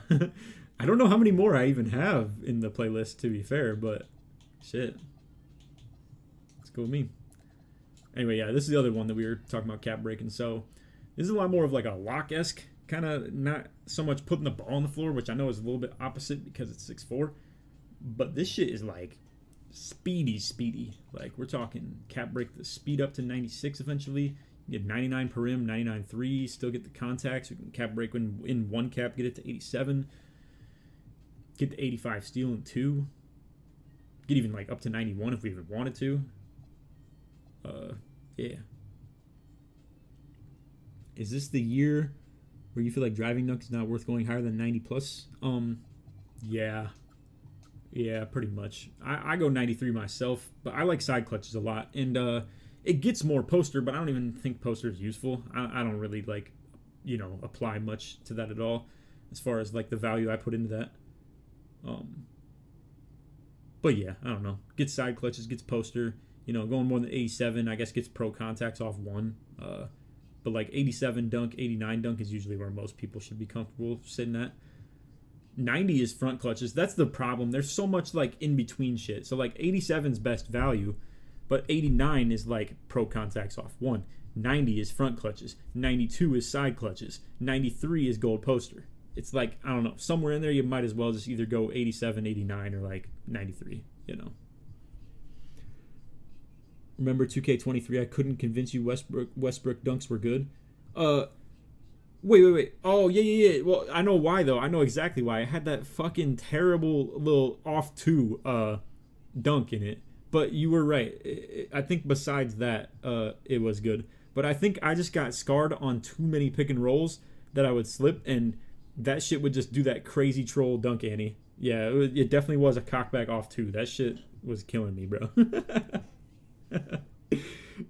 I don't know how many more I even have in the playlist, to be fair, but shit. Let's go with me. Anyway, yeah, this is the other one that we were talking about cap breaking. So this is a lot more of like a lock-esque, kind of not so much putting the ball on the floor, which I know is a little bit opposite because it's 6'4". But this shit is like speedy. Like we're talking cap break the speed up to 96 eventually. You get 99 per rim, 99.3, still get the contacts. We can cap break in 1 cap, get it to 87. Get the 85 steal in 2. Get even like up to 91 if we even wanted to. Yeah. Is this the year where you feel like driving dunk is not worth going higher than 90 plus? Yeah. Yeah, pretty much. I go 93 myself, but I like side clutches a lot. And it gets more poster, but I don't even think poster is useful. I don't really like, apply much to that at all as far as like the value I put into that. But yeah, I don't know. Gets side clutches, gets poster. Going more than 87, I guess gets pro contacts off 1. But like 87 dunk, 89 dunk is usually where most people should be comfortable sitting at. 90 is front clutches. That's the problem. There's so much like in between shit. So like 87's best value, but 89 is like pro contacts off 1. 90 is front clutches. 92 is side clutches. 93 is gold poster. It's like, I don't know, somewhere in there you might as well just either go 87, 89, or like 93, Remember 2K23? I couldn't convince you Westbrook dunks were good. Wait. Oh, yeah. Well, I know why, though. I know exactly why. I had that fucking terrible little off two dunk in it. But you were right. I think besides that, it was good. But I think I just got scarred on too many pick and rolls that I would slip, and that shit would just do that crazy troll dunk, Annie. Yeah, it definitely was a cockback off two. That shit was killing me, bro.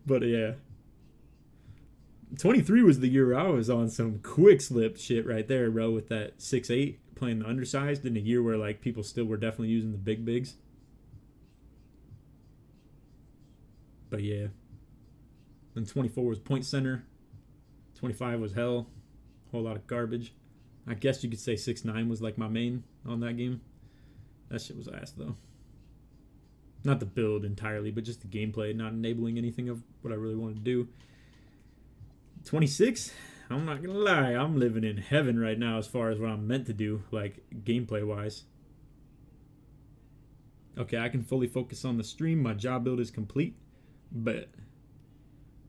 But yeah. 23 was the year I was on some quick slip shit right there, bro, with that 6'8", playing the undersized in a year where like people still were definitely using the big bigs. But yeah. Then 24 was point center. 25 was hell. Whole lot of garbage. I guess you could say 6'9" was like my main on that game. That shit was ass though. Not the build entirely, but just the gameplay, not enabling anything of what I really wanted to do. 26, I'm not gonna lie, I'm living in heaven right now as far as what I'm meant to do, like gameplay wise. Okay, I can fully focus on the stream. My job build is complete, but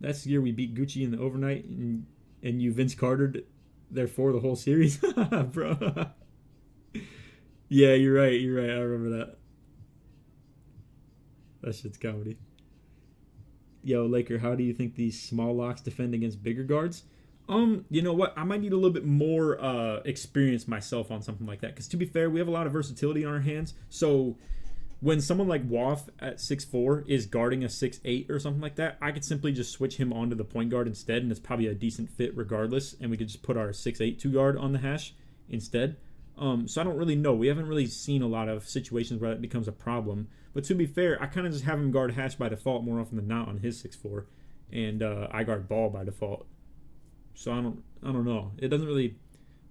that's the year we beat Gucci in the overnight, and you Vince Cartered therefore the whole series. Bro. Yeah, you're right. I remember that. That shit's comedy. Yo, Laker, how do you think these small locks defend against bigger guards? You know what? I might need a little bit more experience myself on something like that. Because to be fair, we have a lot of versatility on our hands. So when someone like Waff at 6'4" is guarding a 6'8" or something like that, I could simply just switch him onto the point guard instead, and it's probably a decent fit regardless. And we could just put our 6'8" 2 guard on the hash instead. So I don't really know. We haven't really seen a lot of situations where that becomes a problem. But to be fair, I kind of just have him guard hash by default more often than not on his 6'4", and I guard ball by default. So I don't know. It doesn't really.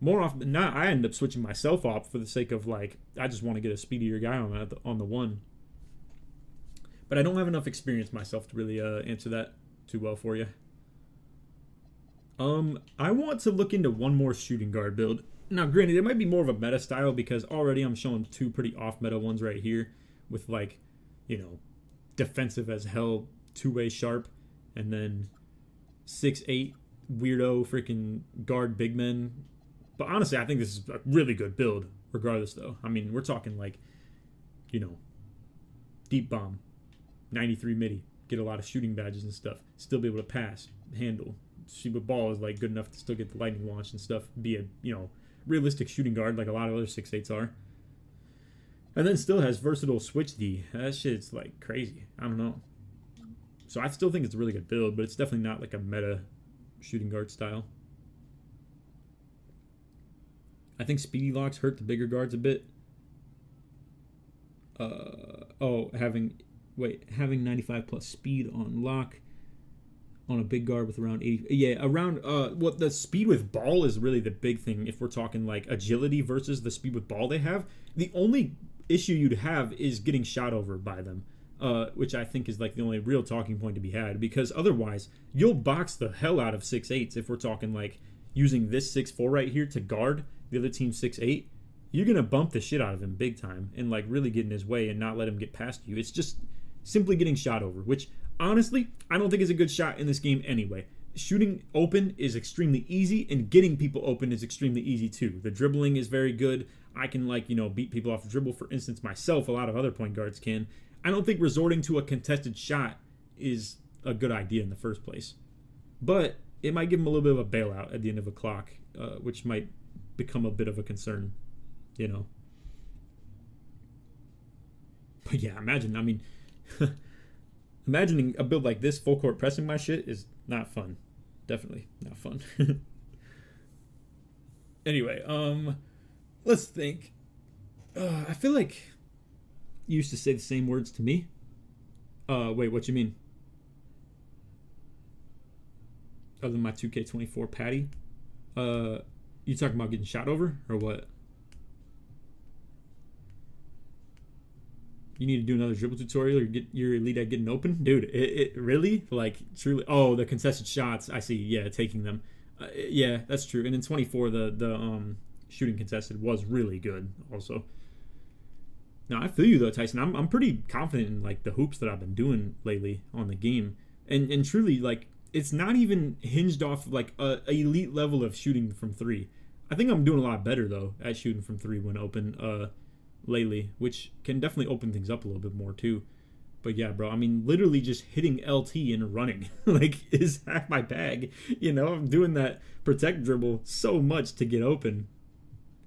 More often than not, I end up switching myself off for the sake of like I just want to get a speedier guy on the one. But I don't have enough experience myself to really answer that too well for you. I want to look into one more shooting guard build. Now, granted, it might be more of a meta style because already I'm showing two pretty off-meta ones right here with, like, you know, defensive as hell, two-way sharp, and then 6'8", weirdo freaking guard big men. But honestly, I think this is a really good build regardless, though. I mean, we're talking, like, you know, deep bomb, 93 midi, get a lot of shooting badges and stuff, still be able to pass, handle, shoot with ball is, like, good enough to still get the lightning launch and stuff, be a, you know, realistic shooting guard like a lot of other 6'8s are. And then still has versatile switch D. That shit's like crazy. I don't know. So I still think it's a really good build, but it's definitely not like a meta shooting guard style. I think speedy locks hurt the bigger guards a bit. Having 95 plus speed on lock on a big guard with around 80. Yeah, around what the speed with ball is really the big thing if we're talking like agility versus the speed with ball they have. The only issue you'd have is getting shot over by them, which I think is like the only real talking point to be had, because otherwise you'll box the hell out of 6'8s if we're talking like using this 6'4 right here to guard the other team's 6'8. You're gonna bump the shit out of him big time and like really get in his way and not let him get past you. It's just simply getting shot over, which honestly, I don't think is a good shot in this game anyway. Shooting open is extremely easy, and getting people open is extremely easy too. The dribbling is very good. I can, like, you know, beat people off the dribble, for instance, myself. A lot of other point guards can. I don't think resorting to a contested shot is a good idea in the first place. But it might give them a little bit of a bailout at the end of a clock, which might become a bit of a concern, you know. But yeah, imagining a build like this, full court pressing my shit, is not fun. Definitely not fun. Anyway, let's think. I feel like you used to say the same words to me. Wait, what you mean? Other than my 2K24 patty? You talking about getting shot over, or what? You need to do another dribble tutorial or get your elite at getting open? Dude, it really? Like, truly? Oh, the contested shots. I see. Yeah, taking them. Yeah, that's true. And in 24, the shooting contested was really good also. No, I feel you though, Tyson. I'm pretty confident in like the hoops that I've been doing lately on the game, and truly like it's not even hinged off of like a elite level of shooting from three. I think I'm doing a lot better though at shooting from three when open lately, which can definitely open things up a little bit more too. But yeah, bro, I mean, literally just hitting LT and running like is half my bag. You know, I'm doing that protect dribble so much to get open.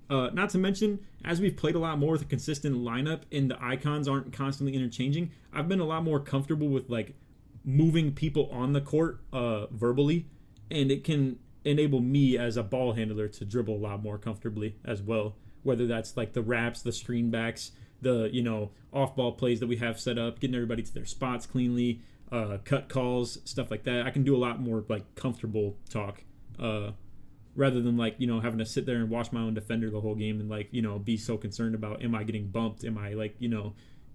Not to mention, as we've played a lot more with a consistent lineup and the icons aren't constantly interchanging, I've been a lot more comfortable with like moving people on the court verbally, and it can enable me as a ball handler to dribble a lot more comfortably as well. Whether that's like the wraps, the screen backs, the off ball plays that we have set up, getting everybody to their spots cleanly, cut calls, stuff like that. I can do a lot more like comfortable talk. Rather than like having to sit there and watch my own defender the whole game and like be so concerned about, am I getting bumped, am I like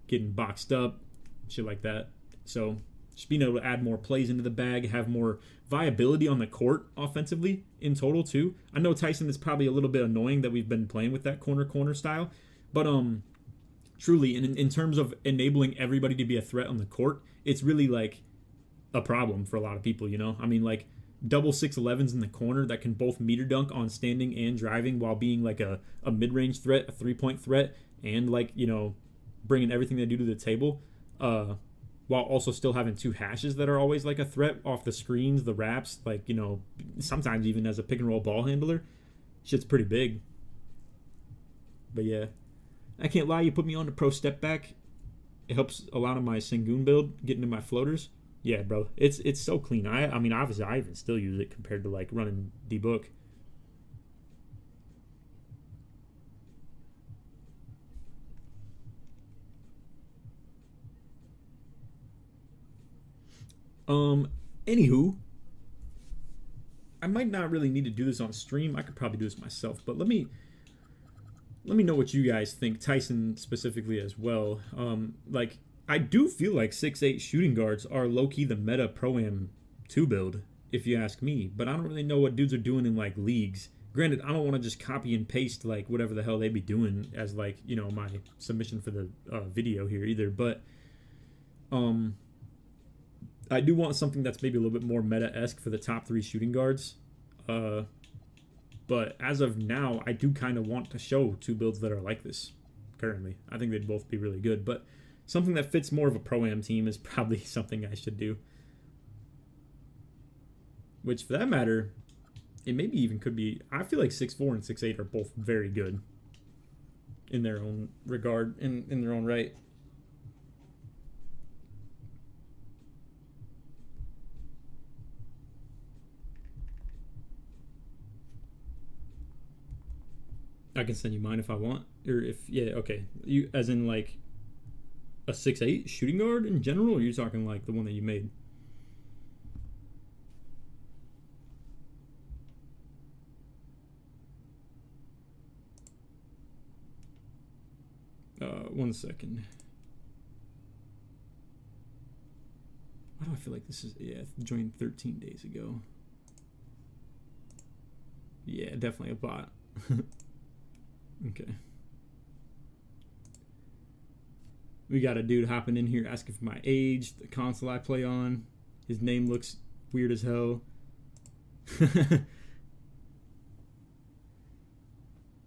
getting boxed up, shit like that. So just being able to add more plays into the bag, have more viability on the court offensively in total too. I know, Tyson, is probably a little bit annoying that we've been playing with that corner style, but truly in terms of enabling everybody to be a threat on the court, it's really like a problem for a lot of people. I mean, like double 6'11s in the corner that can both meter dunk on standing and driving while being like a mid-range threat, a 3-point threat, and like bringing everything they do to the table, while also still having two hashes that are always like a threat off the screens, the wraps, like sometimes even as a pick and roll ball handler. Shit's pretty big. But yeah, I can't lie, you put me on the pro step back, it helps a lot of my Sengun build, getting to my floaters. Yeah, bro, it's so clean. I mean, obviously, I even still use it compared to like running D-Book. Anywho, I might not really need to do this on stream. I could probably do this myself, but let me know what you guys think, Tyson specifically as well. Like, I do feel like 6'8 shooting guards are low-key the meta Pro-Am 2 build, if you ask me. But I don't really know what dudes are doing in, like, leagues. Granted, I don't want to just copy and paste, like, whatever the hell they be doing as, like, my submission for the video here either. But I do want something that's maybe a little bit more meta-esque for the top 3 shooting guards. But as of now, I do kind of want to show 2 builds that are like this currently. I think they'd both be really good. But something that fits more of a Pro-Am team is probably something I should do. Which, for that matter, it maybe even could be... I feel like 6'4 and 6'8 are both very good in their own regard, in their own right. I can send you mine if I want. Or if... Yeah, okay. You, as in, like... a 6'8 shooting guard in general, or are you talking like the one that you made? One second. Why do I feel like this is... Yeah, joined 13 days ago. Yeah, definitely a bot. Okay. We got a dude hopping in here asking for my age, the console I play on. His name looks weird as hell.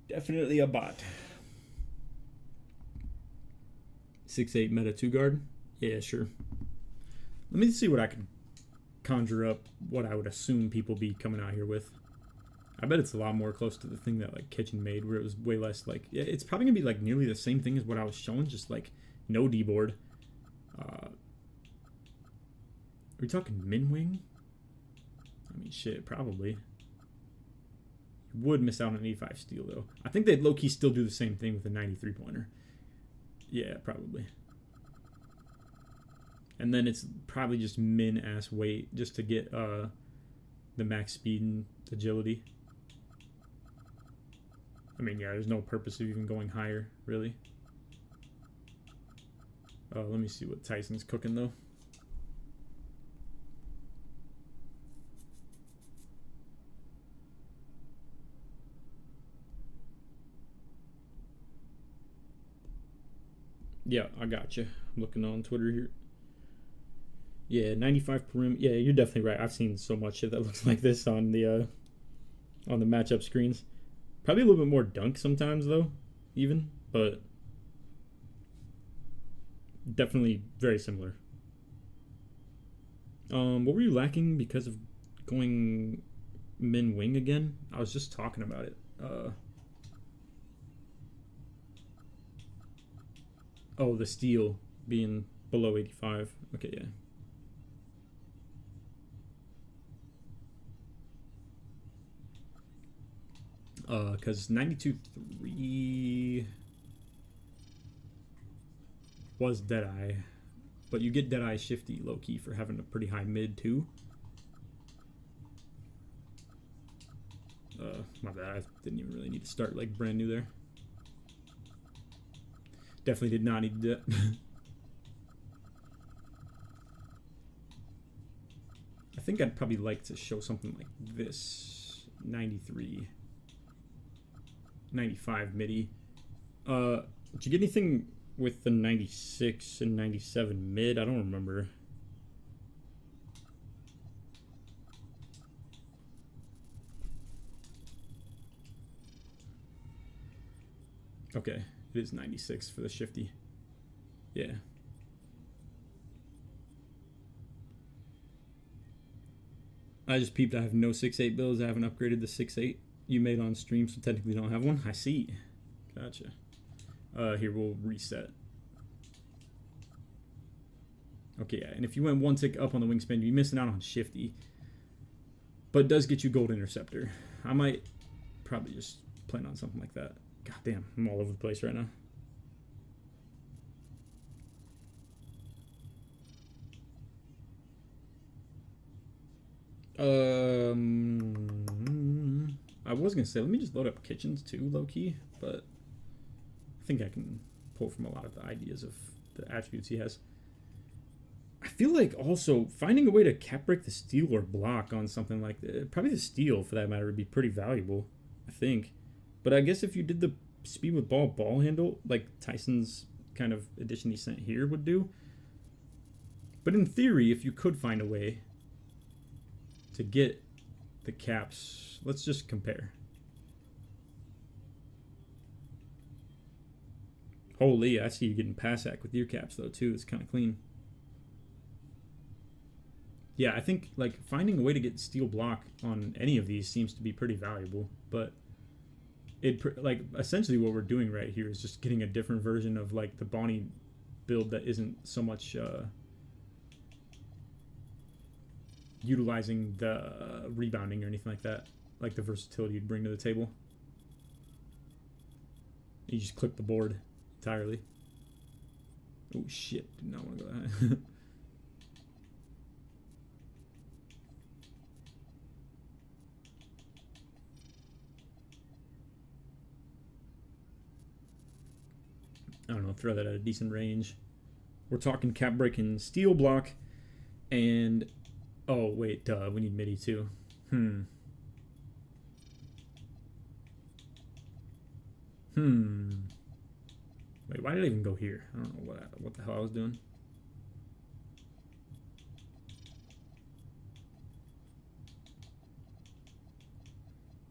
Definitely a bot. 6'8 meta 2 guard? Yeah, sure. Let me see what I can conjure up, what I would assume people be coming out here with. I bet it's a lot more close to the thing that like Kitchen made, where it was way less like... Yeah, it's probably gonna be like nearly the same thing as what I was showing, just like no D-board. Are we talking min wing? I mean, shit, probably. Would miss out on an 85 steal, though. I think they'd low-key still do the same thing with a 93-pointer. Yeah, probably. And then it's probably just min-ass weight just to get the max speed and agility. I mean, yeah, there's no purpose of even going higher, really. Let me see what Tyson's cooking, though. Yeah, I got you. I'm looking on Twitter here. Yeah, 95 perimeter. Yeah, you're definitely right. I've seen so much shit that looks like this on the matchup screens. Probably a little bit more dunk sometimes though, even, but definitely very similar. What were you lacking because of going min wing again? I was just talking about it. Oh, the steal being below 85. Okay, yeah. Because 92.3 was Deadeye, but you get Deadeye shifty low key for having a pretty high mid too. My bad. I didn't even really need to start like brand new there. Definitely did not need to do that. I think I'd probably like to show something like this. 93. 95 MIDI. Did you get anything with the 96 and 97 mid? I don't remember. Okay, it is 96 for the shifty. Yeah. I just peeped I have no 6.8 bills. I haven't upgraded the 6.8 you made on stream, so technically don't have one. I see. Gotcha. Here, we'll reset. Okay, yeah, and if you went one tick up on the wingspan, you're missing out on shifty. But it does get you gold interceptor. I might probably just plan on something like that. God damn, I'm all over the place right now. I was gonna say, let me just load up kitchens too, low key, but I think I can pull from a lot of the ideas of the attributes he has. I feel like also finding a way to cap break the steal or block on something like that, probably the steal for that matter, would be pretty valuable, I think. But I guess if you did the speed with ball handle, like Tyson's kind of addition he sent here would do. But in theory, if you could find a way to get the caps, let's just compare. Holy, I see you getting pass hack with your caps though too. It's kind of clean. Yeah, I think like finding a way to get steal block on any of these seems to be pretty valuable, but it like essentially what we're doing right here is just getting a different version of like the Bonnie build that isn't so much utilizing the rebounding or anything like that, like the versatility you'd bring to the table. You just clip the board entirely. Oh shit, did not want to go that. I don't know, throw that at a decent range. We're talking cap break and steal block, and oh wait, duh, we need MIDI too. Wait, why did I even go here? I don't know what the hell I was doing.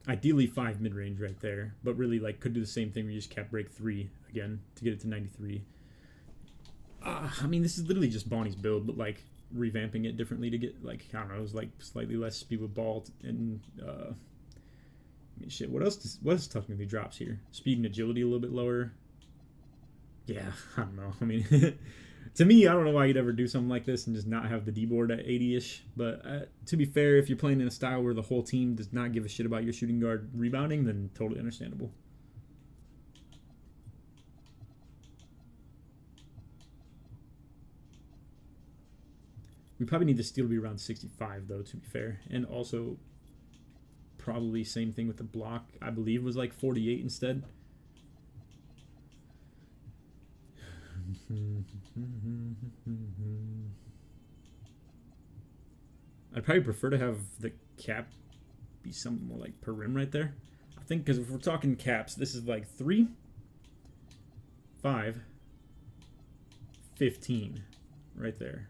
Ideally 5 mid-range right there, but really like could do the same thing where you just cap break 3 again to get it to 93. I mean, this is literally just Bonnie's build, but like revamping it differently to get like, I don't know, it was like slightly less speed with ball and I mean shit, what else technically drops here? Speed and agility a little bit lower. Yeah, I don't know. I mean, to me, I don't know why you'd ever do something like this and just not have the D-board at 80-ish. But to be fair, if you're playing in a style where the whole team does not give a shit about your shooting guard rebounding, then totally understandable. We probably need the steal to be around 65, though, to be fair. And also, probably same thing with the block. I believe was like 48 instead. I'd probably prefer to have the cap be something more like per rim right there. I think because if we're talking caps, this is like 3, 5, 15 right there.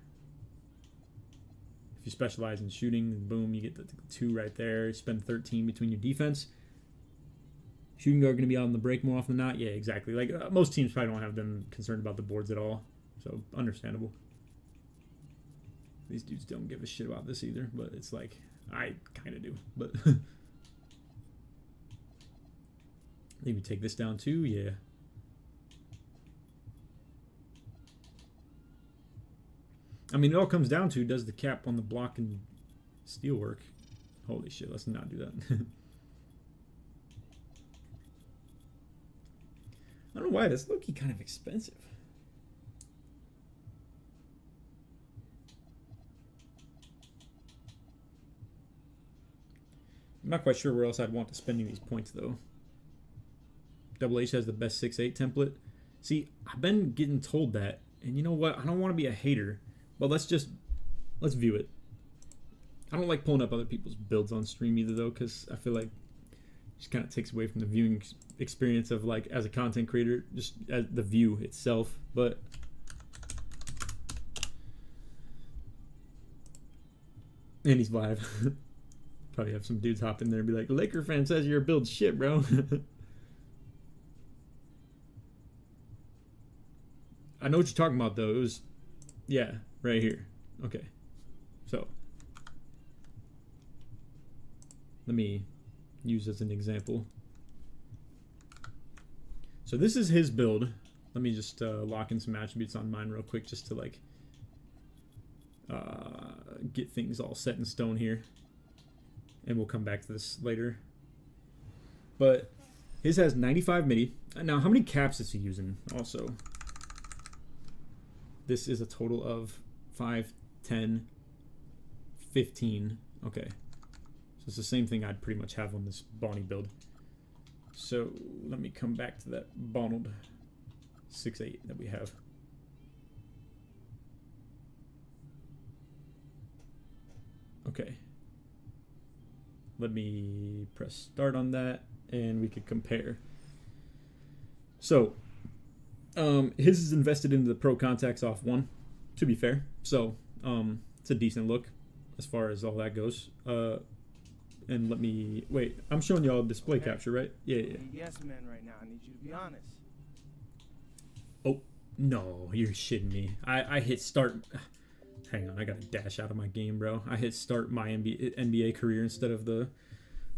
If you specialize in shooting, boom, you get the 2 right there. You spend 13 between your defense. Shooting guard going to be out on the break more often than not. Yeah, exactly. Like most teams probably don't have them concerned about the boards at all. So understandable. These dudes don't give a shit about this either, but it's like I kind of do. But maybe take this down too. Yeah. I mean, it all comes down to, does the cap on the block and steal work? Holy shit, let's not do that. I don't know why, that's low-key kind of expensive. I'm not quite sure where else I'd want to spend these points, though. Double H has the best 6'8 template. See, I've been getting told that, and you know what? I don't want to be a hater. But let's view it. I don't like pulling up other people's builds on stream either, though, because I feel like it just kind of takes away from the viewing experience of, like, as a content creator, just as the view itself. But and he's live. Probably have some dudes hop in there and be like, LakerFan says your build's shit, bro. I know what you're talking about, though. It was, yeah. Right here. Okay. So let me use as an example. So this is his build. Let me just lock in some attributes on mine real quick just to like get things all set in stone here. And we'll come back to this later. But his has 95 MIDI. Now, how many caps is he using also? This is a total of 5, 10, 15. Okay. So it's the same thing I'd pretty much have on this Bonnie build. So let me come back to that Bonald 6'8 that we have. Okay. Let me press start on that and we could compare. So his is invested into the Pro Contacts off 1, to be fair. So it's a decent look as far as all that goes. And let me wait. I'm showing y'all display capture, right? Yeah. Yes, man. Right now, I need you to be honest. Oh no, you're shitting me. I hit start. Hang on, I gotta dash out of my game, bro. I hit start my NBA career instead of the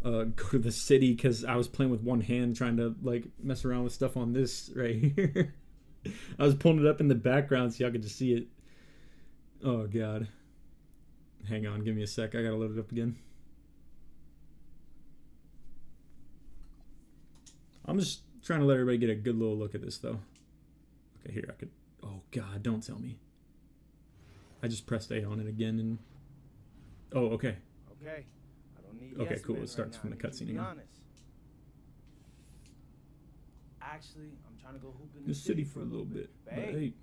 go to the city because I was playing with one hand trying to like mess around with stuff on this right here. I was pulling it up in the background so y'all could just see it. Oh god. Hang on, give me a sec. I gotta load it up again. I'm just trying to let everybody get a good little look at this though. Okay, here I could. Oh god, don't tell me. I just pressed A on it again and. Oh, okay. Okay. I don't need. Okay, yes cool. men It starts right from the now. I need cutscene you to be again. honest. Actually, I'm trying to go hoop in The city for a little bit. But hey.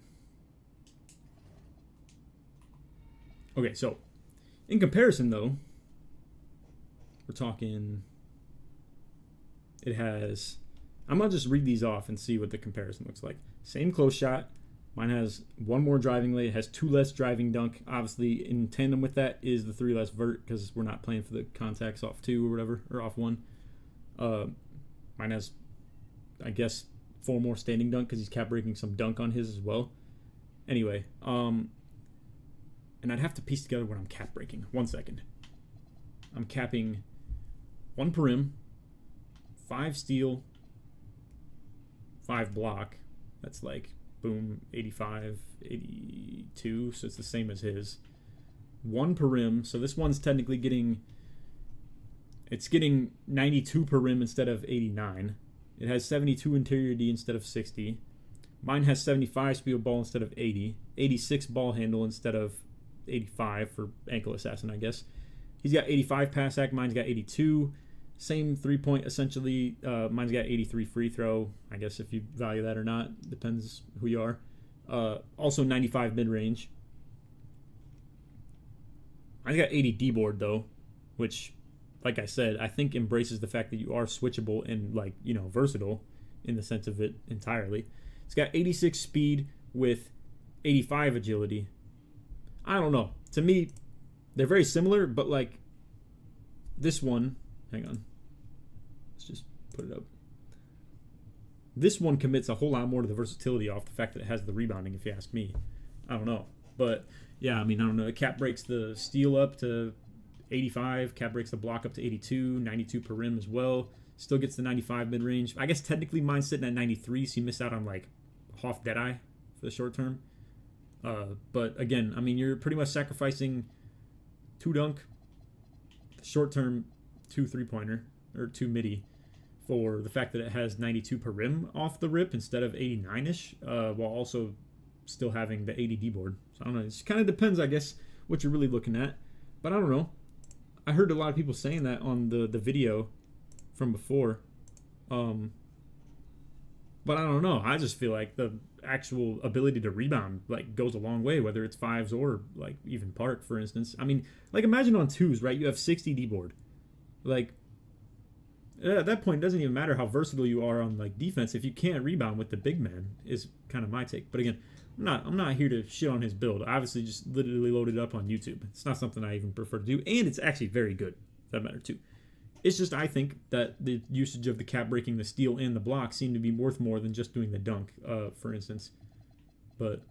Okay, so in comparison though, we're talking. It has. I'm gonna just read these off and see what the comparison looks like. Same close shot. Mine has 1 more driving lane. It has 2 less driving dunk. Obviously, in tandem with that is the 3 less vert because we're not playing for the contacts off 2 or whatever, or off 1. Mine has, I guess, 4 more standing dunk because he's cap breaking some dunk on his as well. Anyway, and I'd have to piece together what I'm cap breaking. 1 second. I'm capping 1 perim, 5 steal, 5 block. That's like, boom, 85, 82, so it's the same as his. 1 perim, so this one's technically getting, it's getting 92 perim instead of 89. It has 72 interior D instead of 60. Mine has 75 speed of ball instead of 80. 86 ball handle instead of 85 for ankle assassin, I guess. He's got 85 pass act, mine's got 82. Same 3-point essentially. Mine's got 83 free throw. I guess if you value that or not, depends who you are. Also 95 mid range. Mine's got 80 D board though, which, like I said, I think embraces the fact that you are switchable and like versatile in the sense of it entirely. It's got 86 speed with 85 agility. I don't know. To me, they're very similar, but like this one, hang on. Let's just put it up. This one commits a whole lot more to the versatility off the fact that it has the rebounding, if you ask me. I don't know. But yeah, I mean, I don't know. It cap breaks the steal up to 85, cap breaks the block up to 82, 92 per rim as well. Still gets the 95 mid-range. I guess technically mine's sitting at 93, so you miss out on like half Deadeye for the short term. But again, I mean, you're pretty much sacrificing 2 dunk, short term 2 3-pointer, or 2 midi, for the fact that it has 92 per rim off the rip instead of 89-ish, while also still having the 80 D-board. So I don't know. It just kind of depends, I guess, what you're really looking at. But I don't know. I heard a lot of people saying that on the video from before. But I don't know. I just feel like the actual ability to rebound like goes a long way, whether it's 5s or like even Park, for instance. I mean, like imagine on 2s, right? You have 60 D-board. Like at that point, it doesn't even matter how versatile you are on like defense if you can't rebound with the big man. Is kind of my take. But again, I'm not here to shit on his build. I obviously just literally loaded it up on YouTube. It's not something I even prefer to do, and it's actually very good, for that matter too. It's just I think that the usage of the cap breaking, the steal, and the block seem to be worth more than just doing the dunk, for instance. But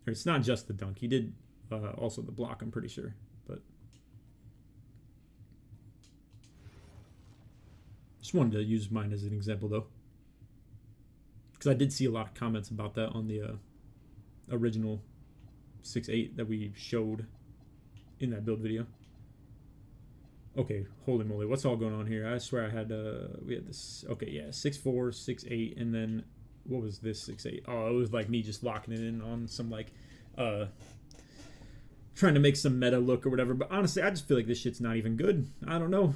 or it's not just the dunk. He did also the block, I'm pretty sure. But just wanted to use mine as an example, though, because I did see a lot of comments about that on the original 6.8 that we showed in that build video. Okay, holy moly, what's all going on here? I swear I had we had this. Okay, yeah, 6.4, 6.8, and then what was this 6.8? Oh, it was like me just locking it in on some like trying to make some meta look or whatever. But honestly, I just feel like this shit's not even good. I don't know.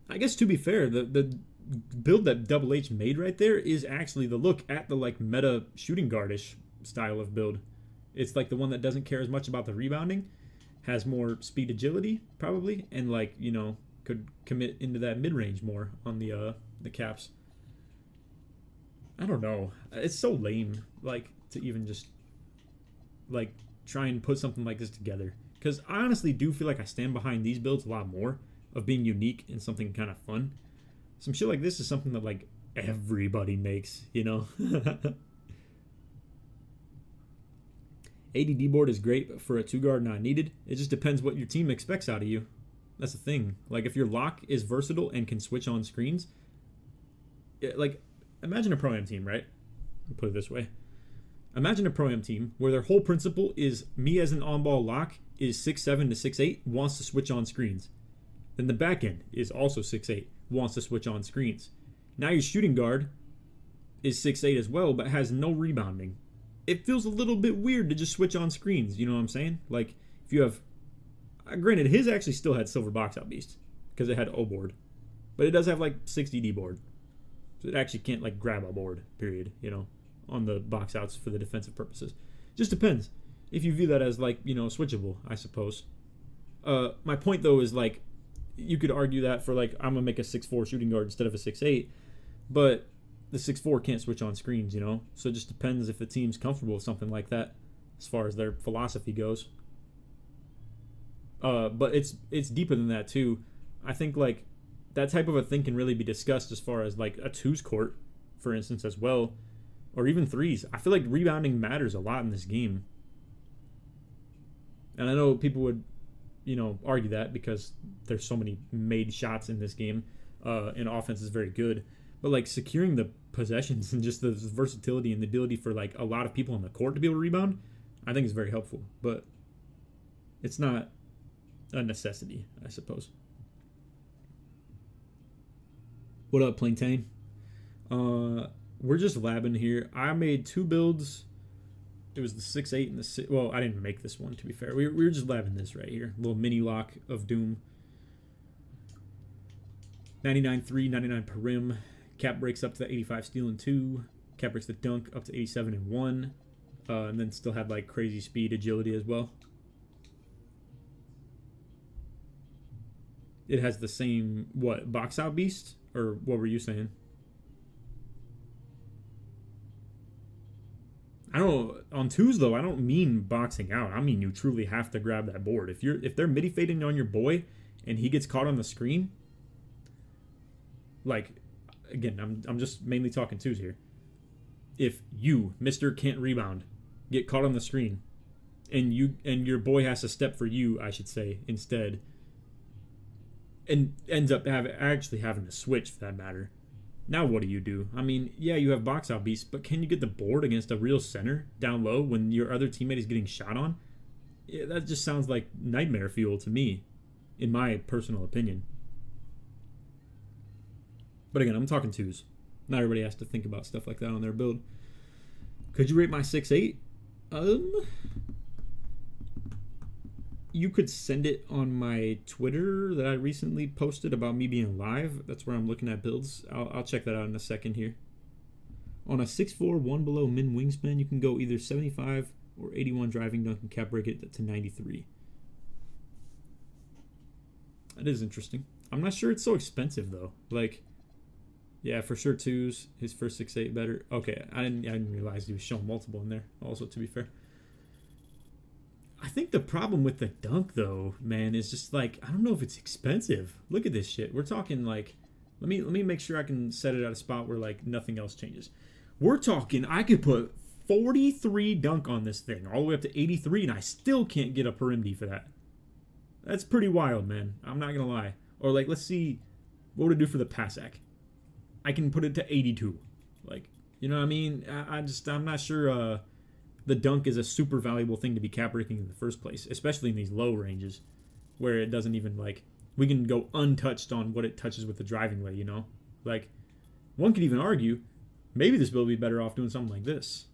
I guess to be fair, the build that Double H made right there is actually the look at the like meta shooting guardish style of build. It's like the one that doesn't care as much about the rebounding, has more speed agility probably, and like, you know, could commit into that mid-range more on the caps. I don't know. It's so lame, like, to even just like try and put something like this together, because I honestly do feel like I stand behind these builds a lot more of being unique and something kind of fun. Some shit like this is something that like everybody makes, you know. ADD board is great, but for a 2-guard, not needed. It just depends what your team expects out of you. That's the thing. Like, if your lock is versatile and can switch on screens, like, imagine a Pro-Am team, right? I'll put it this way. Imagine a Pro-Am team where their whole principle is me as an on-ball lock is 6'7 to 6'8, wants to switch on screens. Then the back end is also 6'8, wants to switch on screens. Now your shooting guard is 6'8 as well, but has no rebounding. It feels a little bit weird to just switch on screens, you know what I'm saying? Like, if you have... granted, his actually still had silver box out beast, because it had O board. But it does have, like, 60 D board. So it actually can't, like, grab a board, period, you know, on the box outs for the defensive purposes. Just depends. If you view that as, like, you know, switchable, I suppose. My point, though, is, like, you could argue that for, like, I'm going to make a 6'4 shooting guard instead of a 6'8, but the 6'4 can't switch on screens, you know? So it just depends if the team's comfortable with something like that as far as their philosophy goes. But it's deeper than that, too. I think, like, that type of a thing can really be discussed as far as, like, a 2's court, for instance, as well. Or even 3's. I feel like rebounding matters a lot in this game. And I know people would, you know, argue that because there's so many made shots in this game, and offense is very good. But, like, securing the possessions and just the versatility and the ability for, like, a lot of people on the court to be able to rebound, I think is very helpful. But it's not a necessity, I suppose. What up, Plantain? We're just labbing here. I made 2 builds. It was the 6.8 and the 6... Well, I didn't make this one, to be fair. We were just labbing this right here. A little mini lock of Doom. 99.3, 99 per rim. Cap breaks up to the 85 steal and 2. Cap breaks the dunk up to 87 and 1. And then still had like crazy speed, agility as well. It has the same, what, box out beast? Or what were you saying? On twos though, I don't mean boxing out. I mean you truly have to grab that board. If they're midi fading on your boy and he gets caught on the screen, like again, I'm just mainly talking twos here. If you, Mr. Can't Rebound, get caught on the screen and your boy has to step for you, I should say, instead, and ends up actually having to switch for that matter. Now what do? I mean, yeah, you have box out beasts, but can you get the board against a real center down low when your other teammate is getting shot on? Yeah, that just sounds like nightmare fuel to me, in my personal opinion. But again, I'm talking twos. Not everybody has to think about stuff like that on their build. Could you rate my 6'8"? You could send it on my Twitter that I recently posted about me being live. That's where I'm looking at builds. I'll check that out in a second here. On a 6'4", 1 below min wingspan, you can go either 75 or 81 driving dunk and cap break it to 93. That is interesting. I'm not sure it's so expensive though. Like, yeah, for sure twos. His first 6'8" better. Okay, I didn't realize he was showing multiple in there. Also, to be fair. I think the problem with the dunk, though, man, is just like, I don't know if it's expensive. Look at this shit. We're talking like, let me make sure I can set it at a spot where like nothing else changes. We're talking, I could put 43 dunk on this thing, all the way up to 83, and I still can't get a per MD for that. That's pretty wild, man. I'm not gonna lie. Or like, let's see, what would it do for the Passac? I can put it to 82. Like, you know what I mean? I'm not sure. The dunk is a super valuable thing to be cap breaking in the first place, especially in these low ranges where it doesn't even like, we can go untouched on what it touches with the driving way, you know? Like, one could even argue maybe this build would be better off doing something like this.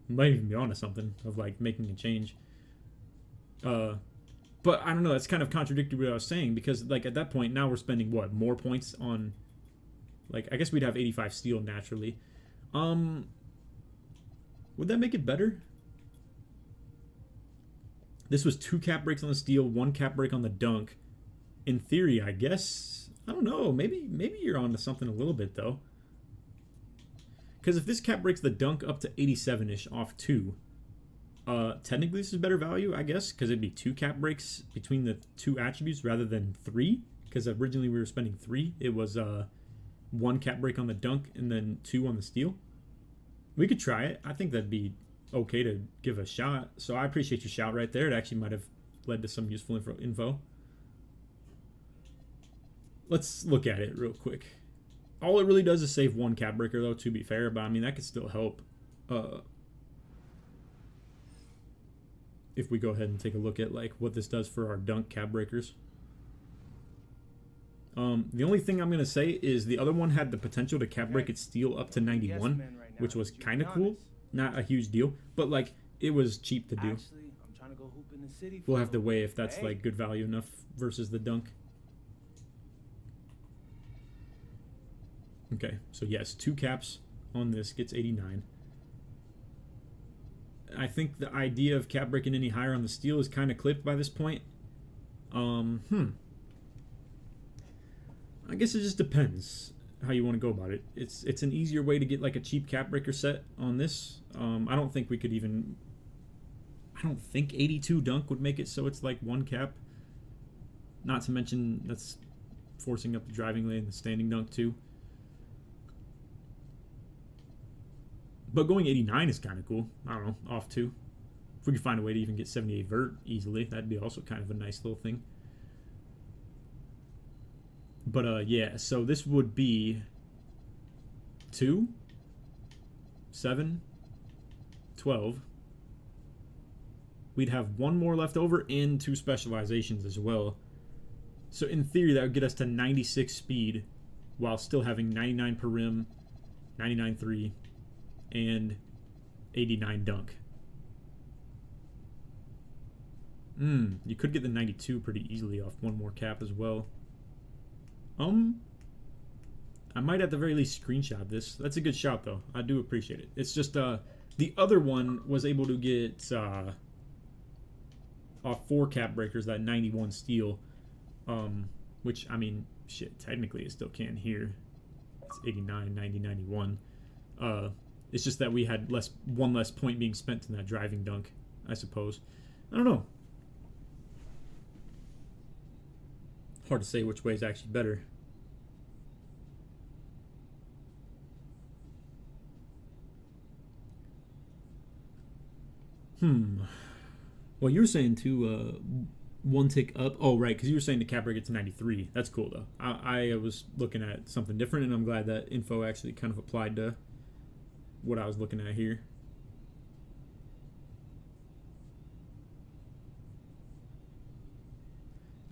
Might even be onto something of like making a change. But I don't know, that's kind of contradictory to what I was saying, because like at that point now we're spending what, more points on, like, I guess we'd have 85 steel naturally. Would that make it better? This was 2 cap breaks on the steel, 1 cap break on the dunk. In theory, I guess. I don't know. Maybe you're onto something a little bit, though. Because if this cap breaks the dunk up to 87-ish off 2, technically this is better value, I guess, because it'd be 2 cap breaks between the 2 attributes rather than 3. Because originally we were spending 3. It was 1 cap break on the dunk and then 2 on the steel. We could try it. I think that'd be okay to give a shot. So I appreciate your shout right there. It actually might have led to some useful info. Let's look at it real quick. All it really does is save 1 cap breaker, though, to be fair. But, I mean, that could still help. If we go ahead and take a look at, like, what this does for our dunk cap breakers. The only thing I'm going to say is the other one had the potential to cap break its steel up to 91, which was kind of cool. Not a huge deal, but like it was cheap to do. We'll have to weigh if that's like good value enough versus the dunk. Okay, so yes, 2 caps on this gets 89. I think the idea of cap breaking any higher on the steel is kind of clipped by this point. I guess it just depends how you want to go about it. It's an easier way to get like a cheap cap breaker set on this. I don't think 82 dunk would make it so it's like 1 cap. Not to mention that's forcing up the driving lane and the standing dunk too. But going 89 is kind of cool. I don't know, off 2. If we could find a way to even get 78 vert easily, that'd be also kind of a nice little thing. But yeah, so this would be 2, 7, 12. We'd have 1 more left over and 2 specializations as well. So in theory, that would get us to 96 speed while still having 99 per rim, 99 3, and 89 dunk. You could get the 92 pretty easily off 1 more cap as well. I might at the very least screenshot this. That's a good shot, though. I do appreciate it. It's just, the other one was able to get, off 4 cap breakers, that 91 steel, which, I mean, shit, technically it still can here. It's 89, 90, 91. It's just that we had one less point being spent in that driving dunk, I suppose. I don't know. Hard to say which way is actually better. Well, you were saying to one tick up. Oh, right, because you were saying the cap break gets 93. That's cool, though. I was looking at something different, and I'm glad that info actually kind of applied to what I was looking at here.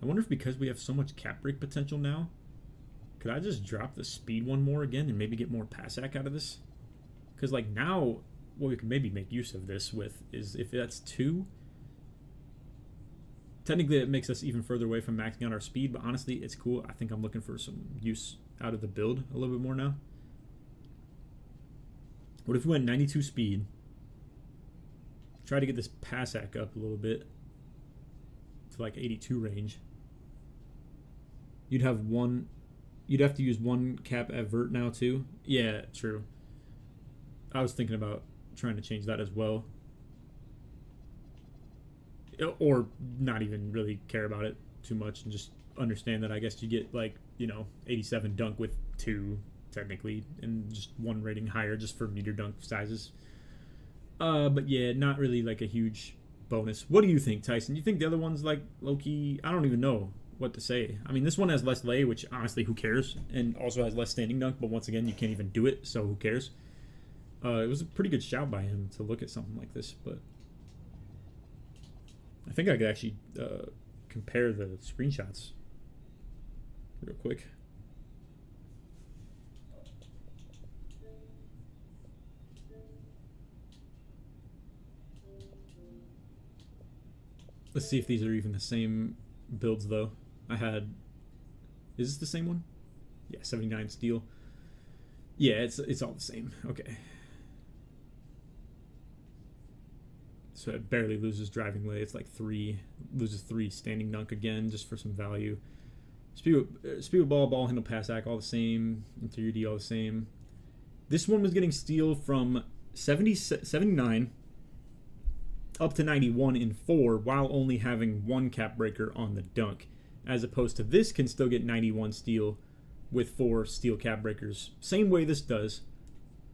I wonder if because we have so much cap break potential now, could I just drop the speed one more again and maybe get more pass ac out of this? Because, like, now what we can maybe make use of this with is if that's 2, technically it makes us even further away from maxing out our speed, but honestly, it's cool. I think I'm looking for some use out of the build a little bit more now. What if we went 92 speed, try to get this pass ac up a little bit to like 82 range? You'd have to use 1 cap at vert now too. Yeah, true. I was thinking about trying to change that as well, or not even really care about it too much and just understand that I guess you get, like, 87 dunk with 2 technically and just 1 rating higher just for meter dunk sizes. But yeah, not really like a huge bonus. What do you think, Tyson? Do you think the other one's like low-key? I don't even know what to say. I mean, this one has less lay, which honestly, who cares? And also has less standing dunk, but once again, you can't even do it, so who cares? It was a pretty good shout by him to look at something like this, but I think I could actually compare the screenshots real quick. Let's see if these are even the same builds, though. Is this the same one? Yeah, 79 steel. Yeah, it's all the same. Okay. So it barely loses driving lay. It's like 3, loses 3 standing dunk again just for some value. Speed with ball handle, pass ac, all the same. Interior D, all the same. This one was getting steel from 79 up to 91 in 4 while only having 1 cap breaker on the dunk, as opposed to this can still get 91 steel with 4 steel cap breakers. Same way this does,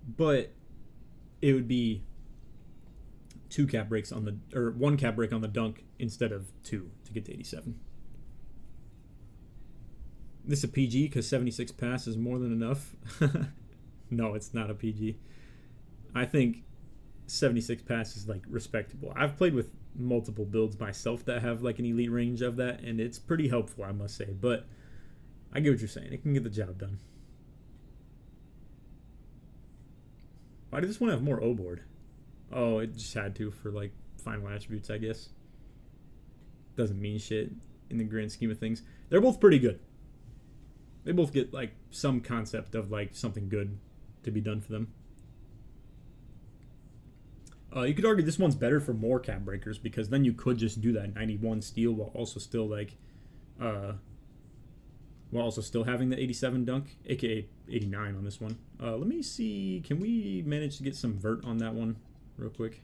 but it would be 2 cap breaks on the, or 1 cap break on the dunk instead of 2 to get to 87. This is a PG because 76 pass is more than enough. No, it's not a PG. I think 76 pass is like respectable. I've played with multiple builds myself that have like an elite range of that, and it's pretty helpful, I must say. But I get what you're saying. It can get the job done. Why did this one have more O board? Oh, it just had to for like final attributes, I guess. Doesn't mean shit in the grand scheme of things. They're both pretty good. They both get like some concept of like something good to be done for them. You could argue this one's better for more cap breakers because then you could just do that 91 steel while also still like, while also still having the 87 dunk, aka 89 on this one. Let me see. Can we manage to get some vert on that one real quick?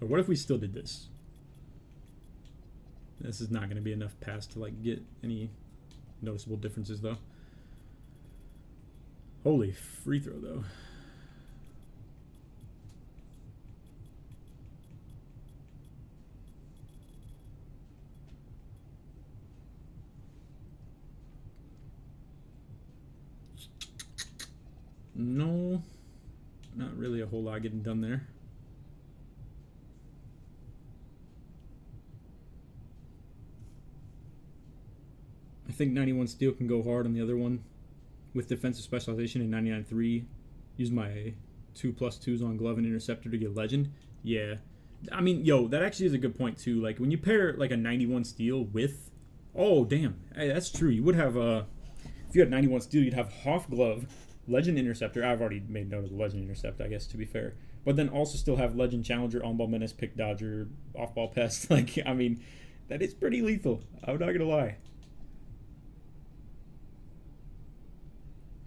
Or what if we still did this? This is not going to be enough pass to like get any noticeable differences though. Holy free throw though. No, not really a whole lot getting done there. I think 91 steel can go hard on the other one with defensive specialization and 99.3. Use my 2+2s on glove and interceptor to get legend. Yeah. I mean, yo, that actually is a good point too. Like when you pair like a 91 steel with, oh damn, hey, that's true. You would have if you had 91 steel, you'd have Hoff glove, legend interceptor. I've already made note of the legend intercept, I guess, to be fair. but then also still have Legend Challenger, on ball menace, pick dodger, off ball pest. Like, I mean, that is pretty lethal. I'm not gonna lie.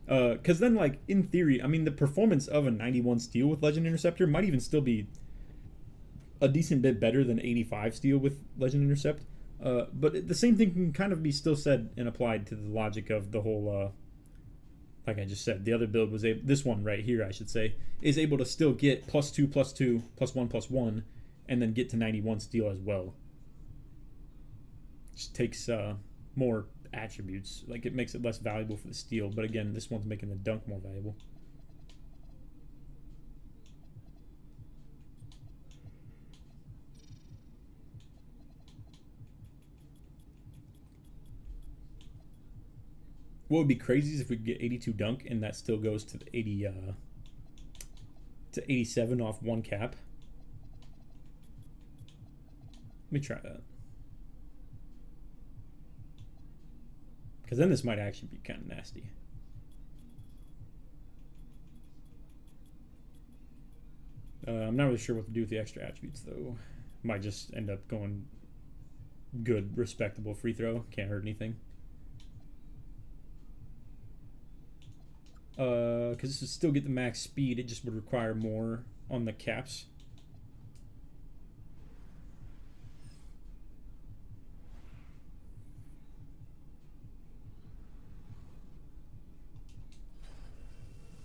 Because then, like, in theory, I mean, the performance of a 91 steel with Legend Interceptor might even still be a decent bit better than 85 steel with Legend Intercept. But the same thing can kind of be still said and applied to the logic of the whole, like I just said, the other build was this one right here, I should say, is able to still get +2, +2, +1, and then get to 91 steel as well. Just takes more attributes. Like, it makes it less valuable for the steel, but again, this one's making the dunk more valuable. What would be crazy is if we could get 82 dunk and that still goes to the 80 to 87 off one cap. Let me try that. Because then this might actually be kind of nasty. I'm not really sure what to do with the extra attributes, though. Might just end up going good, respectable free throw. Can't hurt anything. Because this would still get the max speed. It just would require more on the caps.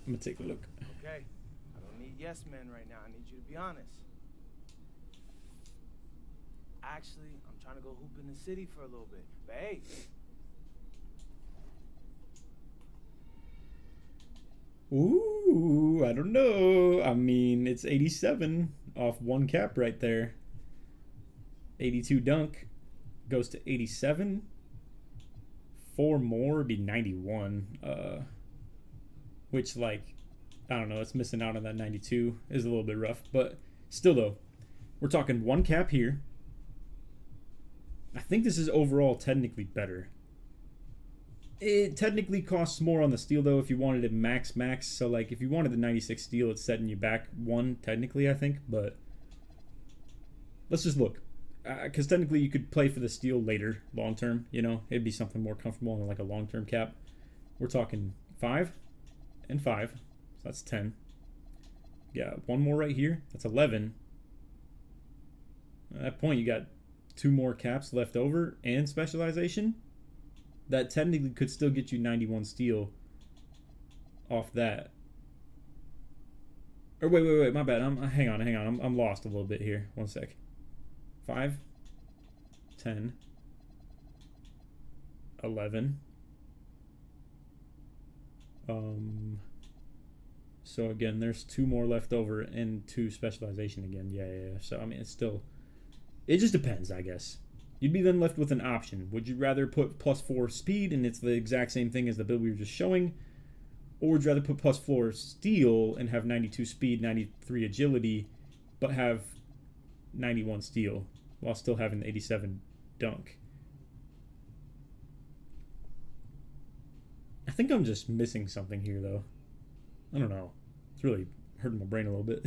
I'm gonna take a look. Okay, I don't need yes men right now. I need you to be honest. Actually, I'm trying to go hoop in the city for a little bit. But hey. Ooh, I don't know. I mean, it's 87 off one cap right there. 82 dunk goes to 87. 4 more would be 91. Which, like, I don't know, it's missing out on that 92 is a little bit rough. But still, though, we're talking one cap here. I think this is overall technically better. It technically costs more on the steel, though, if you wanted it max. So, like, if you wanted the 96 steel, it's setting you back 1, technically, I think. But let's just look. Because technically, you could play for the steel later, long term. You know, it'd be something more comfortable than, like, a long-term cap. We're talking 5 and 5. So that's 10. Yeah, one more right here. That's 11. At that point, you got 2 more caps left over and specialization. That technically could still get you 91 steel off that. Or wait, my bad. Hang on. I'm lost a little bit here. 1 sec. 5, 10, 11. So again, there's 2 more left over and 2 specialization again. Yeah. So I mean, it's still. It just depends, I guess. You'd be then left with an option. Would you rather put +4 speed and it's the exact same thing as the build we were just showing? Or would you rather put +4 steel and have 92 speed, 93 agility, but have 91 steel while still having the 87 dunk? I think I'm just missing something here, though. I don't know. It's really hurting my brain a little bit.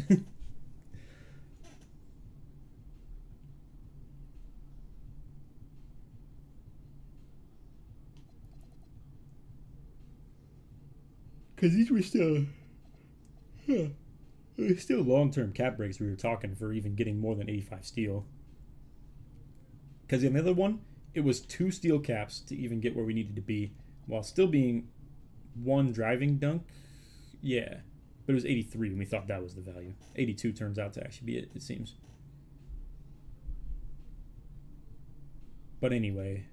Because these were still long-term cap breaks we were talking for even getting more than 85 steel. Because in the other one, it was 2 steel caps to even get where we needed to be, while still being 1 driving dunk. Yeah, but it was 83 and we thought that was the value. 82 turns out to actually be it seems. But anyway,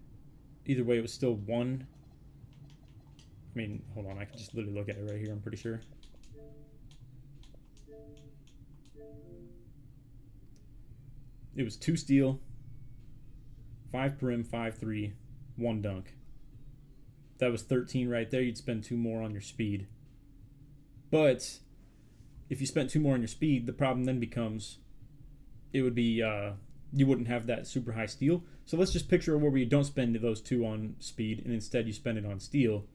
either way, it was still 1. I mean, hold on, I can just literally look at it right here, I'm pretty sure. It was 2 steel, 5 perim, 5 3, 1 dunk. That was 13 right there. You'd spend 2 more on your speed. But if you spent 2 more on your speed, the problem then becomes it would be you wouldn't have that super high steel. So let's just picture where you don't spend those 2 on speed and instead you spend it on steel.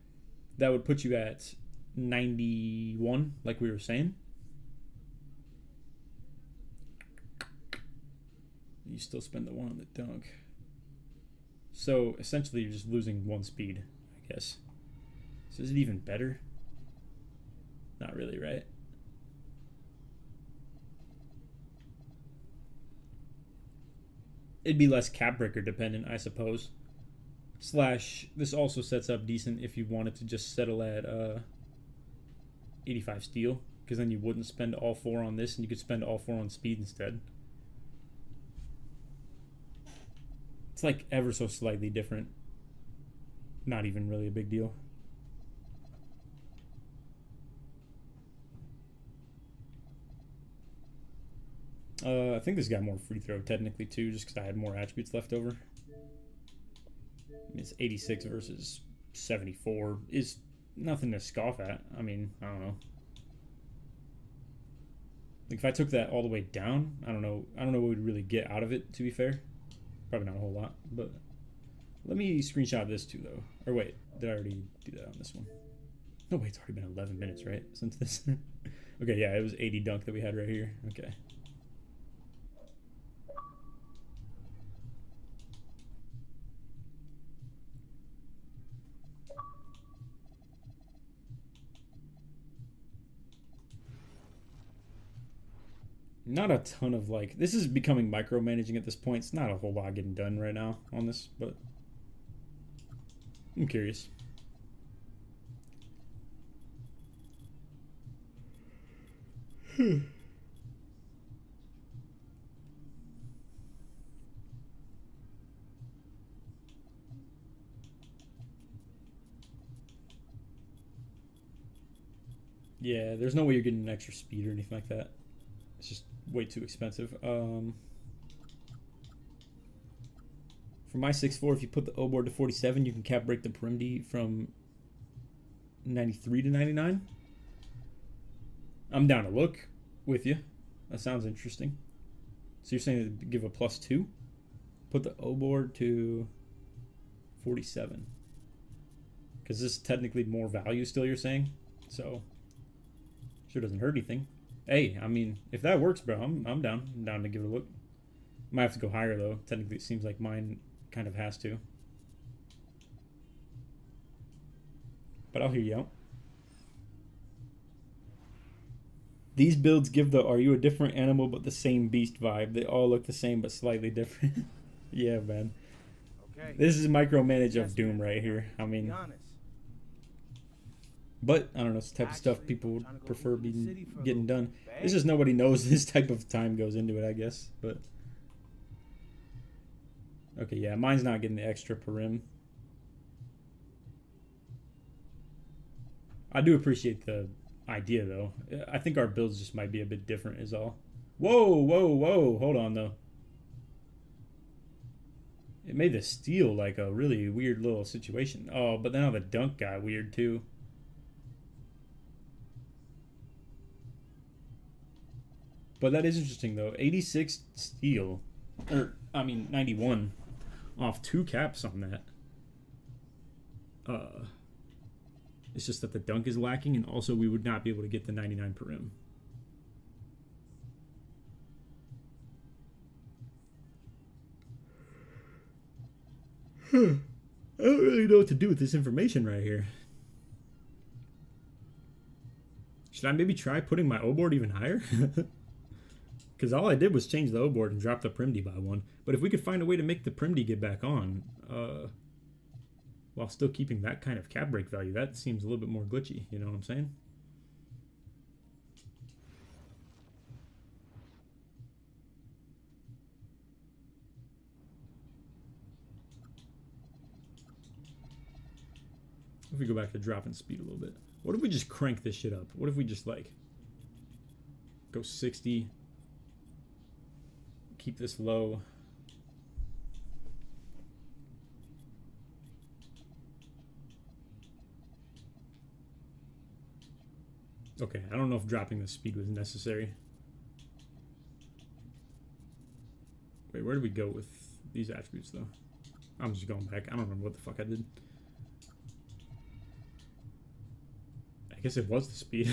That would put you at 91, like we were saying. You still spend the 1 on the dunk. So essentially you're just losing 1 speed, I guess. So is it even better? Not really, right? It'd be less cap breaker dependent, I suppose. Slash, this also sets up decent if you wanted to just settle at 85 steel, because then you wouldn't spend all 4 on this and you could spend all 4 on speed instead. It's like ever so slightly different. Not even really a big deal. I think this got more free throw technically too, just because I had more attributes left over. I mean, it's 86 versus 74 is nothing to scoff at. I mean, I don't know. Like if I took that all the way down, I don't know what we'd really get out of it, to be fair. Probably not a whole lot, but let me screenshot this too though. Or wait, did I already do that on this one? No, wait, it's already been 11 minutes, right? Since this. Okay, yeah, it was 80 dunk that we had right here. Okay. Not a ton of like, this is becoming micromanaging at this point. It's not a whole lot getting done right now on this, but I'm curious. Yeah, there's no way you're getting an extra speed or anything like that. It's just way too expensive. For my 6'4", if you put the O board to 47, you can cap break the perimeter from 93 to 99. I'm down to look with you. That sounds interesting. So you're saying to give a +2? Put the O board to 47. Because this is technically more value still, you're saying? So, sure doesn't hurt anything. Hey, I mean, if that works, bro, I'm down. I'm down to give it a look. Might have to go higher, though. Technically, it seems like mine kind of has to. But I'll hear you out. These builds give the "are you a different animal but the same beast" vibe. They all look the same but slightly different. Yeah, man. Okay. This is micromanage of Doom right here. I mean, but I don't know, it's the type of stuff people would prefer being getting done. It's just nobody knows this type of time goes into it, I guess. But okay, yeah, mine's not getting the extra perim. I do appreciate the idea, though. I think our builds just might be a bit different is all. Whoa, whoa, whoa. Hold on, though. It made the steal like a really weird little situation. Oh, but now the dunk got weird, too. But that is interesting, though. 86 steal. Or, I mean, 91 off 2 caps on that. It's just that the dunk is lacking, and also we would not be able to get the 99 perim. I don't really know what to do with this information right here. Should I maybe try putting my O board even higher? Because all I did was change the O board and drop the primdy by 1. But if we could find a way to make the primdy get back on, while still keeping that kind of cap break value, that seems a little bit more glitchy. You know what I'm saying? If we go back to dropping speed a little bit. What if we just crank this shit up? What if we just like go 60, keep this low. Okay, I don't know if dropping the speed was necessary. Wait, where did we go with these attributes though? I'm just going back. I don't remember what the fuck I did. I guess it was the speed.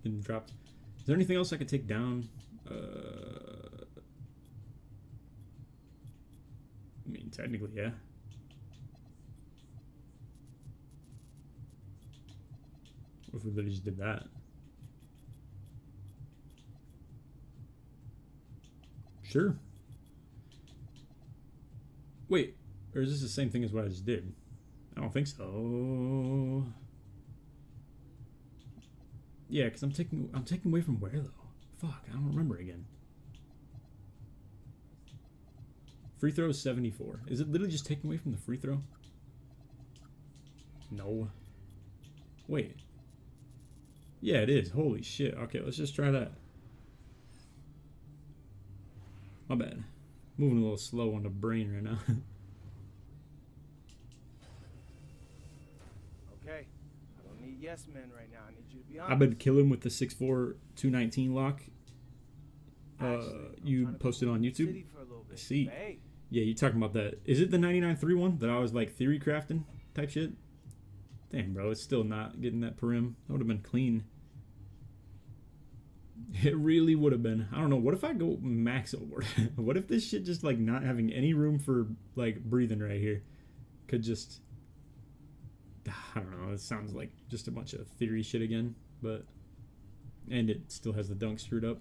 Didn't drop. Is there anything else I could take down? technically, yeah. What if we literally just did that? Sure. Wait, or is this the same thing as what I just did? I don't think so. Yeah, because I'm taking away from where though? Fuck, I don't remember again. Free throw is 74. Is it literally just taking away from the free throw? No. Wait. Yeah, it is. Holy shit. Okay, let's just try that. My bad. Moving a little slow on the brain right now. Okay. I don't need yes men right now. I need you to be honest. I've been killing with the 6'4", 219 lock. You posted on YouTube? I see. Hey. Yeah, you talking about that. Is it the 99.3 one that I was like theory crafting type shit? Damn, bro, it's still not getting that parim. That would have been clean. It really would have been. I don't know. What if I go max overboard? What if this shit just like not having any room for like breathing right here could just... I don't know. It sounds like just a bunch of theory shit again, but... And it still has the dunk screwed up.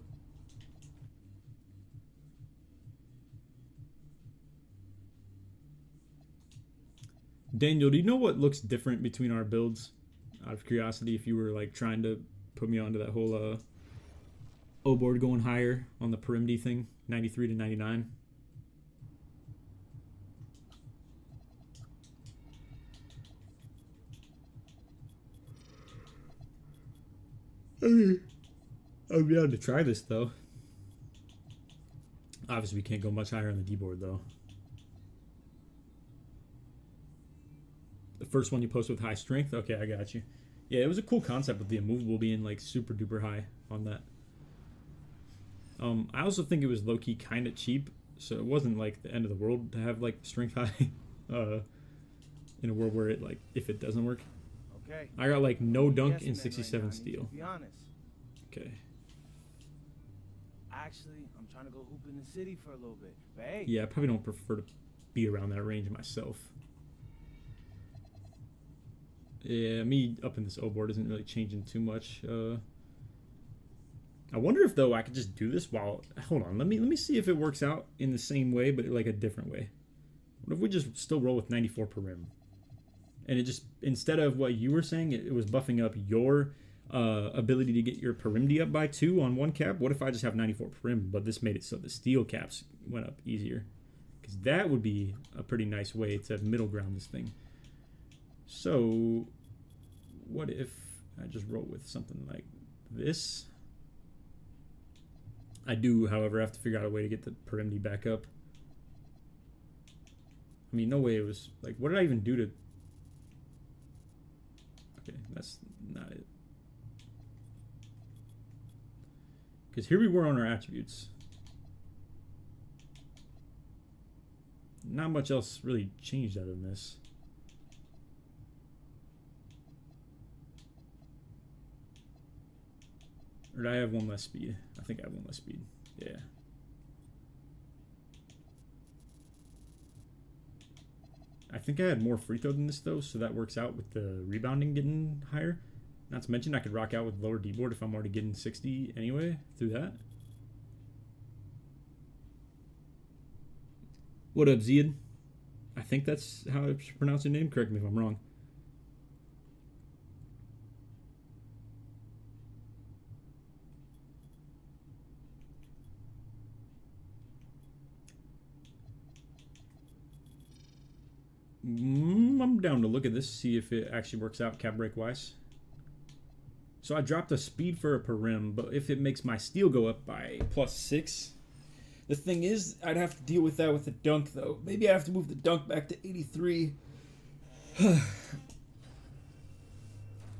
Daniel, do you know what looks different between our builds? Out of curiosity, if you were like trying to put me onto that whole O-board going higher on the Perimdi thing, 93 to 99. I'd be able to try this though. Obviously, we can't go much higher on the D-board though. The first one you post with high strength? Okay, I got you. Yeah, it was a cool concept with the immovable being like super duper high on that. I also think it was low-key kind of cheap, so it wasn't like the end of the world to have like strength high in a world where it like if it doesn't work. Okay. I got like no dunk Yes and men 67 right now. I need you steel. to be honest. Okay. Actually, I'm trying to go hoop in the city for a little bit. But hey. Yeah, I probably don't prefer to be around that range myself. Yeah, me up in this O-board isn't really changing too much. I wonder if though I could just do this while... Hold on, let me see if it works out in the same way, but like a different way. What if we just still roll with 94 per rim? And it just, instead of what you were saying, it was buffing up your ability to get your perimdi up by 2 on one cap. What if I just have 94 perim, but this made it so the steel caps went up easier? Because that would be a pretty nice way to middle ground this thing. So, what if I just roll with something like this? I do, however, have to figure out a way to get the perimdi back up. I mean, no way it was... Like, what did I even do to... Okay, that's not it. Because here we were on our attributes. Not much else really changed out of this. Or did I have one less speed? I think I have one less speed. Yeah. I think I had more free throw than this though, so that works out with the rebounding getting higher. Not to mention I could rock out with lower D-board if I'm already getting 60 anyway through that. What up, Ziad? I think that's how I pronounce your name. Correct me if I'm wrong. I'm down to look at this, see if it actually works out cap break wise. So I dropped a speed for a perim, but if it makes my steel go up by +6, the thing is, I'd have to deal with that with the dunk though. Maybe I have to move the dunk back to 83.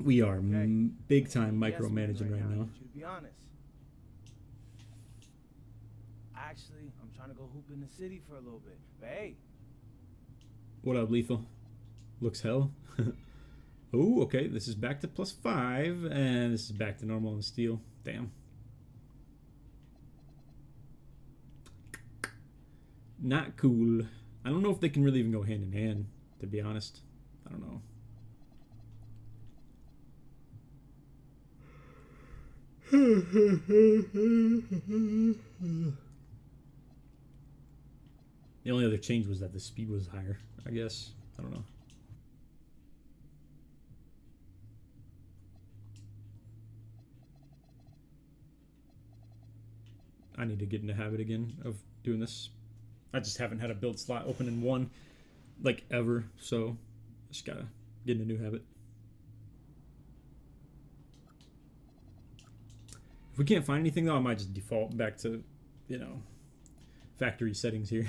We are big time micromanaging right now. To be honest. Actually, I'm trying to go hoop in the city for a little bit. But hey. What up, Lethal? Looks hell. Oh, okay. This is back to +5, and this is back to normal and steel. Damn. Not cool. I don't know if they can really even go hand in hand, to be honest. I don't know. The only other change was that the speed was higher, I guess. I don't know. I need to get in the habit again of doing this. I just haven't had a build slot open in one, like, ever, so just gotta get in a new habit. If we can't find anything, though, I might just default back to, you know, factory settings here.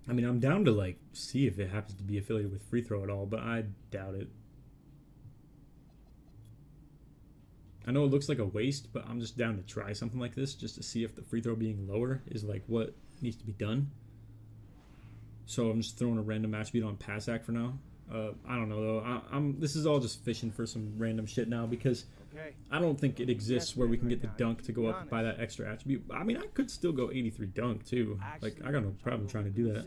I mean, I'm down to, like, see if it happens to be affiliated with free throw at all, but I doubt it. I know it looks like a waste, but I'm just down to try something like this just to see if the free throw being lower is, like, what needs to be done. So I'm just throwing a random attribute on pass act for now. I don't know, though. This is all just fishing for some random shit now because I don't think it exists where we can get the dunk to go up by that extra attribute. I mean, I could still go 83 dunk, too. Like, I got no problem trying to do that.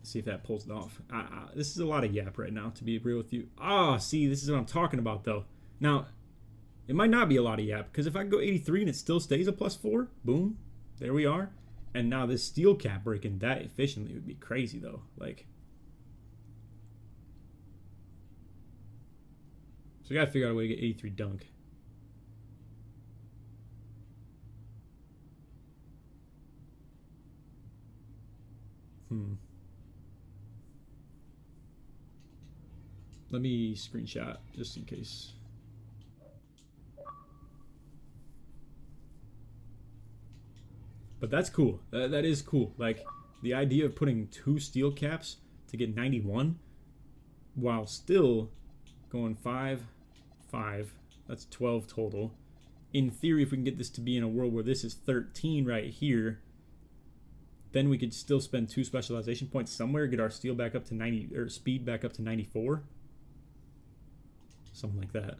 See if that pulls it off. This is a lot of yap right now, to be real with you. See, this is what I'm talking about, though. Now, it might not be a lot of yap, because if I go 83 and it still stays a +4, boom, there we are. And now this steel cap breaking that efficiently would be crazy, though. Like, so we gotta figure out a way to get 83 dunk. Let me screenshot just in case. But that's cool. That is cool. Like, the idea of putting 2 steel caps to get 91 while still going 5, 5. That's 12 total. In theory, if we can get this to be in a world where this is 13 right here, then we could still spend 2 specialization points somewhere, get our steel back up to 90, or speed back up to 94. Something like that.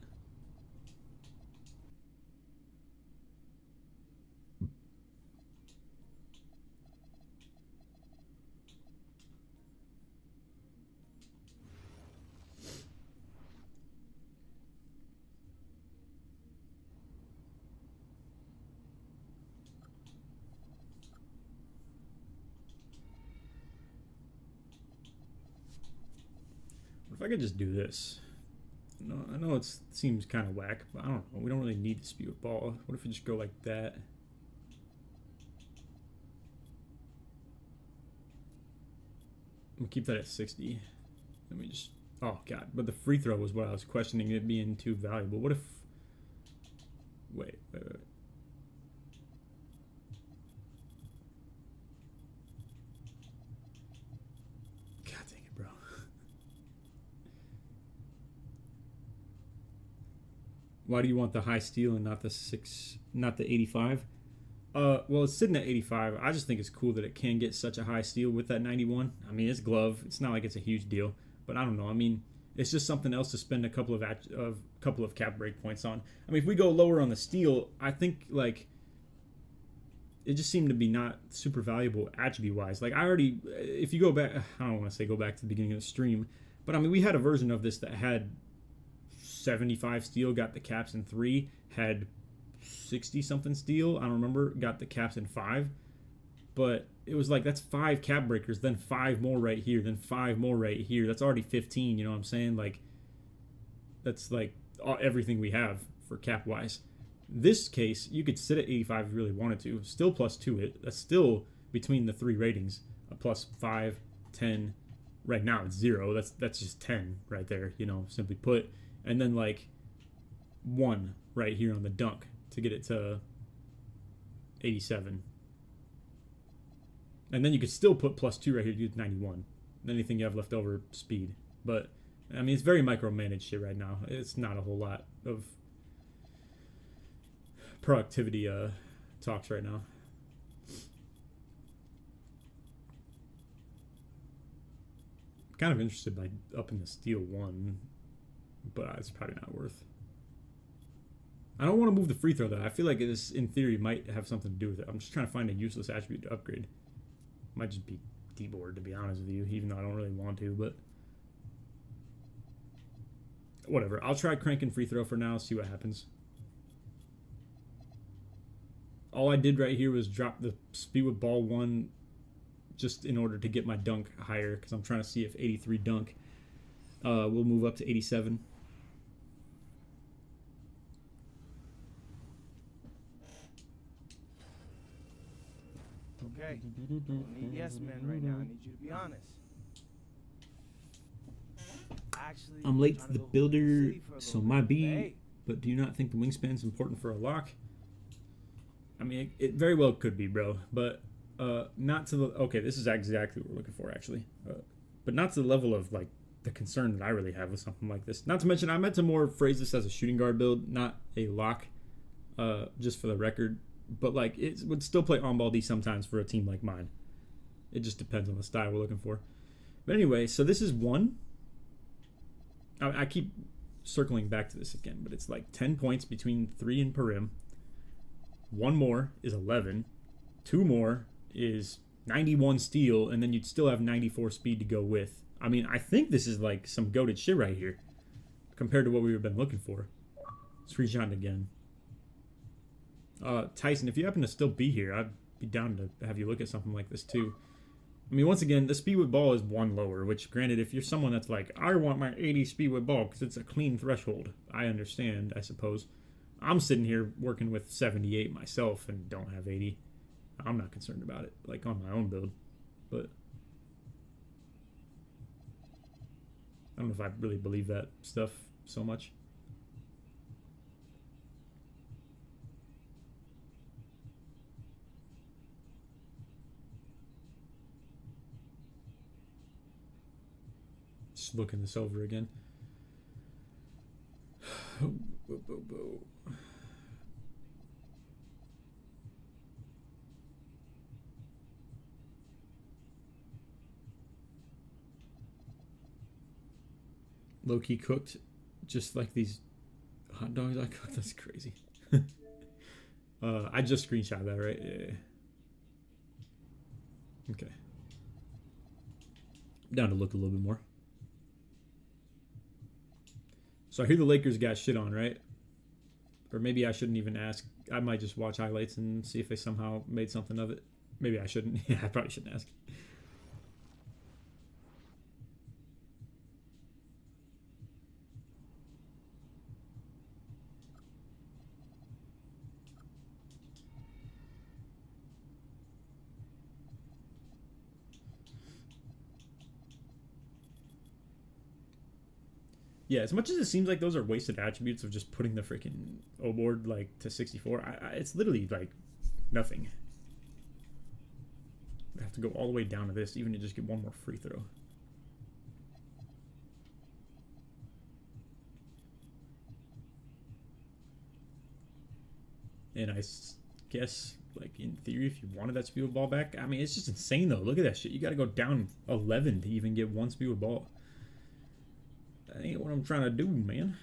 If I could just do this. No, I know it seems kind of whack, but I don't know. We don't really need to speed with ball. What if we just go like that? I'm gonna keep that at 60. Let me just... Oh, God. But the free throw was what I was questioning, it being too valuable. What if... Wait. God dang it, bro. Why do you want the high steal and not the 85? Well, it's sitting at 85. I just think it's cool that it can get such a high steal with that 91. I mean, it's glove. It's not like it's a huge deal, but I don't know. I mean, it's just something else to spend a couple of cap break points on. I mean, if we go lower on the steal, I think like it just seemed to be not super valuable attribute wise. Like if you go back, I don't want to say go back to the beginning of the stream, but I mean, we had a version of this that had 75 steel, got the caps in 3, had 60 something steel, I don't remember, got the caps in 5, but it was like, that's 5 cap breakers, then 5 more right here, then 5 more right here. That's already 15, you know what I'm saying? Like, that's like everything we have for cap wise. This case, you could sit at 85 if you really wanted to, still +2 it. That's still between the 3 ratings, a +5, 10. Right now it's 0. That's just 10 right there, you know, simply put. And then like 1 right here on the dunk to get it to 87. And then you could still put +2 right here to get 91. Anything you have left over, speed. But I mean, it's very micromanaged shit right now. It's not a whole lot of productivity talks right now. Kind of interested by upping the steal 1, but it's probably not worth. I don't want to move the free throw though. I feel like this, in theory, might have something to do with it. I'm just trying to find a useless attribute to upgrade. Might just be D-board, to be honest with you, even though I don't really want to, but whatever. I'll try cranking free throw for now, see what happens. All I did right here was drop the speed with ball 1 just in order to get my dunk higher, because I'm trying to see if 83 dunk will move up to 87. Okay. I don't need yes men right now. I need you to be honest. Actually, I'm late to the builder, so my B. Hey. But do you not think the wingspan's important for a lock? I mean, it very well could be, bro. But not to the... Okay, this is exactly what we're looking for, actually. But not to the level of, like, the concern that I really have with something like this. Not to mention, I meant to more phrase this as a shooting guard build, not a lock, just for the record. But, like, it would still play on-ball D sometimes for a team like mine. It just depends on the style we're looking for. But anyway, so this is 1. I keep circling back to this again, but it's like 10 points between 3 and Parim. 1 more is 11. 2 more is 91 steal, and then you'd still have 94 speed to go with. I mean, I think this is like some goated shit right here compared to what we've been looking for. Screenshot again. Tyson, if you happen to still be here, I'd be down to have you look at something like this too. I mean, once again, the speed with ball is 1 lower, which, granted, if you're someone that's like, I want my 80 speed with ball because it's a clean threshold, I understand, I suppose. I'm sitting here working with 78 myself and don't have 80. I'm not concerned about it, like on my own build. But I don't know if I really believe that stuff so much. Just looking this over again. Low-key cooked, just like these hot dogs I cooked. That's crazy. I just screenshot that, right? Yeah. Okay. Down to look a little bit more. So I hear the Lakers got shit on, right? Or maybe I shouldn't even ask. I might just watch highlights and see if they somehow made something of it. Maybe I shouldn't. Yeah, I probably shouldn't ask. Yeah, as much as it seems like those are wasted attributes of just putting the freaking O board like to 64, it's literally like nothing. I have to go all the way down to this even to just get 1 more free throw. And I guess, like, in theory, if you wanted that speed with ball back, I mean, it's just insane though. Look at that shit. You got to go down 11 to even get 1 speed with ball. That ain't what I'm trying to do, man.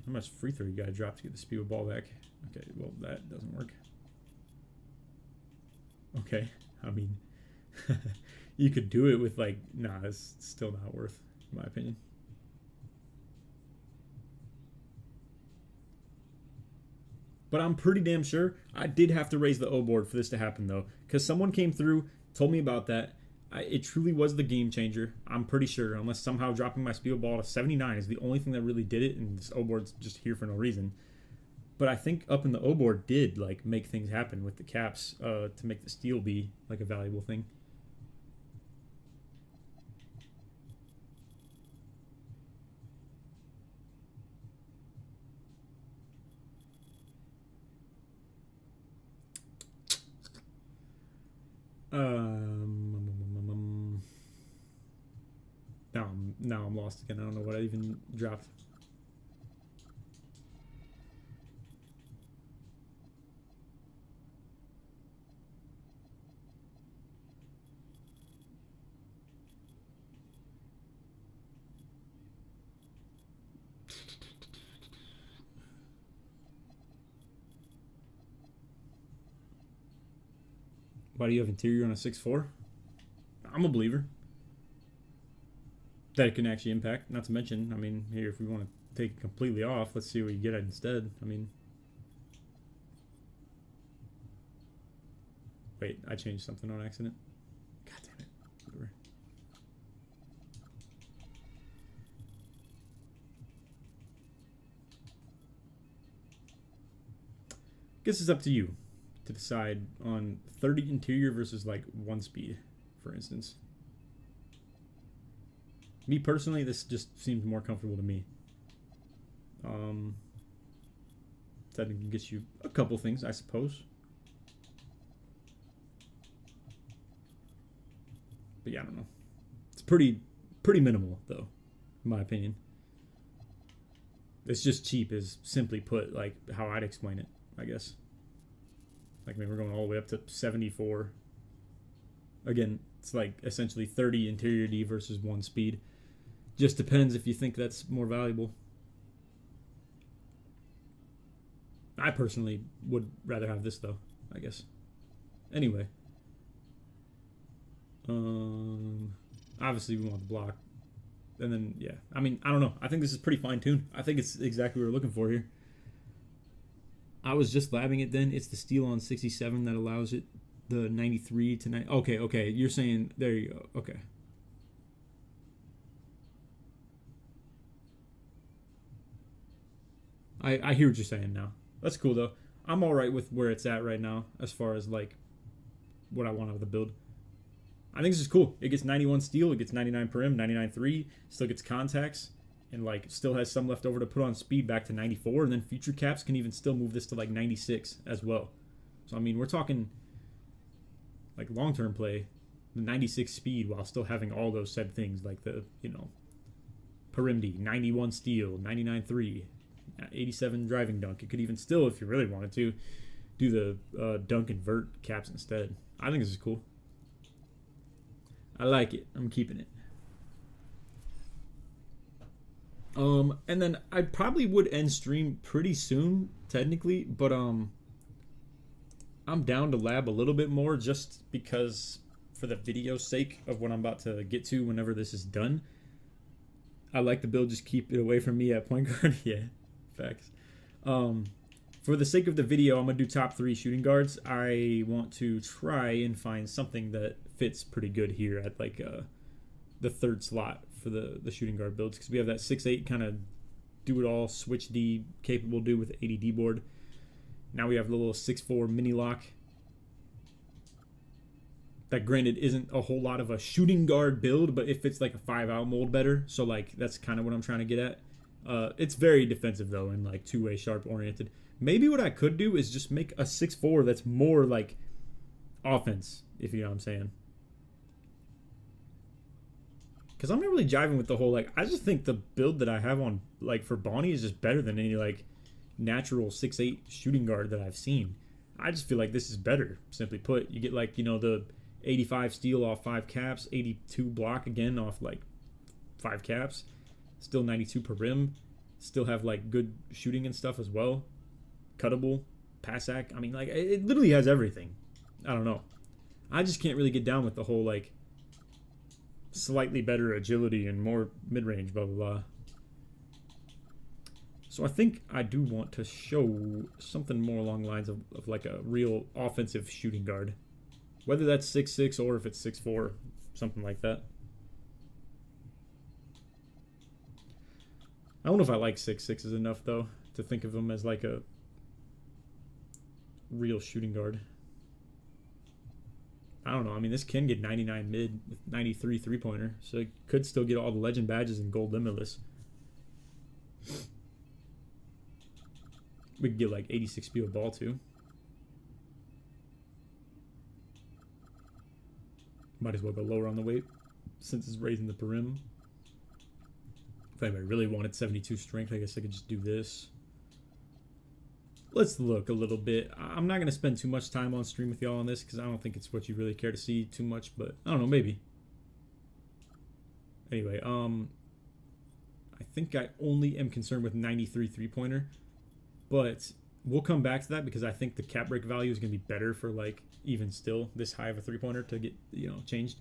How much free throw you gotta drop to get the speed of ball back? Okay, well, that doesn't work. Okay, I mean, you could do it with, like, nah, it's still not worth, in my opinion. But I'm pretty damn sure I did have to raise the O board for this to happen, though, because someone came through, told me about that. It truly was the game changer. I'm pretty sure, unless somehow dropping my speed ball to 79 is the only thing that really did it, and this O board's just here for no reason. But I think up in the O board did like make things happen with the caps to make the steal be like a valuable thing. Now I'm Now I'm lost again. I don't know what I even dropped. Why do you have interior on a 6.4? I'm a believer that it can actually impact. Not to mention, I mean, here, if we want to take it completely off, let's see what you get at instead. I mean, wait, I changed something on accident. God damn it. Whatever. Guess it's up to you to decide on 30 interior versus like 1 speed, for instance. Me personally, this just seems more comfortable to me. That can get you a couple things, I suppose. But yeah, I don't know. It's pretty minimal, though, in my opinion. It's just cheap, is simply put, like how I'd explain it, I guess. Like, I mean, we're going all the way up to 74. Again, it's like essentially 30 interior D versus 1 speed. Just depends if you think that's more valuable. I personally would rather have this, though, I guess. Anyway. Obviously, we want the block. And then, yeah. I mean, I don't know. I think this is pretty fine-tuned. I think it's exactly what we're looking for here. I was just labbing it then. It's the steel on 67 that allows it. The 93 to 9. Okay. You're saying, there you go. Okay. I hear what you're saying now. That's cool, though. I'm all right with where it's at right now as far as, like, what I want out of the build. I think this is cool. It gets 91 steel. It gets 99 perim, 99.3. Still gets contacts. And, like, still has some left over to put on speed back to 94. And then future caps can even still move this to, like, 96 as well. So, I mean, we're talking, like, long-term play. The 96 speed while still having all those said things. Like the, perim D, 91 steel, 99.3. 87 driving dunk. It could even still, if you really wanted to, do the dunk and vert caps instead. I think this is cool. I like it. I'm keeping it. And then I probably would end stream pretty soon, technically, but I'm down to lab a little bit more just because for the video's sake of what I'm about to get to whenever this is done. I like the build, just keep it away from me at point guard. Yeah. Facts. For the sake of the video, I'm going to do top 3 shooting guards. I want to try and find something that fits pretty good here at like the 3rd slot for the shooting guard builds, because we have that 6'8" kind of do-it-all switch D capable dude with 80 board. Now we have the little 6'4" mini lock. That granted isn't a whole lot of a shooting guard build, but it fits like a 5-out mold better. So like that's kind of what I'm trying to get at. It's very defensive, though, and, like, two-way sharp oriented. Maybe what I could do is just make a 6'4" that's more, like, offense, if you know what I'm saying. Because I'm not really jiving with the whole, like, I just think the build that I have on, like, for Bonnie is just better than any, like, natural 6'8" shooting guard that I've seen. I just feel like this is better, simply put. You get, like, the 85 steal off 5 caps, 82 block again off, like, 5 caps. Still 92 per rim. Still have, like, good shooting and stuff as well. Cuttable. Pass act. I mean, like, it literally has everything. I don't know. I just can't really get down with the whole, like, slightly better agility and more mid-range, blah, blah, blah. So I think I do want to show something more along the lines of like, a real offensive shooting guard. Whether that's 6'6" or if it's 6'4", something like that. I don't know if I like 6'6" enough, though, to think of them as like a real shooting guard. I don't know. I mean, this can get 99 mid with 93 three-pointer, so it could still get all the legend badges and gold limitless. We could get like 86 speed with ball, too. Might as well go lower on the weight since it's raising the perim. If anybody really wanted 72 strength, I guess I could just do this. Let's look a little bit. I'm not going to spend too much time on stream with y'all on this because I don't think it's what you really care to see too much, but I don't know, maybe. Anyway, I think I only am concerned with 93 three-pointer, but we'll come back to that because I think the cap break value is going to be better for, like, even still this high of a three-pointer to get, you know, changed.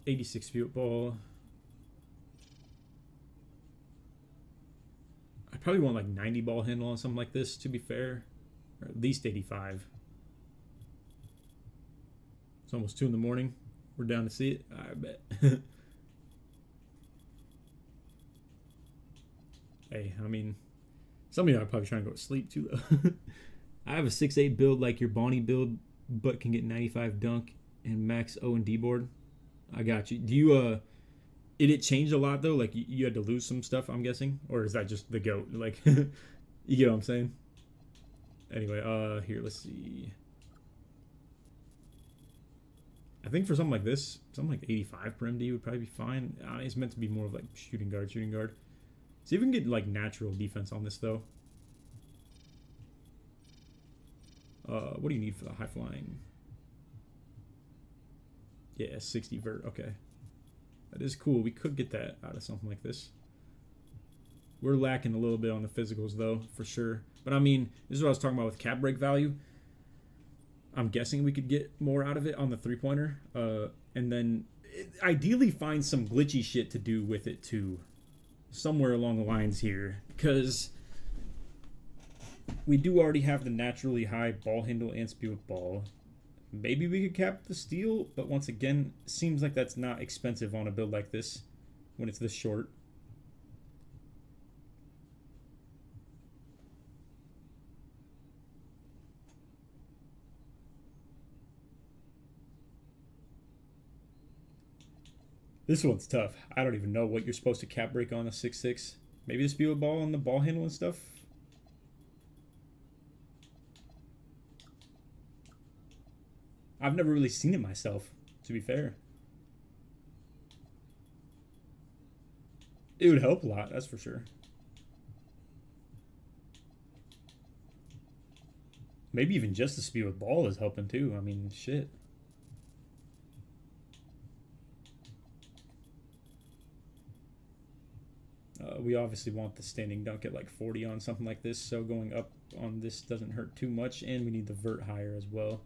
86 field ball. I probably want like 90 ball handle on something like this, to be fair, or at least 85. It's almost 2 in the morning. We're down to see it. I bet. Hey, I mean, some of y'all are probably trying to go to sleep too, though. I have a 6'8 build like your Bonnie build, but can get 95 dunk and max O and D board. I got you. Do you, did it change a lot, though? Like, you had to lose some stuff, I'm guessing? Or is that just the GOAT? Like, you get what I'm saying? Anyway, here, let's see. I think for something like this, something like 85 per MD would probably be fine. It's meant to be more of, like, shooting guard. See if we can get, like, natural defense on this, though. What do you need for the high flying? Yeah, 60 vert. Okay. That is cool. We could get that out of something like this. We're lacking a little bit on the physicals, though, for sure. But, I mean, this is what I was talking about with cap break value. I'm guessing we could get more out of it on the three-pointer. And then ideally find some glitchy shit to do with it, too. Somewhere along the lines here. Because we do already have the naturally high ball handle and speed with ball. Maybe we could cap the steal, but once again, seems like that's not expensive on a build like this when it's this short. This one's tough. I don't even know what you're supposed to cap break on a 6'6". Maybe the speed with ball and the ball handle and stuff. I've never really seen it myself, to be fair. It would help a lot, that's for sure. Maybe even just the speed with ball is helping too. I mean, shit. We obviously want the standing dunk at like 40 on something like this, so going up on this doesn't hurt too much, and we need the vert higher as well.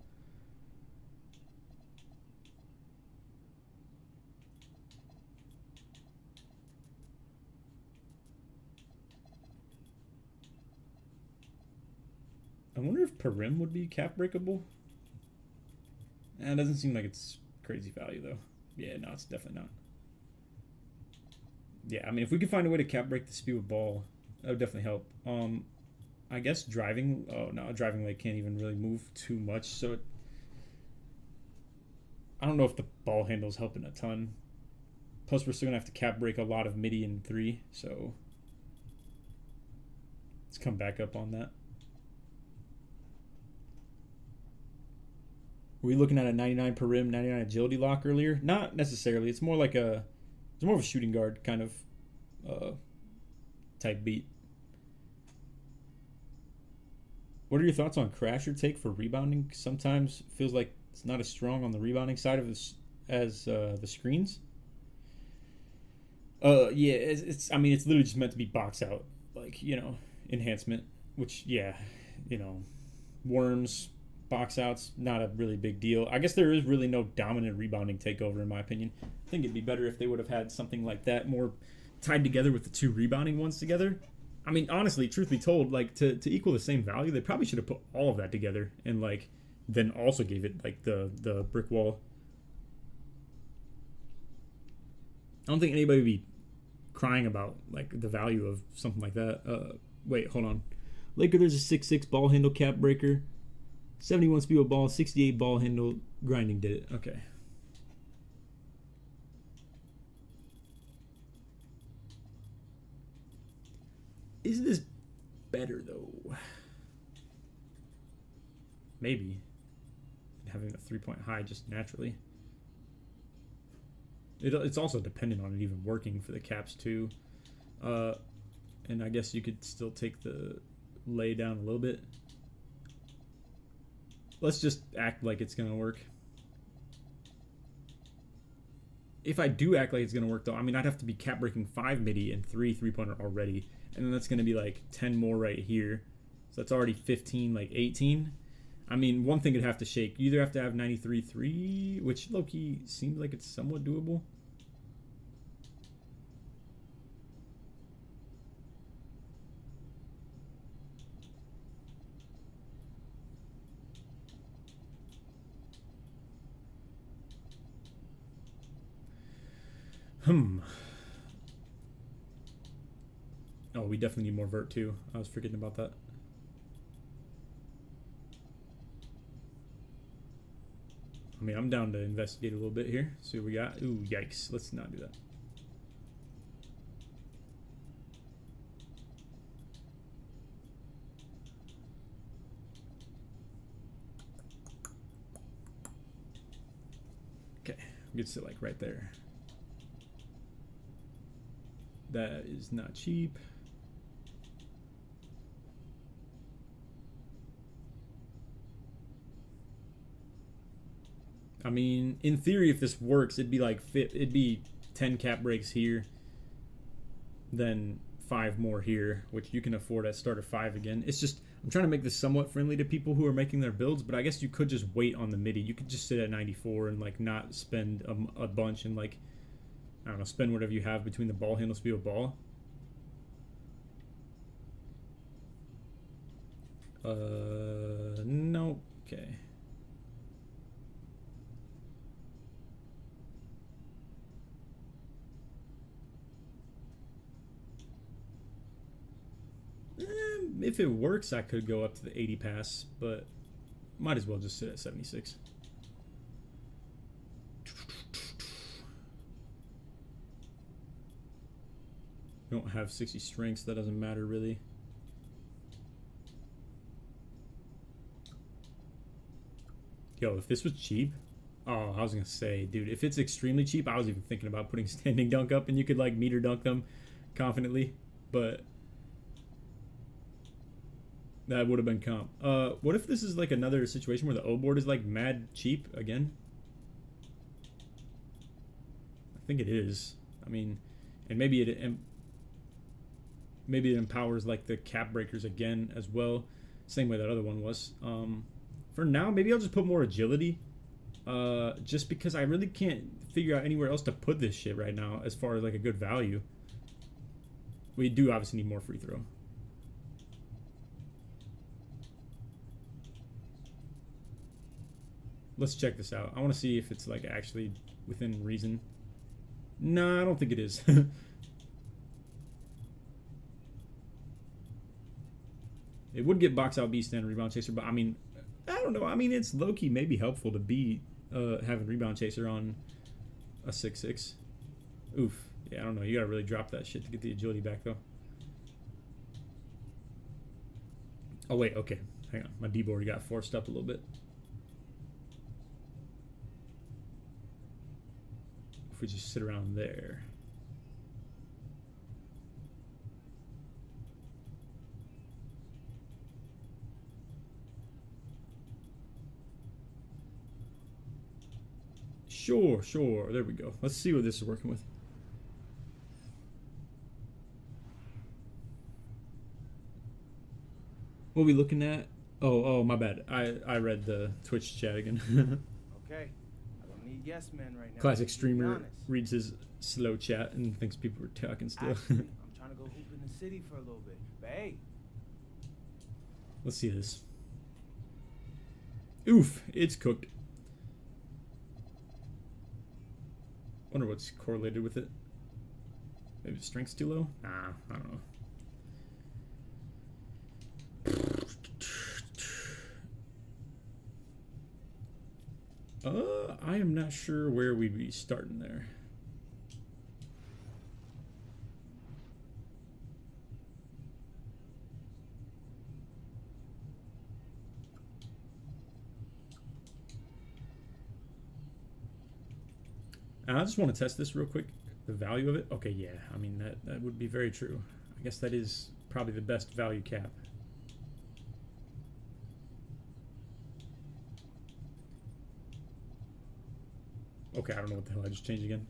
I wonder if Perim would be cap breakable. It doesn't seem like it's crazy value though. Yeah, no, it's definitely not. Yeah, I mean, if we could find a way to cap break the speed with ball, that would definitely help. I guess driving. Oh no, driving leg can't even really move too much, so I don't know if the ball handle's helping a ton. Plus, we're still gonna have to cap break a lot of midi in 3, so let's come back up on that. Were we looking at a 99 per rim, 99 agility lock earlier? Not necessarily. It's more like a, it's more of a shooting guard kind of type beat. What are your thoughts on Crasher take for rebounding? Sometimes feels like it's not as strong on the rebounding side of this as the screens. Yeah, it's. I mean, it's literally just meant to be box out, like, you know, enhancement. Which, yeah, you know, worms. Box outs, not a really big deal. I guess there is really no dominant rebounding takeover in my opinion. I think it'd be better if they would have had something like that more tied together with the 2 rebounding ones together. I mean, honestly, truth be told, like to equal the same value, they probably should have put all of that together and like then also gave it like the brick wall. I don't think anybody would be crying about like the value of something like that. Wait, hold on. Laker, there's a 6'6" ball handle cap breaker. 71 speed with ball, 68 ball handle, grinding did it. Okay. Is this better, though? Maybe. Having a 3-point high just naturally. It's also dependent on it even working for the caps too. And I guess you could still take the lay down a little bit. Let's just act like it's gonna work. If I do act like it's gonna work though, I mean I'd have to be cap breaking 5 midi and 3 3-pointer already, and then that's gonna be like 10 more right here. So that's already 15, like 18. I mean, one thing would have to shake. You either have to have 93-3, which low-key seems like it's somewhat doable. Oh, we definitely need more vert too. I was forgetting about that. I mean, I'm down to investigate a little bit here. See what we got. Ooh, yikes. Let's not do that. Okay, gets it like right there. That is not cheap. I mean, in theory, if this works, it'd be like it'd be 10 cap breaks here, then 5 more here, which you can afford at start of 5 again. It's just I'm trying to make this somewhat friendly to people who are making their builds, but I guess you could just wait on the midi. You could just sit at 94 and like not spend a bunch and like I don't know, spend whatever you have between the ball handle speed of ball. No, okay. If it works, I could go up to the 80 pass, but might as well just sit at 76. Don't have 60 strengths, that doesn't matter really. Yo, if this was cheap, oh, I was gonna say, dude, if it's extremely cheap, I was even thinking about putting standing dunk up and you could like meter dunk them confidently, but that would have been comp. What if this is like another situation where the O board is like mad cheap again? I think it is. I mean, and maybe it empowers like the cap breakers again as well, same way that other one was. For now, maybe I'll just put more agility, just because I really can't figure out anywhere else to put this shit right now as far as like a good value. We do obviously need more free throw. Let's check this out. I want to see if it's like actually within reason. No, I don't think it is. It would get box out beast and rebound chaser, but I mean, I don't know. I mean, it's low-key maybe helpful to be having rebound chaser on a 6'6". Oof. Yeah, I don't know. You gotta really drop that shit to get the agility back though. Oh wait, okay. Hang on. My D-board got forced up a little bit. If we just sit around there. Sure, sure. There we go. Let's see what this is working with. What are we looking at? Oh, my bad. I read the Twitch chat again. Okay, I don't need yes men right now. Classic streamer reads his slow chat and thinks people are talking still. Actually, I'm trying to go hoop in the city for a little bit. But hey, let's see this. Oof, it's cooked. Wonder what's correlated with it. Maybe the strength's too low? Nah, I don't know. I am not sure where we'd be starting there. I just want to test this real quick. The value of it. Okay, yeah. I mean, that would be very true. I guess that is probably the best value cap. Okay, I don't know what the hell I just changed again.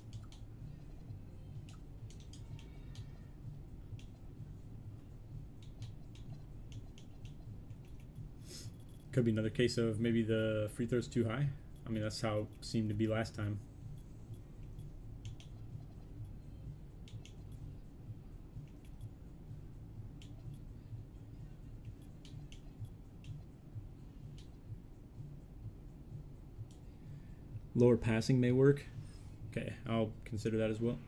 Could be another case of maybe the free throw's too high. I mean, that's how it seemed to be last time. Lower passing may work. Okay, I'll consider that as well.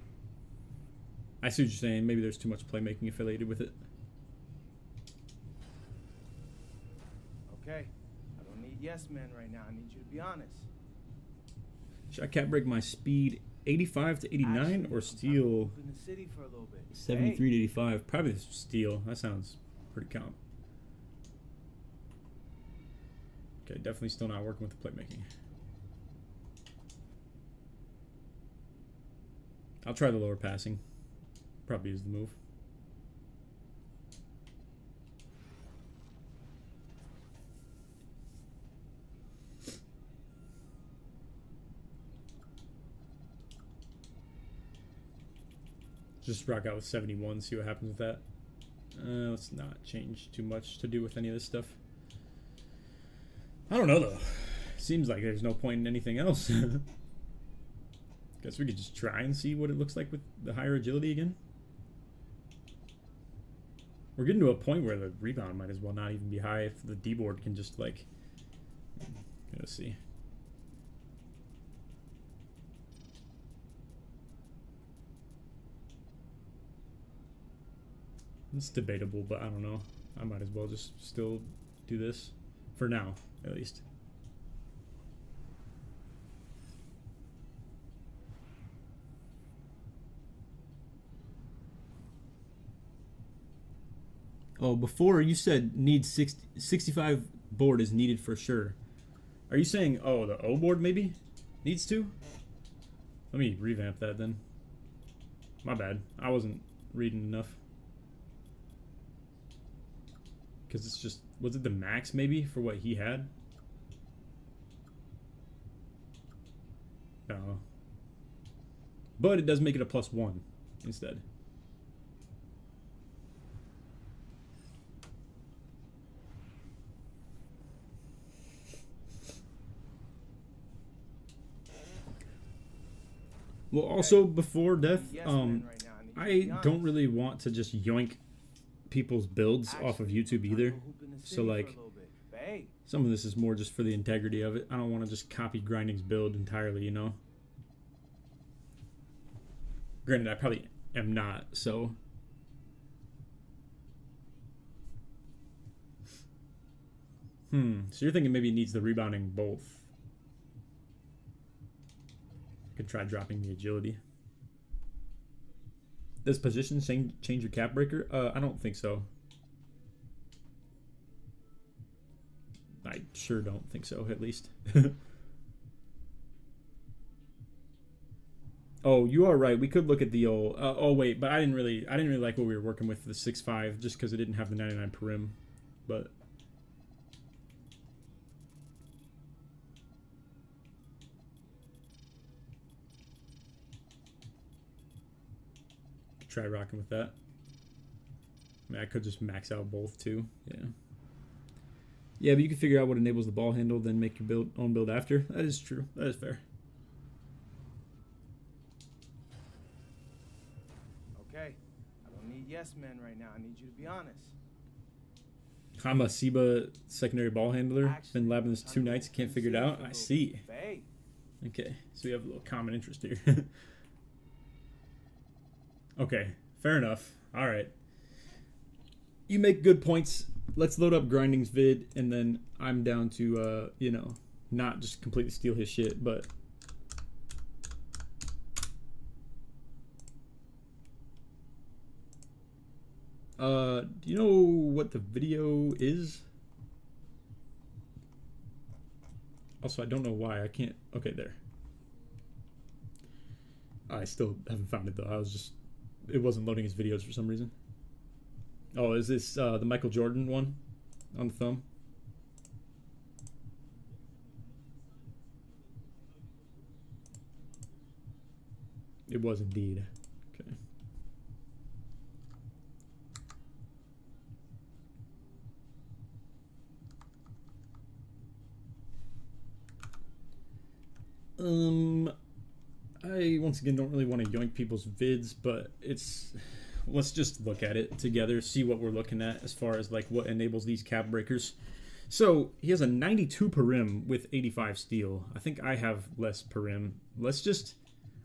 I see what you're saying. Maybe there's too much playmaking affiliated with it. Okay, I don't need yes men right now. I need you to be honest. Should I cap break my speed 85 to 89 Actually, or steal in the city for a little bit. 73 to 85? Probably steal. That sounds pretty calm. Okay, definitely still not working with the playmaking. I'll try the lower passing. Probably is the move. Just rock out with 71, see what happens with that. Let's not change too much to do with any of this stuff. I don't know though. Seems like there's no point in anything else. Guess we could just try and see what it looks like with the higher agility again. We're getting to a point where the rebound might as well not even be high if the D-board can just like... Let's see. It's debatable, but I don't know. I might as well just still do this. For now, at least. Oh, before you said needs 65 board is needed for sure. Are you saying, oh, the O board maybe needs to? Let me revamp that then. My bad. I wasn't reading enough. Because it's just, was it the max maybe for what he had? No. But it does make it a +1 instead. Well, also before death, I don't really want to just yoink people's builds off of YouTube either. So like, some of this is more just for the integrity of it. I don't want to just copy Grinding's build entirely, you know. Granted, I probably am not, so. So you're thinking maybe it needs the rebounding both. Could try dropping the agility. Does position change your cap breaker? I don't think so. I sure don't think so, at least. Oh, you are right. We could look at the old. Oh wait, but I didn't really like what we were working with the 6.5 just because it didn't have the 99 perim. But try rocking with that. I mean, I could just max out both too. Yeah. Yeah, but you can figure out what enables the ball handle, then make your own build after. That is true. That is fair. Okay, I don't need yes men right now. I need you to be honest. Hama Siba secondary ball handler. Been labbing this 2 nights. Can't figure it out. I see. Okay, so we have a little common interest here. Okay, fair enough. All right. You make good points. Let's load up Grinding's vid, and then I'm down to, you know, not just completely steal his shit, but... do you know what the video is? Also, I don't know why. I can't... Okay, there. I still haven't found it though. It wasn't loading his videos for some reason. Oh, is this the Michael Jordan one on the thumb? It was indeed. Okay. I once again don't really want to yoink people's vids, but let's just look at it together, see what we're looking at as far as like what enables these cap breakers. So he has a 92 per rim with 85 steal. I think I have less per rim.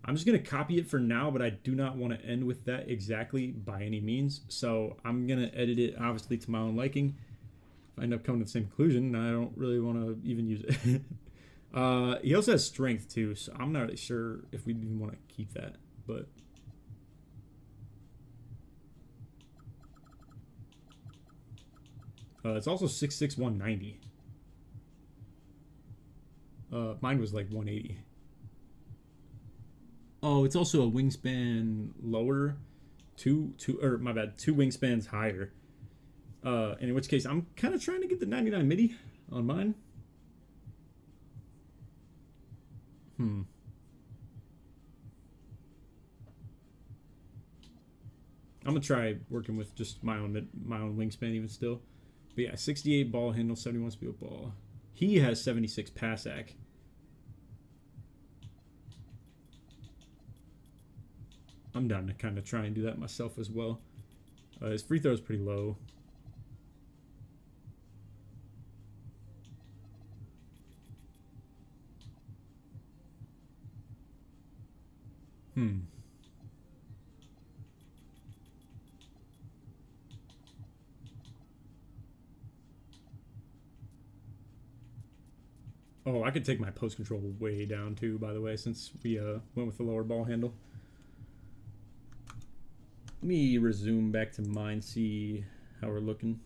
I'm just gonna copy it for now, but I do not want to end with that exactly by any means. So I'm gonna edit it obviously to my own liking. If I end up coming to the same conclusion, I don't really want to even use it. He also has strength too, so I'm not really sure if we even want to keep that, but it's also 6'6", 190. Mine was like 180. Oh, it's also a wingspan lower, two wingspans higher. And in which case, I'm kind of trying to get the 99 midi on mine. I'm gonna try working with just my own wingspan even still. But yeah, 68 ball handle, 71 speed ball. He has 76 pass ac. I'm down to kind of try and do that myself as well. His free throw is pretty low. Oh, I could take my post control way down too, by the way, since we went with the lower ball handle. Let me resume back to mine, see how we're looking.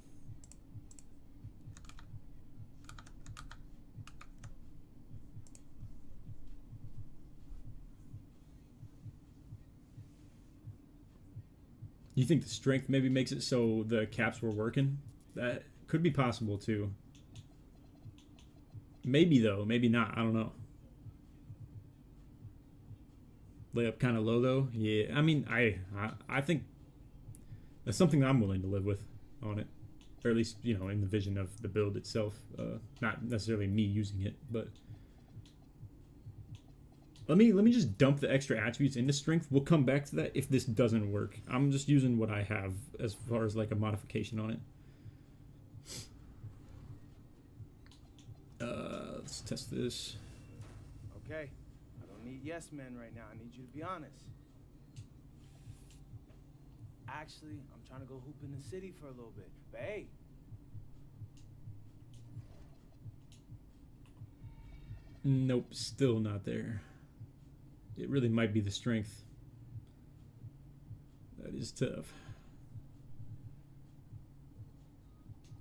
You think the strength maybe makes it so the caps were working? That could be possible too. Maybe though, maybe not. I don't know. Layup kind of low though. Yeah, I mean, I think that's something I'm willing to live with on it, or at least in the vision of the build itself. Not necessarily me using it, but let me just dump the extra attributes into strength. We'll come back to that if this doesn't work. I'm just using what I have as far as like a modification on it. Let's test this. Okay, I don't need yes men right now. I need you to be honest. Actually, I'm trying to go hoop in the city for a little bit. But hey. Nope, still not there. It really might be the strength. That is tough.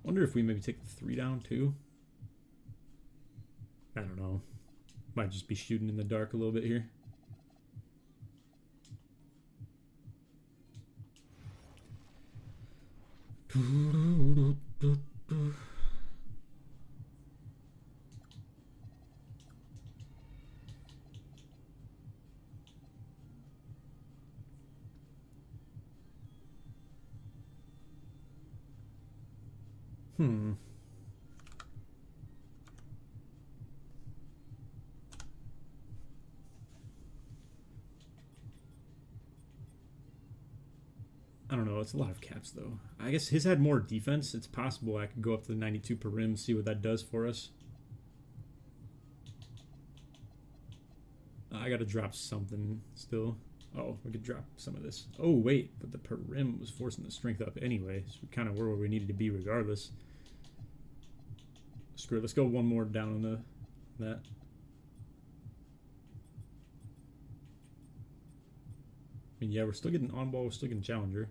Wonder if we maybe take the 3 down too. I don't know. Might just be shooting in the dark a little bit here. I don't know. It's a lot of caps, though. I guess his had more defense. It's possible I could go up to the 92 per rim, see what that does for us. I got to drop something still. Oh, we could drop some of this. Oh, wait. But the per rim was forcing the strength up anyway. So we kind of were where we needed to be regardless. Screw it. Let's go one more down on that. I mean, yeah, we're still getting on ball. We're still getting challenger.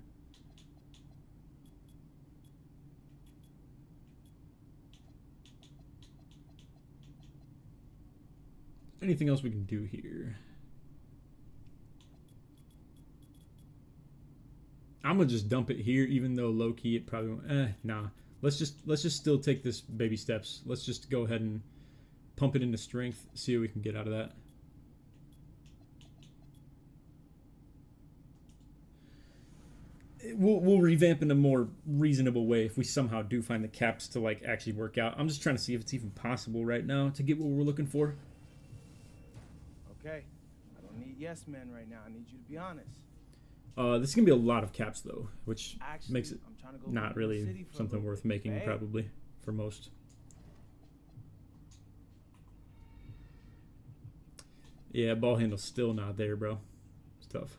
Anything else we can do here? I'm gonna just dump it here, even though low key it probably won't. Nah. Let's just still take this baby steps. Let's just go ahead and pump it into strength. See what we can get out of that. We'll revamp in a more reasonable way if we somehow do find the caps to like actually work out. I'm just trying to see if it's even possible right now to get what we're looking for. Okay, I don't need yes men right now. I need you to be honest. This is gonna be a lot of caps though, which Actually, makes it I'm trying to go not really something worth making hey. probably for most. Yeah, ball handle's still not there, bro. It's tough.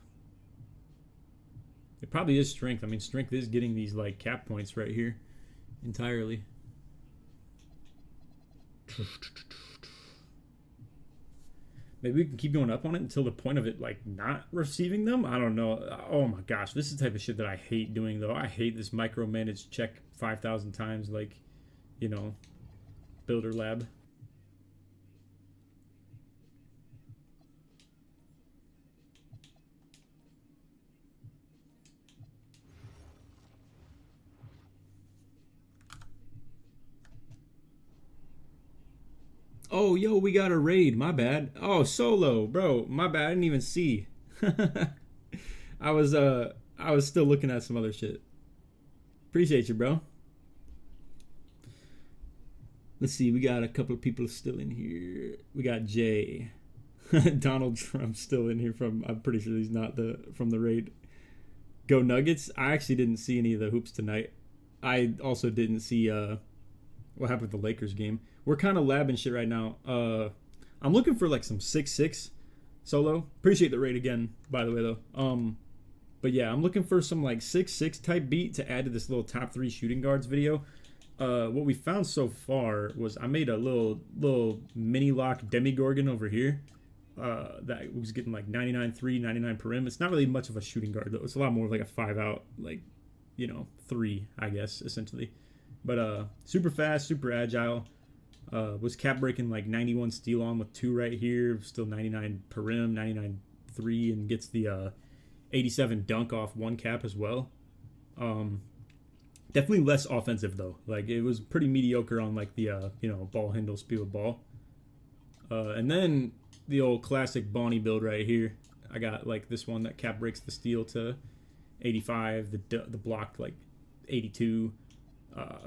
It probably is strength. I mean, strength is getting these like cap points right here entirely. Maybe we can keep going up on it until the point of it like not receiving them. I don't know. Oh my gosh, this is the type of shit that I hate doing though. I hate this micromanaged check 5,000 times like, you know, builder lab. Oh, yo, we got a raid. My bad. Oh, solo, bro. My bad. I didn't even see. I was still looking at some other shit. Appreciate you, bro. Let's see. We got a couple of people still in here. We got Jay. Donald Trump still in here from. I'm pretty sure he's not from the raid. Go Nuggets. I actually didn't see any of the hoops tonight. I also didn't see what happened with the Lakers game. We're kind of labbing shit right now. I'm looking for like some 6-6 solo. Appreciate the raid again, by the way, though. But yeah, I'm looking for some like 6-6 type beat to add to this little top 3 shooting guards video. What we found so far was I made a little mini lock demigorgon over here. That was getting like 99-3, 99 per rim. It's not really much of a shooting guard though. It's a lot more of like a 5-out, like, you know, 3, I guess, essentially. But super fast, super agile. Was cap breaking like 91 steal on with 2 right here. Still 99 per rim, 99-3, and gets the 87 dunk off 1 cap as well. Definitely less offensive though. Like it was pretty mediocre on like the you know, ball handle, speed with ball. And then the old classic Bonnie build right here. I got like this one that cap breaks the steal to 85, the block like 82.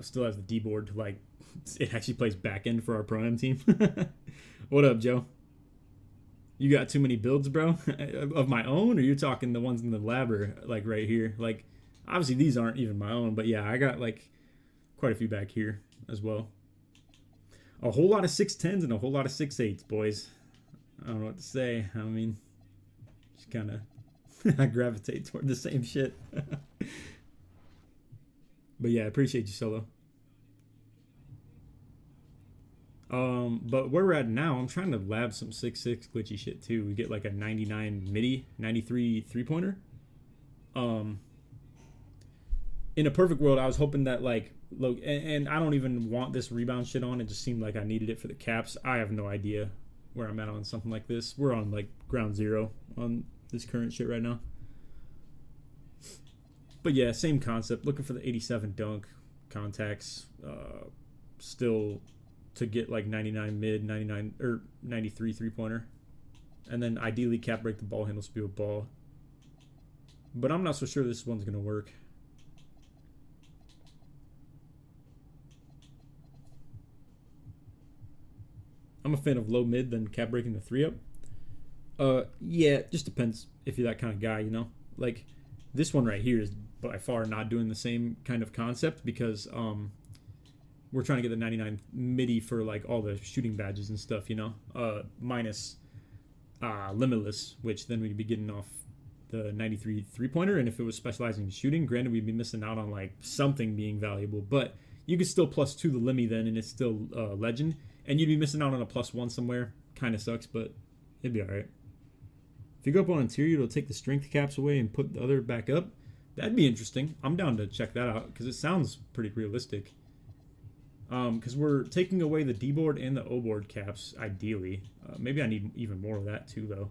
Still has the D board to like it actually plays back end for our pro am team. What up, Joe? You got too many builds, bro? Of my own, or you're talking the ones in the lab or like right here? Like obviously these aren't even my own, but yeah, I got like quite a few back here as well. A whole lot of 6'10s and a whole lot of 6'8s, boys. I don't know what to say. I mean, just kind of I gravitate toward the same shit. But yeah, I appreciate you, Solo. But where we're at now, I'm trying to lab some 6'6 glitchy shit too. We get like a 99 midi, 93 3-pointer. In a perfect world, I was hoping that like, look, and I don't even want this rebound shit on. It just seemed like I needed it for the caps. I have no idea where I'm at on something like this. We're on like ground zero on this current shit right now. But yeah, same concept. Looking for the 87 dunk contacts. Still to get like 99 mid, 99 or 93 3-pointer. And then ideally cap break the ball handle, speed with ball. But I'm not so sure this one's going to work. I'm a fan of low mid than cap breaking the 3-up. Yeah, it just depends if you're that kind of guy, you know? Like this one right here is by far not doing the same kind of concept because we're trying to get the 99 midi for like all the shooting badges and stuff, you know, minus limitless, which then we'd be getting off the 93 3-pointer. And if it was specializing in shooting, granted we'd be missing out on like something being valuable, but you could still +2 the limmy then and it's still legend, and you'd be missing out on a +1 somewhere. Kind of sucks, but it'd be all right. If you go up on interior, it'll take the strength caps away and put the other back up. That'd be interesting. I'm down to check that out because it sounds pretty realistic. Because we're taking away the D board and the O board caps, ideally. Maybe I need even more of that too, though.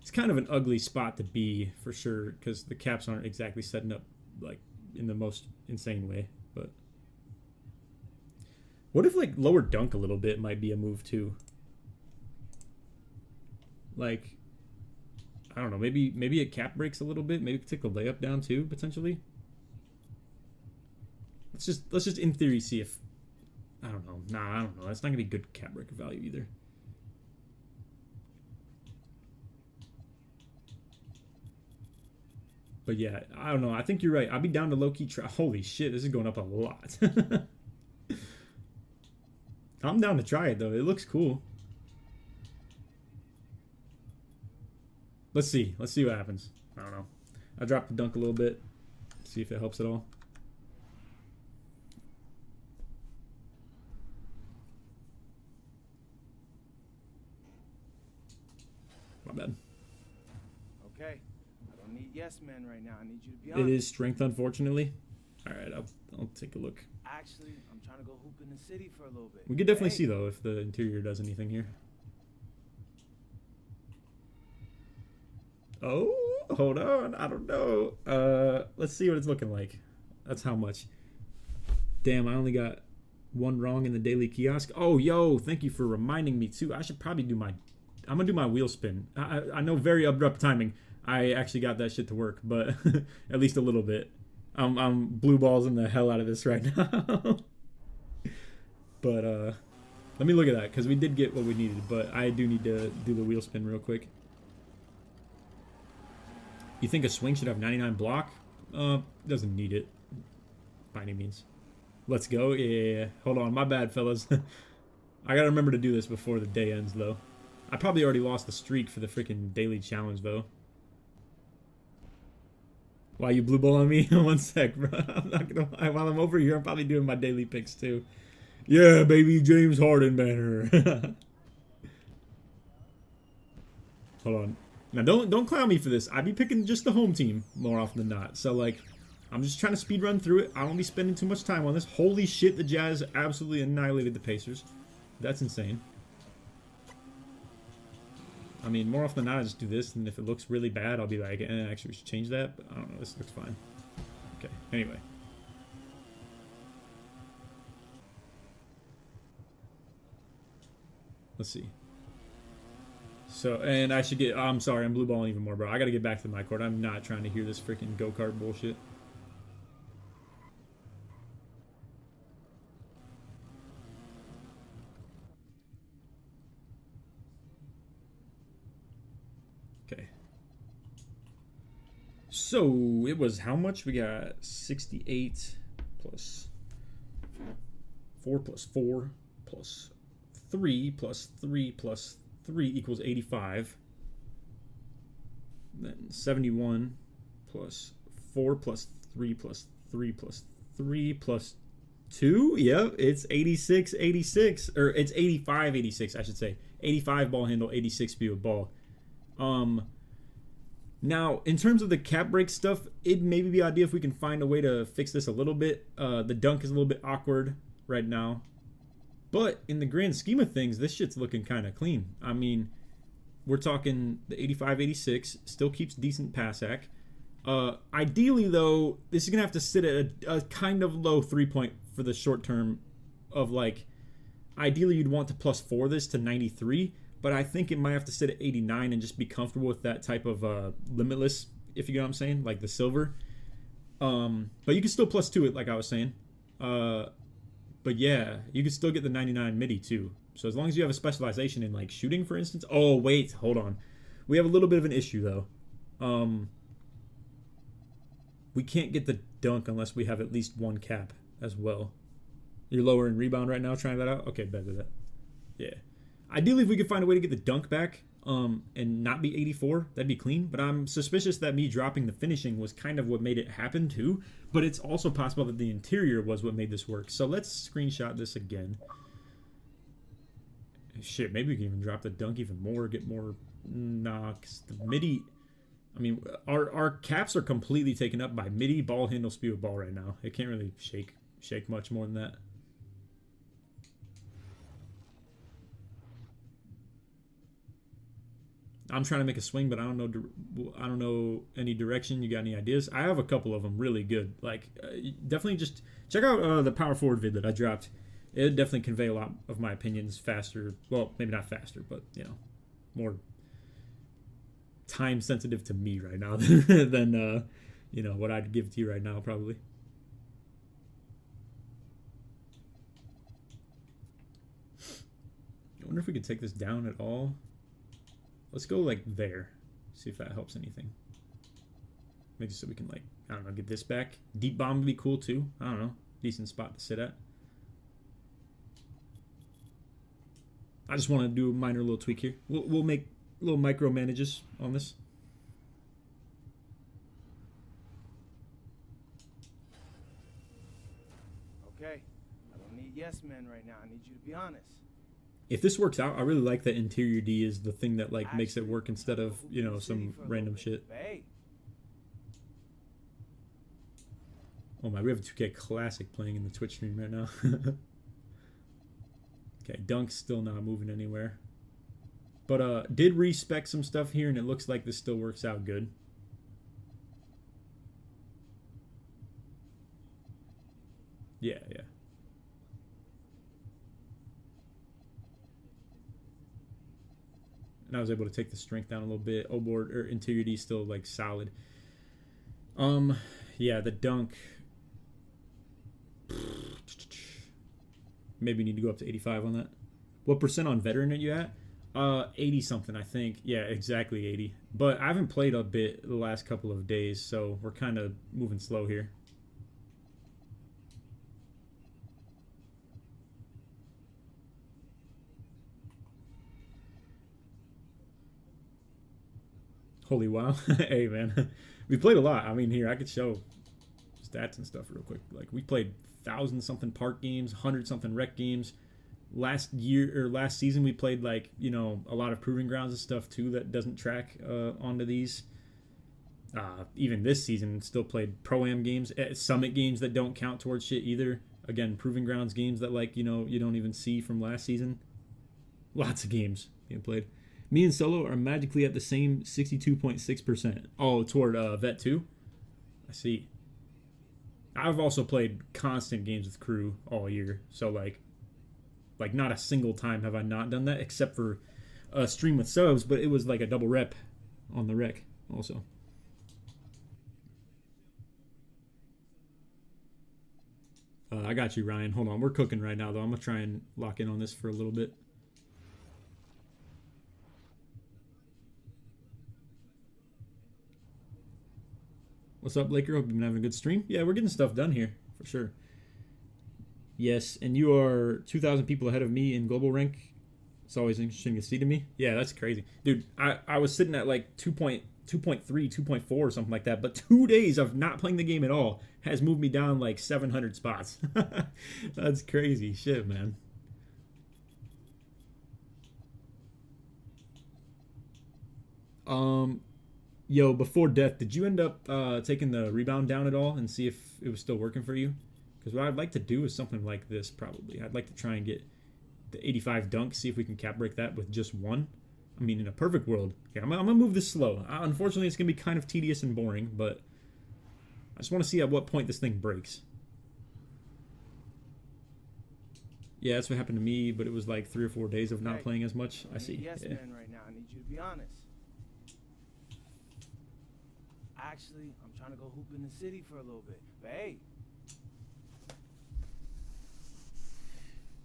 It's kind of an ugly spot to be for sure because the caps aren't exactly setting up like in the most insane way. But what if like lower dunk a little bit might be a move too? Like, I don't know, maybe it cap breaks a little bit. Maybe take the layup down too, potentially. Let's just in theory see if, I don't know. Nah, I don't know. That's not gonna be good cap breaker value either. But yeah, I don't know. I think you're right. I'll be down to low key try. Holy shit, this is going up a lot. I'm down to try it though. It looks cool. Let's see. Let's see what happens. I don't know. I dropped the dunk a little bit. See if it helps at all. My bad. Okay. I don't need yes men right now. I need you to be It honest. is strength, unfortunately. All right, I'll take a look. Actually, I'm trying to go hoop in the city for a little bit. We could definitely see though if the interior does anything here. Oh, hold on. I don't know. Let's see what it's looking like. That's how much. Damn, I only got one wrong in the daily kiosk. Oh, yo, thank you for reminding me too. I should probably do my. I'm gonna do my wheel spin. I know very abrupt timing. I actually got that shit to work, but at least a little bit. I'm blue balls in the hell out of this right now. But let me look at that because we did get what we needed. But I do need to do the wheel spin real quick. You think a swing should have 99 block? Doesn't need it by any means. Let's go. Yeah. Hold on. My bad, fellas. I gotta remember to do this before the day ends, though. I probably already lost the streak for the freaking daily challenge, though. Why you blue ball on me? One sec, bro. I'm not gonna lie. While I'm over here, I'm probably doing my daily picks too. Yeah, baby, James Harden banner. Hold on. Now don't clown me for this. I be picking just the home team more often than not. So like, I'm just trying to speed run through it. I won't be spending too much time on this. Holy shit, the Jazz absolutely annihilated the Pacers. That's insane. I mean, more often than not, I just do this, and if it looks really bad, I'll be like, actually, we should change that. But I don't know. This looks fine. Okay. Anyway. Let's see. So, and I should get. I'm sorry, I'm blue balling even more, bro. I gotta get back to my court. I'm not trying to hear this freaking go-kart bullshit. Okay. So, it was how much? We got 68 plus 4 plus 4 plus 3 plus 3 plus 3 equals 85. Then 71 plus 4 plus 3 plus 3 plus 3 plus 2. Yep, it's 86, 86. Or it's 85, 86, I should say. 85 ball handle, 86 speed of ball. Now, in terms of the cap break stuff, it'd maybe be ideal if we can find a way to fix this a little bit. The dunk is a little bit awkward right now. But in the grand scheme of things, this shit's looking kind of clean. I mean, we're talking the 85, 86, still keeps decent pass hack. Ideally, though, this is going to have to sit at a kind of low 3-point for the short term of like, ideally you'd want to +4 this to 93, but I think it might have to sit at 89 and just be comfortable with that type of limitless, if you get what I'm saying, like the silver. But you can still +2 it, like I was saying. But yeah, you can still get the 99 midi too. So as long as you have a specialization in like shooting, for instance. Oh, wait, hold on. We have a little bit of an issue though. We can't get the dunk unless we have at least one cap as well. You're lower in rebound right now, trying that out? Okay, better that. Yeah. Ideally, if we could find a way to get the dunk back and not be 84, that'd be clean. But I'm suspicious that me dropping the finishing was kind of what made it happen too. But it's also possible that the interior was what made this work. So let's screenshot this again. Shit, maybe we can even drop the dunk even more, get more knocks. The midi, I mean, our caps are completely taken up by midi, ball handle, speed of ball right now. It can't really shake much more than that. I'm trying to make a swing, but I don't know. I don't know any direction. You got any ideas? I have a couple of them really good. Like, definitely just check out the power forward vid that I dropped. It definitely convey a lot of my opinions faster. Well, maybe not faster, but more time sensitive to me right now than what I'd give to you right now probably. I wonder if we could take this down at all. Let's go like there. See if that helps anything. Maybe so we can like, I don't know, get this back. Deep bomb would be cool too. I don't know. Decent spot to sit at. I just want to do a minor little tweak here. We'll make little micro manages on this. Okay. I don't need yes men right now. I need you to be honest. If this works out, I really like that interior D is the thing that like makes it work instead of, some random shit. Hey. Oh my, we have a 2K Classic playing in the Twitch stream right now. Okay, Dunk's still not moving anywhere. But did respec some stuff here, and it looks like this still works out good. Yeah. And I was able to take the strength down a little bit. O-board or interior D still like solid. Yeah, the dunk. Maybe need to go up to 85 on that. What percent on veteran are you at? 80 something, I think. Yeah, exactly 80. But I haven't played a bit the last couple of days, so we're kind of moving slow here. Holy wow. Hey, man. We played a lot. I mean, here, I could show stats and stuff real quick. Like, we played 1,000-something park games, 100-something rec games. Last season, we played, like, a lot of proving grounds and stuff, too, that doesn't track onto these. Even this season, still played Pro-Am games, Summit games that don't count towards shit either. Again, proving grounds games that, like, you don't even see from last season. Lots of games being played. Me and Solo are magically at the same 62.6%. Oh, toward Vet 2? I see. I've also played constant games with crew all year. So, like not a single time have I not done that, except for a stream with subs, but it was like a double rep on the rec also. I got you, Ryan. Hold on. We're cooking right now, though. I'm going to try and lock in on this for a little bit. What's up, Laker? Hope you've been having a good stream. Yeah, we're getting stuff done here, for sure. Yes, and you are 2,000 people ahead of me in global rank. It's always interesting to see to me. Yeah, that's crazy. Dude, I was sitting at like 2.3, 2.4 or something like that, but 2 days of not playing the game at all has moved me down like 700 spots. That's crazy shit, man. Yo, before death, did you end up taking the rebound down at all and see if it was still working for you? Because what I'd like to do is something like this, probably. I'd like to try and get the 85 dunk, see if we can cap break that with just one. I mean, in a perfect world. Okay, I'm going to move this slow. Unfortunately, it's going to be kind of tedious and boring, but I just want to see at what point this thing breaks. Yeah, that's what happened to me, but it was like 3 or 4 days of not playing as much. I see. Yes, yeah. man, right now. I need you to be honest. Actually, I'm trying to go hoop in the city for a little bit. But hey.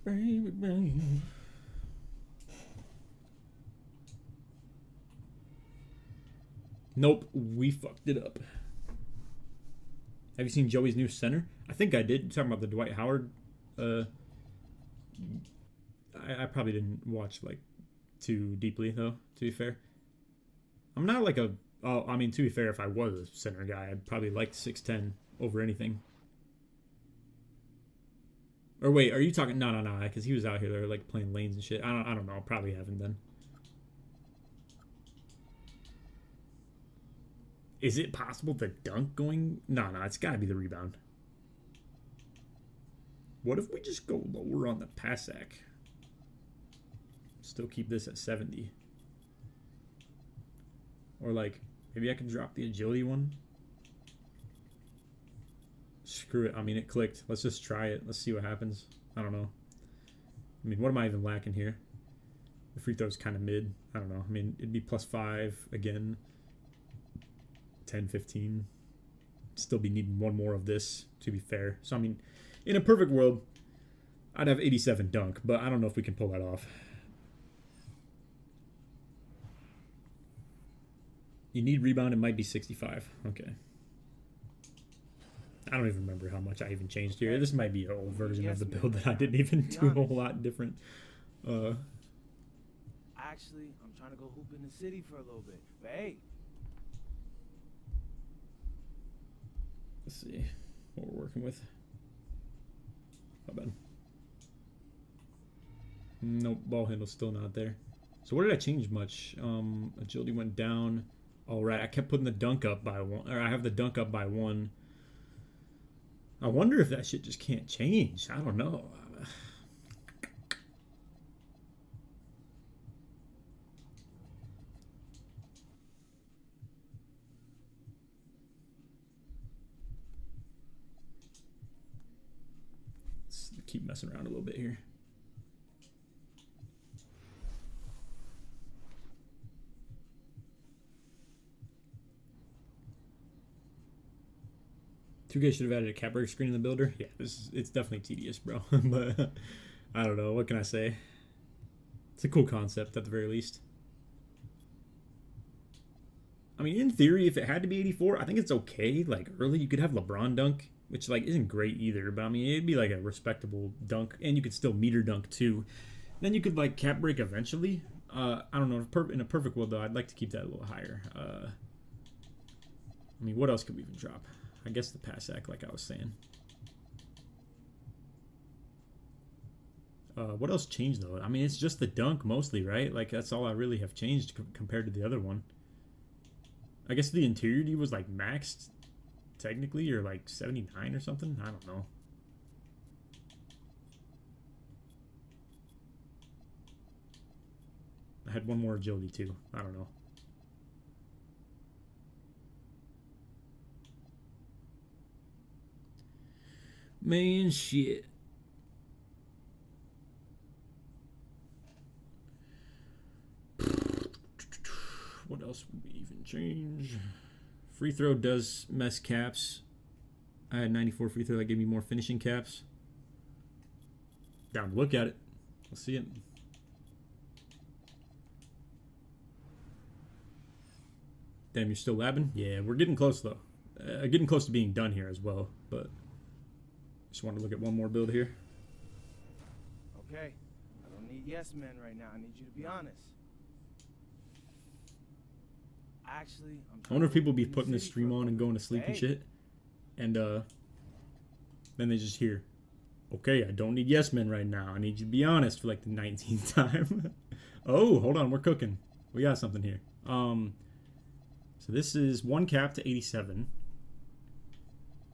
Baby. Nope, we fucked it up. Have you seen Joey's new center? I think I did. You're talking about the Dwight Howard. I probably didn't watch like too deeply though. To be fair, I'm not like a. Oh, I mean, to be fair, if I was a center guy, I'd probably like 6'10" over anything. Or wait, are you talking? No, because he was out here like playing lanes and shit. I don't know. I probably haven't then. Is it possible the dunk going? No, it's got to be the rebound. What if we just go lower on the pass sack? Still keep this at 70. Or like, maybe I can drop the agility one. Screw it. I mean, it clicked. Let's just try it. Let's see what happens. I don't know. I mean, what am I even lacking here? The free throw's kind of mid. I don't know. I mean, it'd be +5 again. 10, 15. Still be needing one more of this, to be fair. So, I mean, in a perfect world, I'd have 87 dunk, but I don't know if we can pull that off. You need rebound, it might be 65. Okay. I don't even remember how much I even changed here. This might be an old version of the build that I didn't even do a whole lot different. Actually, I'm trying to go hoop in the city for a little bit. But hey. Let's see what we're working with. Not bad. Nope, ball handle's still not there. So what did I change much? Agility went down. All right, I kept putting the dunk up by 1, or I have the dunk up by 1. I wonder if that shit just can't change. I don't know. Let's keep messing around a little bit here. Two should have added a cap break screen in the builder. Yeah, it's definitely tedious, bro. But I don't know. What can I say? It's a cool concept at the very least. I mean, in theory, if it had to be 84, I think it's okay. Like, early, you could have LeBron dunk, which, like, isn't great either. But, I mean, it'd be, like, a respectable dunk. And you could still meter dunk, too. Then you could, like, cap break eventually. I don't know. In a perfect world, though, I'd like to keep that a little higher. I mean, what else could we even drop? I guess the pass act, like I was saying. What else changed, though? I mean, it's just the dunk mostly, right? Like, that's all I really have changed compared to the other one. I guess the interiority was, like, maxed, technically, or, like, 79 or something? I don't know. I had one more agility, too. I don't know. Man, shit. What else would we even change? Free throw does mess caps. I had 94 free throw. That gave me more finishing caps. Down to look at it. Let's see it. Damn, you're still labbing? Yeah, we're getting close, though. Getting close to being done here as well, but... Just want to look at one more build here. Okay. I don't need yes men right now. I need you to be honest. Actually, I wonder if people be putting this stream on and going to sleep and shit. And then they just hear, okay, I don't need yes men right now. I need you to be honest for like the 19th time. Oh, hold on. We're cooking. We got something here. So this is 1 cap to 87.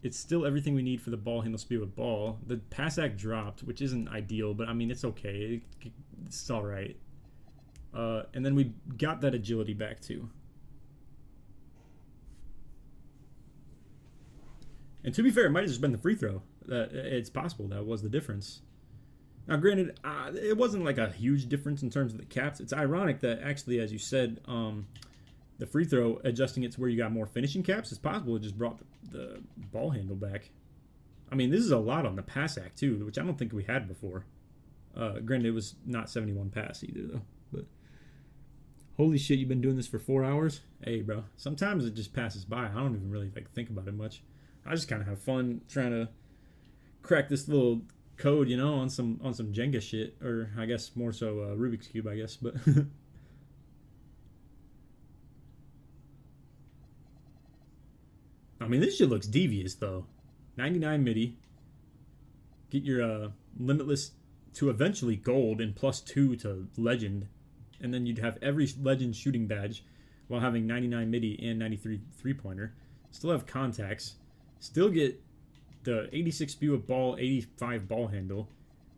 It's still everything we need for the ball handle speed with ball. The pass act dropped, which isn't ideal, but I mean, it's okay. It's all right. And then we got that agility back too. And to be fair, it might have just been the free throw. It's possible that was the difference. Now, granted, it wasn't like a huge difference in terms of the caps. It's ironic that actually, as you said, the free throw, adjusting it to where you got more finishing caps, it's possible it just brought the ball handle back. I mean, this is a lot on the pass act, too, which I don't think we had before. Granted, it was not 71 pass either, though. But holy shit, you've been doing this for 4 hours? Hey, bro, sometimes it just passes by. I don't even really like think about it much. I just kind of have fun trying to crack this little code, you know, on some Jenga shit. Or I guess more so Rubik's Cube, I guess, but... I mean, this shit looks devious, though. 99 MIDI. Get your Limitless to eventually gold and +2 to legend. And then you'd have every legend shooting badge while having 99 MIDI and 93 three-pointer. Still have contacts. Still get the 86 speed with ball, 85 ball handle.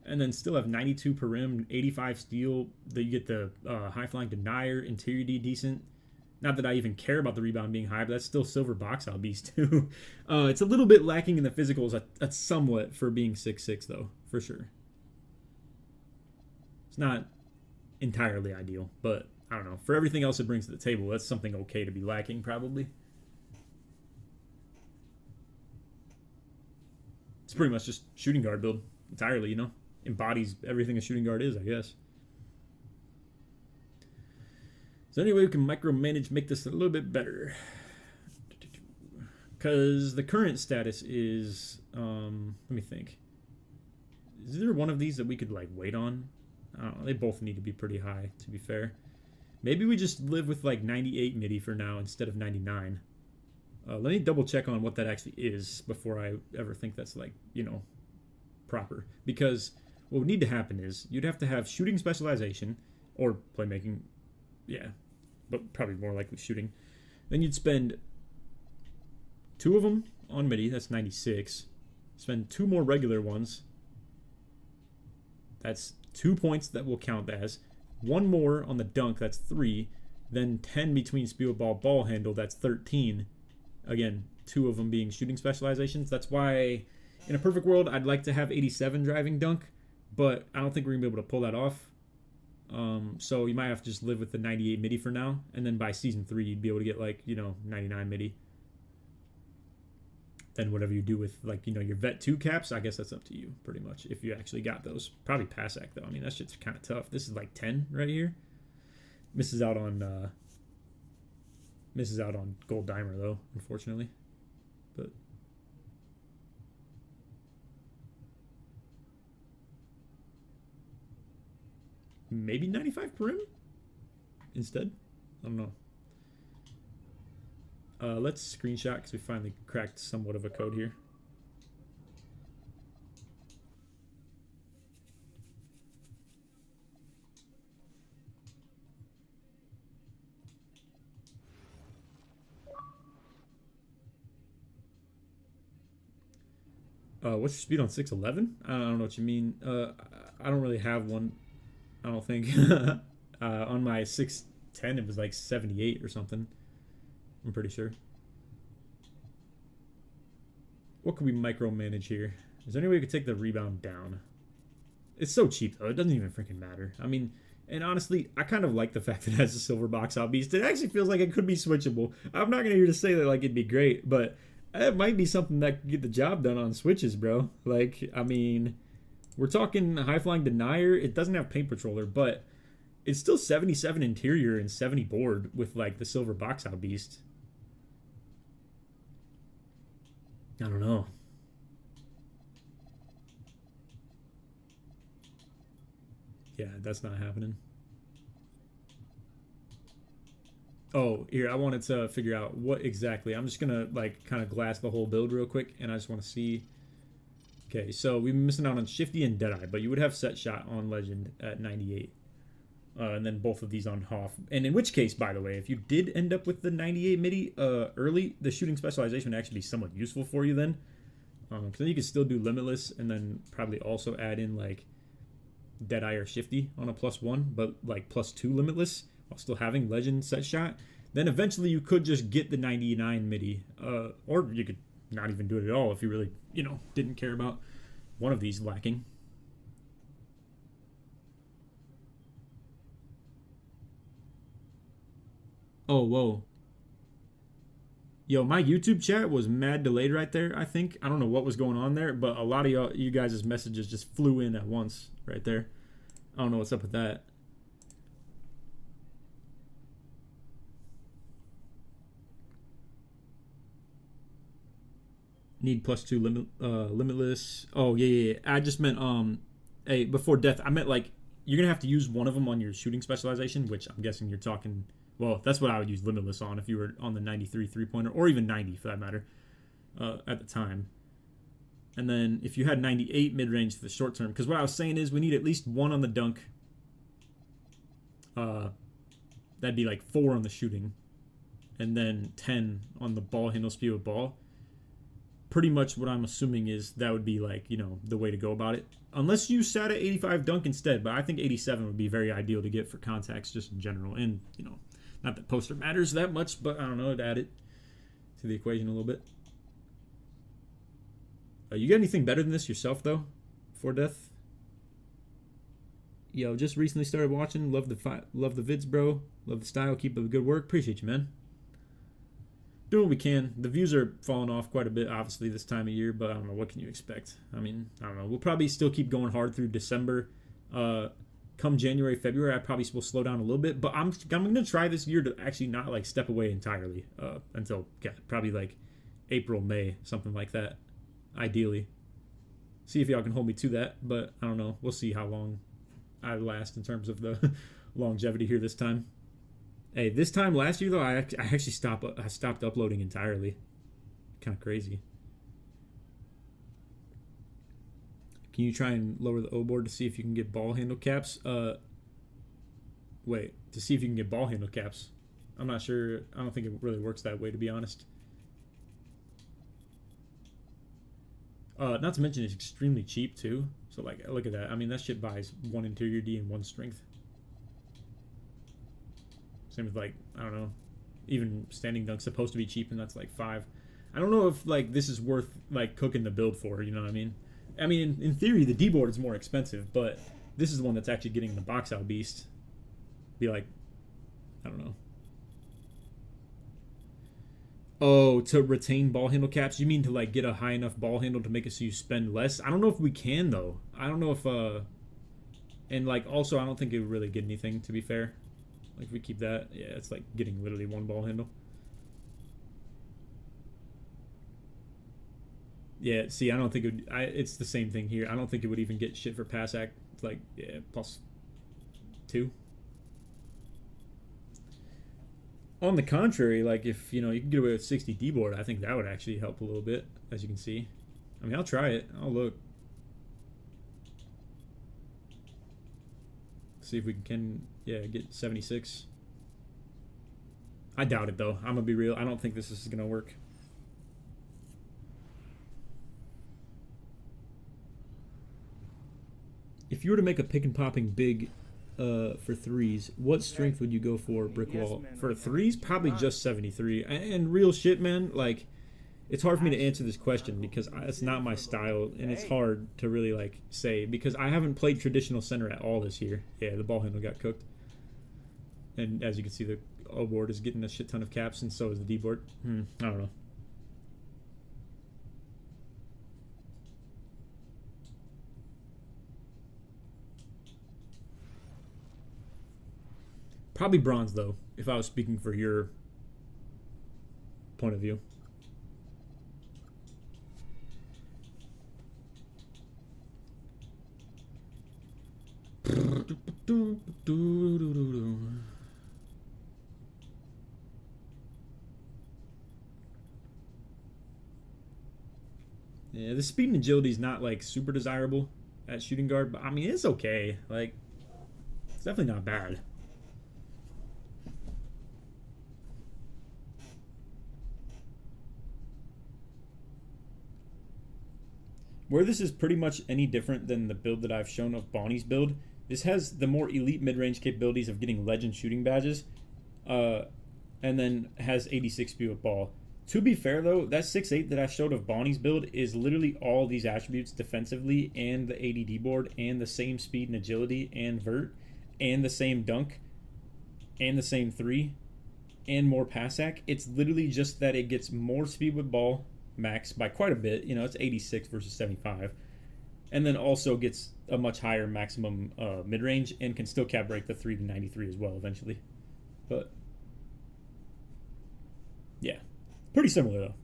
And then still have 92 per rim, 85 steal. You get the high-flying denier, interiority decent. Not that I even care about the rebound being high, but that's still silver box out beast too. It's a little bit lacking in the physicals, somewhat for being 6'6", though, for sure. It's not entirely ideal, but I don't know. For everything else it brings to the table, that's something okay to be lacking, probably. It's pretty much just shooting guard build entirely, you know? Embodies everything a shooting guard is, I guess. So anyway, we can micromanage, make this a little bit better. Because the current status is, let me think. Is there one of these that we could like wait on? I don't know. They both need to be pretty high, to be fair. Maybe we just live with like 98 MIDI for now instead of 99. Let me double check on what that actually is before I ever think that's like, you know, proper. Because what would need to happen is you'd have to have shooting specialization or playmaking. Yeah, but probably more likely shooting. Then you'd spend 2 of them on MIDI. That's 96. Spend 2 more regular ones. That's 2 points that will count as. 1 more on the dunk. That's 3. Then 10 between speed ball handle. That's 13. Again, 2 of them being shooting specializations. That's why, in a perfect world, I'd like to have 87 driving dunk, but I don't think we're going to be able to pull that off. So you might have to just live with the 98 MIDI for now, and then by season 3, you'd be able to get, like, you know, 99 MIDI. Then whatever you do with, like, you know, your Vet 2 caps, I guess that's up to you, pretty much, if you actually got those. Probably Passac, though. I mean, that shit's kind of tough. This is, like, 10 right here. Misses out on Gold Dimer, though, unfortunately. But maybe 95 Perim instead? I don't know. Let's screenshot because we finally cracked somewhat of a code here. What's your speed on 611? I don't know what you mean. I don't really have one. I don't think. On my 610, it was like 78 or something. I'm pretty sure. What could we micromanage here? Is there any way we could take the rebound down? It's so cheap, though. It doesn't even freaking matter. I mean, and honestly, I kind of like the fact that it has a silver box out beast. It actually feels like it could be switchable. I'm not going to hear to say that like it'd be great, but it might be something that could get the job done on switches, bro. Like, I mean, we're talking high-flying denier. It doesn't have paint patroller, but it's still 77 interior and 70 board with, like, the silver box out beast. I don't know. Yeah, that's not happening. Oh, here, I wanted to figure out what exactly. I'm just going to, like, kind of glass the whole build real quick, and I just want to see. Okay, so we've been missing out on Shifty and Deadeye, but you would have Set Shot on Legend at 98. And then both of these on Hoff. And in which case, by the way, if you did end up with the 98 MIDI early, the shooting specialization would actually be somewhat useful for you then. Because then you could still do Limitless, and then probably also add in, like, Deadeye or Shifty on a +1, but, like, +2 Limitless, while still having Legend Set Shot. Then eventually you could just get the 99 MIDI. Or you could not even do it at all if you really, you know, didn't care about one of these lacking. Oh, whoa. Yo, my YouTube chat was mad delayed right there, I think. I don't know what was going on there, but a lot of you guys' messages just flew in at once right there. I don't know what's up with that. Need +2 Limitless. Oh, yeah. I just meant, hey, before death, I meant, like, you're going to have to use one of them on your shooting specialization, which I'm guessing you're talking... Well, that's what I would use Limitless on if you were on the 93 3-pointer, or even 90 for that matter, at the time. And then if you had 98 mid-range for the short term, because what I was saying is we need at least 1 on the dunk. That'd be like 4 on the shooting, and then 10 on the ball handle speed with ball. Pretty much what I'm assuming is that would be like, you know, the way to go about it. Unless you sat at 85 dunk instead, but I think 87 would be very ideal to get for contacts just in general. And, you know, Not that poster matters that much, but I don't know, it added to the equation a little bit. You got anything better than this yourself, though? For Death? Yo, just recently started watching. Love the vids, bro. Love the style. Keep up the good work. Appreciate you, man. Doing what we can. The views are falling off quite a bit, obviously, this time of year, but I don't know. What can you expect? I mean, I don't know. We'll probably still keep going hard through December. Come January, February, I probably will slow down a little bit, but I'm going to try this year to actually not, like, step away entirely until, probably, like, April, May, something like that, ideally. See if y'all can hold me to that, but I don't know. We'll see how long I last in terms of the longevity here this time. Hey, this time last year, though, I actually stopped uploading entirely. Kind of crazy. Can you try and lower the O board to see if you can get ball handle caps? Wait, to see if you can get ball handle caps. I'm not sure. I don't think it really works that way, to be honest. Not to mention it's extremely cheap, too. So, like, look at that. I mean, that shit buys 1 interior D and 1 strength. Same with, like, I don't know, even standing dunk's supposed to be cheap, and that's like 5. I don't know if, like, this is worth, like, cooking the build for, you know what I mean? I mean, in theory, the D board is more expensive, but this is the one that's actually getting the box out beast. Be like, I don't know. Oh, to retain ball handle caps? You mean to, like, get a high enough ball handle to make it so you spend less? I don't know if we can, though. I don't know if, and, like, also, I don't think it would really get anything, to be fair. Like, if we keep that, yeah, it's like getting literally 1 ball handle. Yeah, see, I don't think it would, it's the same thing here. I don't think it would even get shit for pass act. It's like, yeah, +2. On the contrary, like, if, you know, you can get away with 60 D board, I think that would actually help a little bit, as you can see. I mean, I'll try it. I'll look. See if we can, yeah, get 76. I doubt it, though. I'm going to be real. I don't think this is going to work. If you were to make a pick and popping big for threes, what strength would you go for, brick wall? For threes, probably just 73. And real shit, man, like, it's hard for me to answer this question because it's not my style, and it's hard to really, like, say because I haven't played traditional center at all this year. Yeah, the ball handle got cooked. And as you can see, the O board is getting a shit ton of caps, and so is the D board. I don't know. Probably bronze, though, if I was speaking for your point of view. Yeah, the speed and agility is not, like, super desirable at shooting guard, but I mean, it's okay. Like, it's definitely not bad. Where this is pretty much any different than the build that I've shown of Bonnie's build, this has the more elite mid-range capabilities of getting legend shooting badges, and then has 86 speed with ball. To be fair, though, that 6'8 that I showed of Bonnie's build is literally all these attributes defensively and the ADD board and the same speed and agility and vert and the same dunk and the same 3 and more pass act. It's literally just that it gets more speed with ball max by quite a bit. You know, it's 86 versus 75. And then also gets a much higher maximum mid-range and can still cap break the 3 to 93 as well eventually. But, yeah. Pretty similar, though,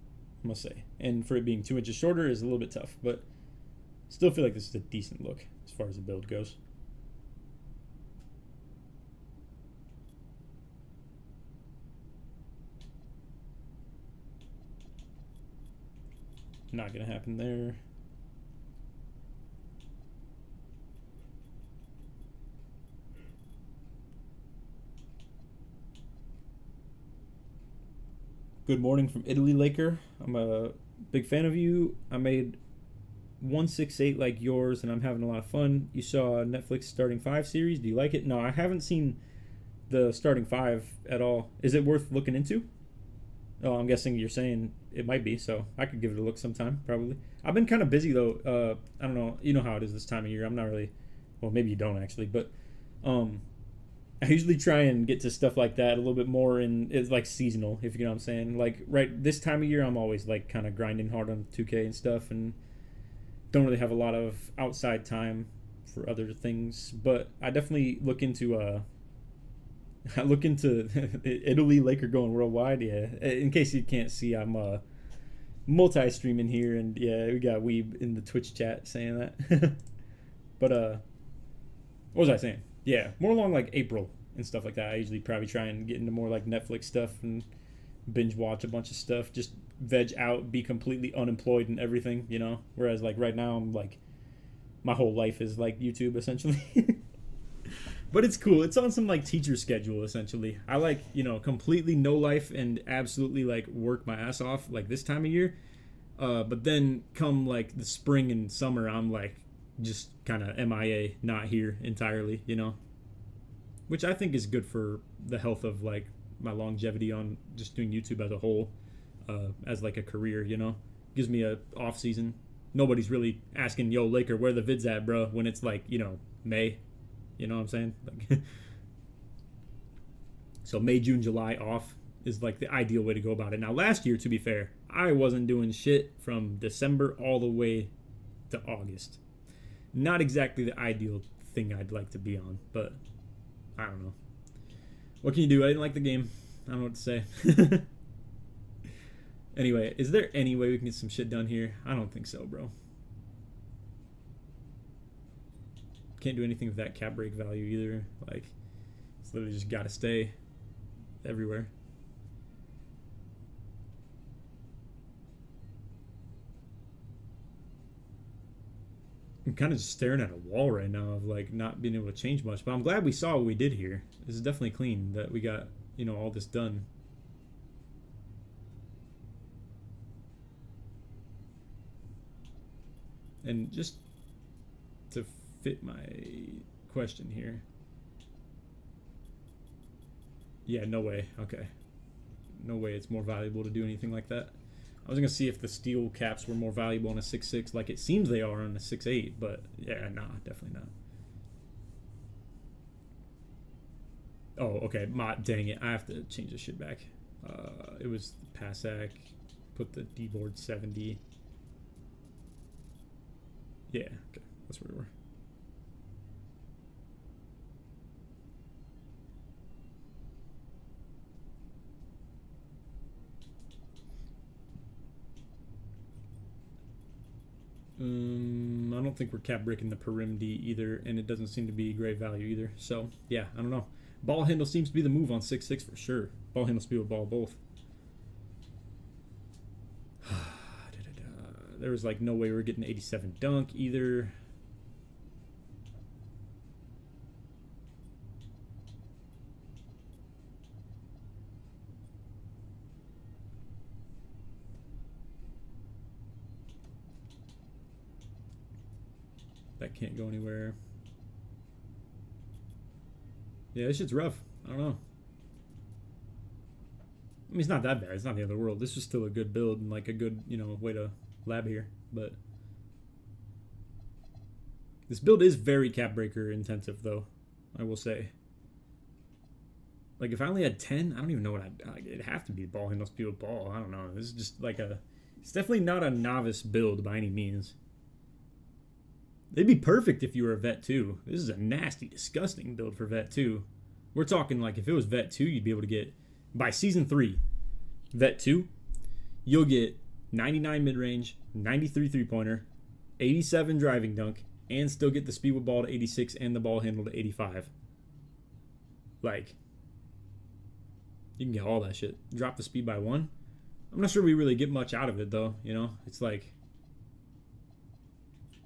I must say. And for it being 2 inches shorter is a little bit tough, but still feel like this is a decent look as far as the build goes. Not going to happen there. Good morning from Italy, Laker. I'm a big fan of you. I made 168 like yours, and I'm having a lot of fun. You saw Netflix Starting 5 series. Do you like it? No, I haven't seen the starting five at all. Is it worth looking into? Oh, I'm guessing you're saying it might be, so I could give it a look sometime, probably. I've been kind of busy though. I don't know. You know how it is this time of year. I'm not really. Well, maybe you don't actually, but um, I usually try and get to stuff like that a little bit more, and it's like seasonal, if you know what I'm saying. Like right this time of year, I'm always like kind of grinding hard on 2K and stuff, and don't really have a lot of outside time for other things. But I definitely look into I look into Italy Laker going worldwide. Yeah, in case you can't see, I'm multi-streaming here, and yeah, we got Weeb in the Twitch chat saying that. But what was I saying? Yeah, more along like April and stuff like that. I usually probably try and get into more like Netflix stuff and binge watch a bunch of stuff. Just veg out, be completely unemployed and everything, you know. Whereas like right now, I'm like my whole life is like YouTube essentially. But it's cool. It's on some like teacher schedule essentially. I like, you know, completely no life and absolutely like work my ass off like this time of year. But then come like the spring and summer, I'm like just kind of MIA, not here entirely, you know, which I think is good for the health of like my longevity on just doing YouTube as a whole, as like a career, you know, gives me a off season. Nobody's really asking, yo, Laker, where the vids at, bro, when it's like, you know, May. You know what I'm saying? Like, so May, June, July off is like the ideal way to go about it. Now, last year, to be fair, I wasn't doing shit from December all the way to August. Not exactly the ideal thing I'd like to be on, but I don't know. What can you do? I didn't like the game. I don't know what to say. Anyway, is there any way we can get some shit done here? I don't think so, bro. Can't do anything with that cap break value either. Like, it's literally just gotta stay everywhere. I'm kind of just staring at a wall right now of like not being able to change much, but I'm glad we saw what we did here. This is definitely clean that we got, you know, all this done. And just to fit my question here. Yeah, no way. Okay. No way it's more valuable to do anything like that. I was going to see if the steel caps were more valuable on a 6.6 like it seems they are on a 6.8, but yeah, nah, definitely not. Oh, okay. Dang it. I have to change this shit back. It was the PASAC. Put the D-board 70. Yeah, okay. That's where we were. I don't think we're cap breaking the Perim D either, and it doesn't seem to be great value either. So, yeah, I don't know. Ball handle seems to be the move on 6.6 for sure. Ball handle speed with ball both. There was like no way we were getting 87 dunk either. That can't go anywhere. Yeah, this shit's rough. I don't know. I mean, it's not that bad. It's not the end of the world. This is still a good build and like a good, you know, way to lab here. But this build is very cap breaker intensive, though. I will say. Like, if I only had 10, I don't even know what it'd have to be ball handle speed with ball. I don't know. This is just like it's definitely not a novice build by any means. It'd be perfect if you were a vet 2. This is a nasty, disgusting build for vet 2. We're talking like if it was vet 2, you'd be able to get, by season 3, vet 2, you'll get 99 mid-range, 93 three-pointer, 87 driving dunk, and still get the speed with ball to 86 and the ball handle to 85. Like, you can get all that shit. Drop the speed by 1. I'm not sure we really get much out of it, though, you know? It's like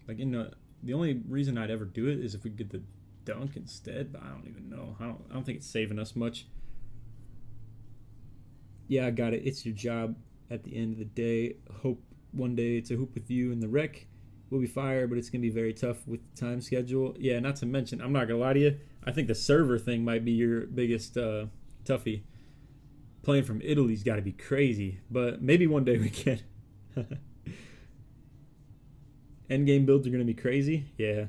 in the only reason I'd ever do it is if we get the dunk instead, but I don't even know. I don't think it's saving us much. Yeah, I got it. It's your job at the end of the day. Hope one day to hoop with you in the rec. We'll be fire, but it's going to be very tough with the time schedule. Yeah, not to mention, I'm not going to lie to you, I think the server thing might be your biggest toughie. Playing from Italy's got to be crazy, but maybe one day we can. Endgame builds are going to be crazy. Yeah.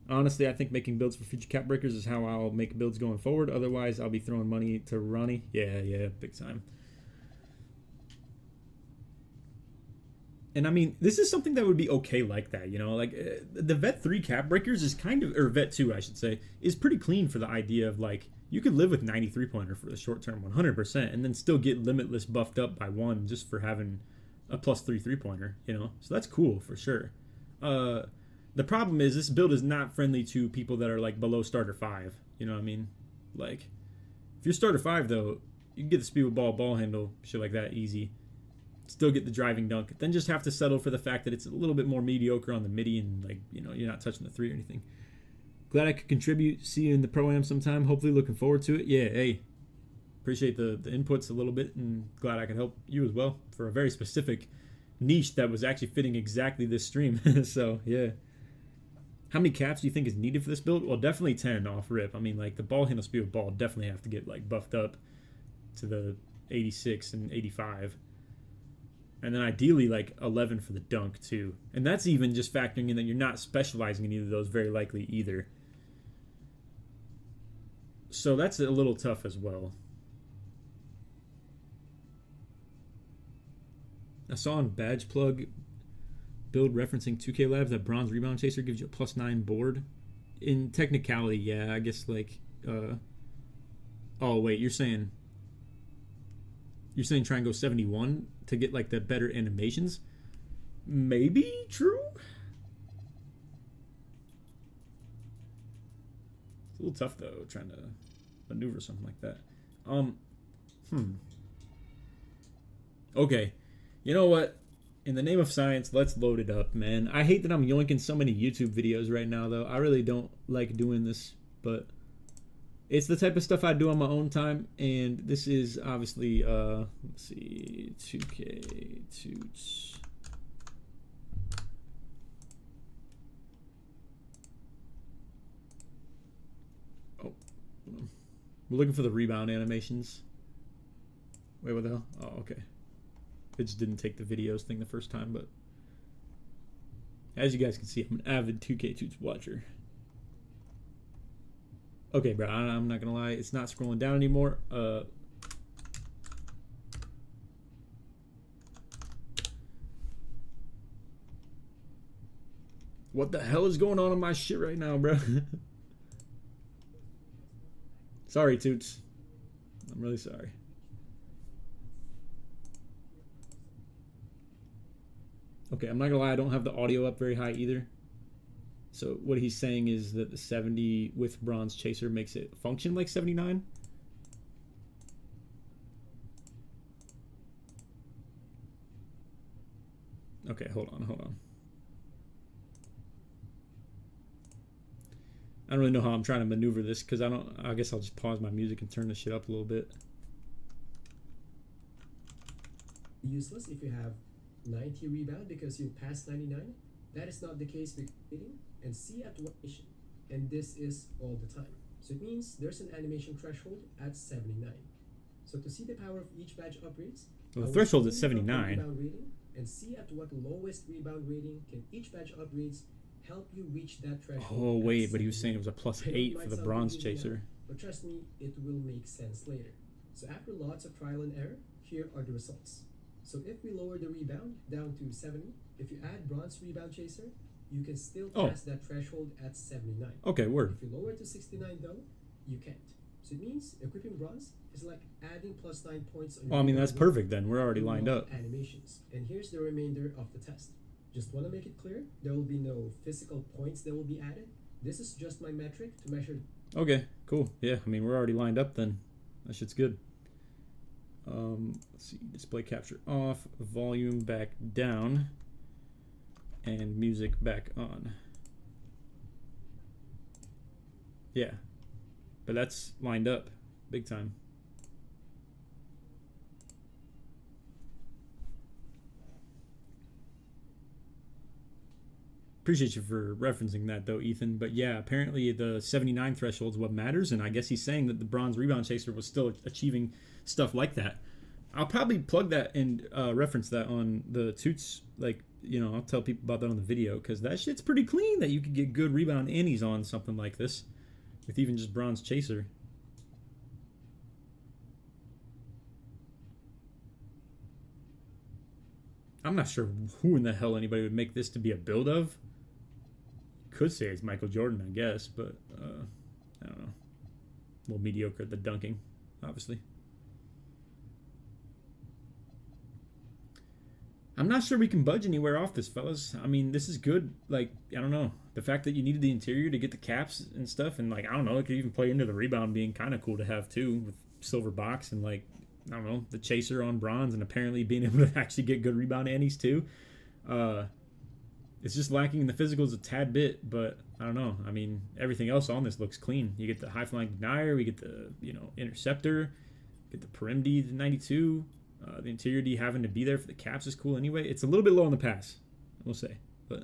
Honestly, I think making builds for future cap breakers is how I'll make builds going forward. Otherwise, I'll be throwing money to Ronnie. Yeah, big time. And I mean, this is something that would be okay like that, you know? Like, the Vet 3 cap breakers is kind of, or Vet 2, I should say, is pretty clean for the idea of, like, you could live with 93-pointer for the short term 100% and then still get limitless buffed up by 1 just for having a +3 3-pointer, you know? So that's cool for sure. The problem is this build is not friendly to people that are like below starter 5. You know what I mean? Like, if you're starter 5 though, you can get the speed with ball handle, shit like that easy. Still get the driving dunk. Then just have to settle for the fact that it's a little bit more mediocre on the midi and, like, you know, you're not touching the 3 or anything. Glad I could contribute. See you in the Pro-Am sometime. Hopefully looking forward to it. Yeah, hey. Appreciate the inputs a little bit and glad I could help you as well for a very specific niche that was actually fitting exactly this stream. So, yeah. How many caps do you think is needed for this build? Well, definitely 10 off rip. I mean, like, the ball handle speed with ball definitely have to get, like, buffed up to the 86 and 85. And then ideally, like, 11 for the dunk, too. And that's even just factoring in that you're not specializing in either of those very likely either. So that's a little tough as well. I saw on Badge Plug build referencing 2K Labs that Bronze Rebound Chaser gives you a +9 board. In technicality, yeah, I guess, like, oh, wait, you're saying try and go 71 to get, like, the better animations? Maybe true? It's a little tough, though, trying to maneuver something like that. Okay. You know what? In the name of science, let's load it up, man. I hate that I'm yoinking so many YouTube videos right now, though. I really don't like doing this, but it's the type of stuff I do on my own time, and this is obviously, let's see, 2K Toots. Oh, we're looking for the rebound animations. Wait, what the hell? Oh, okay. It just didn't take the videos thing the first time, but as you guys can see, I'm an avid 2K Toots watcher. Okay, bro, I'm not gonna lie, it's not scrolling down anymore. What the hell is going on my shit right now, bro? Sorry, Toots. I'm really sorry. Okay, I'm not gonna lie, I don't have the audio up very high either. So what he's saying is that the 70 with Bronze Chaser makes it function like 79. Okay, hold on. I don't really know how I'm trying to maneuver this because I guess I'll just pause my music and turn this shit up a little bit. Useless if you have 90 rebound because you passed 99. That is not the case with hitting and see at what animation, and this is all the time. So it means there's an animation threshold at 79. So to see the power of each badge upgrades, well, the threshold is 79. Rebound rating and see at what lowest rebound rating can each badge upgrades help you reach that threshold. Oh wait, but he was saying it was a +8 for the Bronze Chaser. But trust me, it will make sense later. So after lots of trial and error, here are the results. So if we lower the rebound down to 70, if you add Bronze Rebound Chaser, you can still pass that threshold at 79. Okay, word. If you lower it to 69 though, you can't. So it means equipping Bronze is like adding +9 points on your well, I mean, that's perfect then. We're already lined up. Animations. And here's the remainder of the test. Just want to make it clear, there will be no physical points that will be added. This is just my metric to measure. Okay, cool. Yeah, I mean, we're already lined up then. That shit's good. Let's see, display capture off, volume back down, and music back on. Yeah, but that's lined up big time. appreciate you for referencing that though, Ethan. But yeah, apparently the 79 threshold is what matters, and I guess he's saying that the bronze rebound chaser was still achieving stuff like that. I'll probably plug that and reference that on the Toots. Like, you know, I'll tell people about that on the video because that shit's pretty clean. That you could get good rebound annies on something like this with even just bronze chaser. I'm not sure who in the hell anybody would make this to be a build of. Could say it's Michael Jordan, I guess, but I don't know. A little mediocre at the dunking, obviously. I'm not sure we can budge anywhere off this, fellas. I mean, this is good. Like, I don't know. The fact that you needed the interior to get the caps and stuff, and, like, I don't know, it could even play into the rebound being kind of cool to have, too, with silver box and, like, I don't know, the chaser on bronze and apparently being able to actually get good rebound annies, too. It's just lacking in the physicals a tad bit, but I don't know. I mean, everything else on this looks clean. You get the high flying denier, we get the, you know, interceptor, get the perim D to 92. The interior D having to be there for the caps is cool anyway. It's a little bit low on the pass, we'll say, but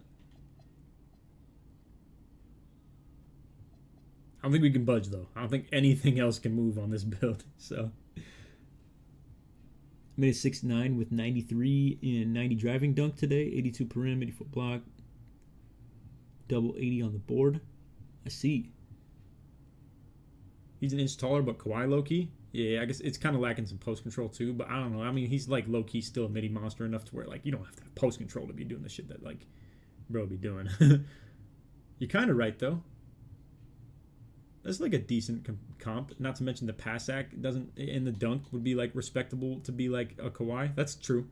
I don't think we can budge though. I don't think anything else can move on this build. So made a 6'9" with 93 in 90 driving dunk today, 82 perim, 80-foot block, double 80 on the board. I see. He's an inch taller, but Kawhi low-key. Yeah, I guess it's kind of lacking some post control too, but I don't know. I mean, he's like low-key still a midi monster enough to where like you don't have to have post control to be doing the shit that like bro be doing. You're kind of right though. That's like a decent comp. Not to mention the pass act doesn't in the dunk would be like respectable to be like a Kawhi. That's true.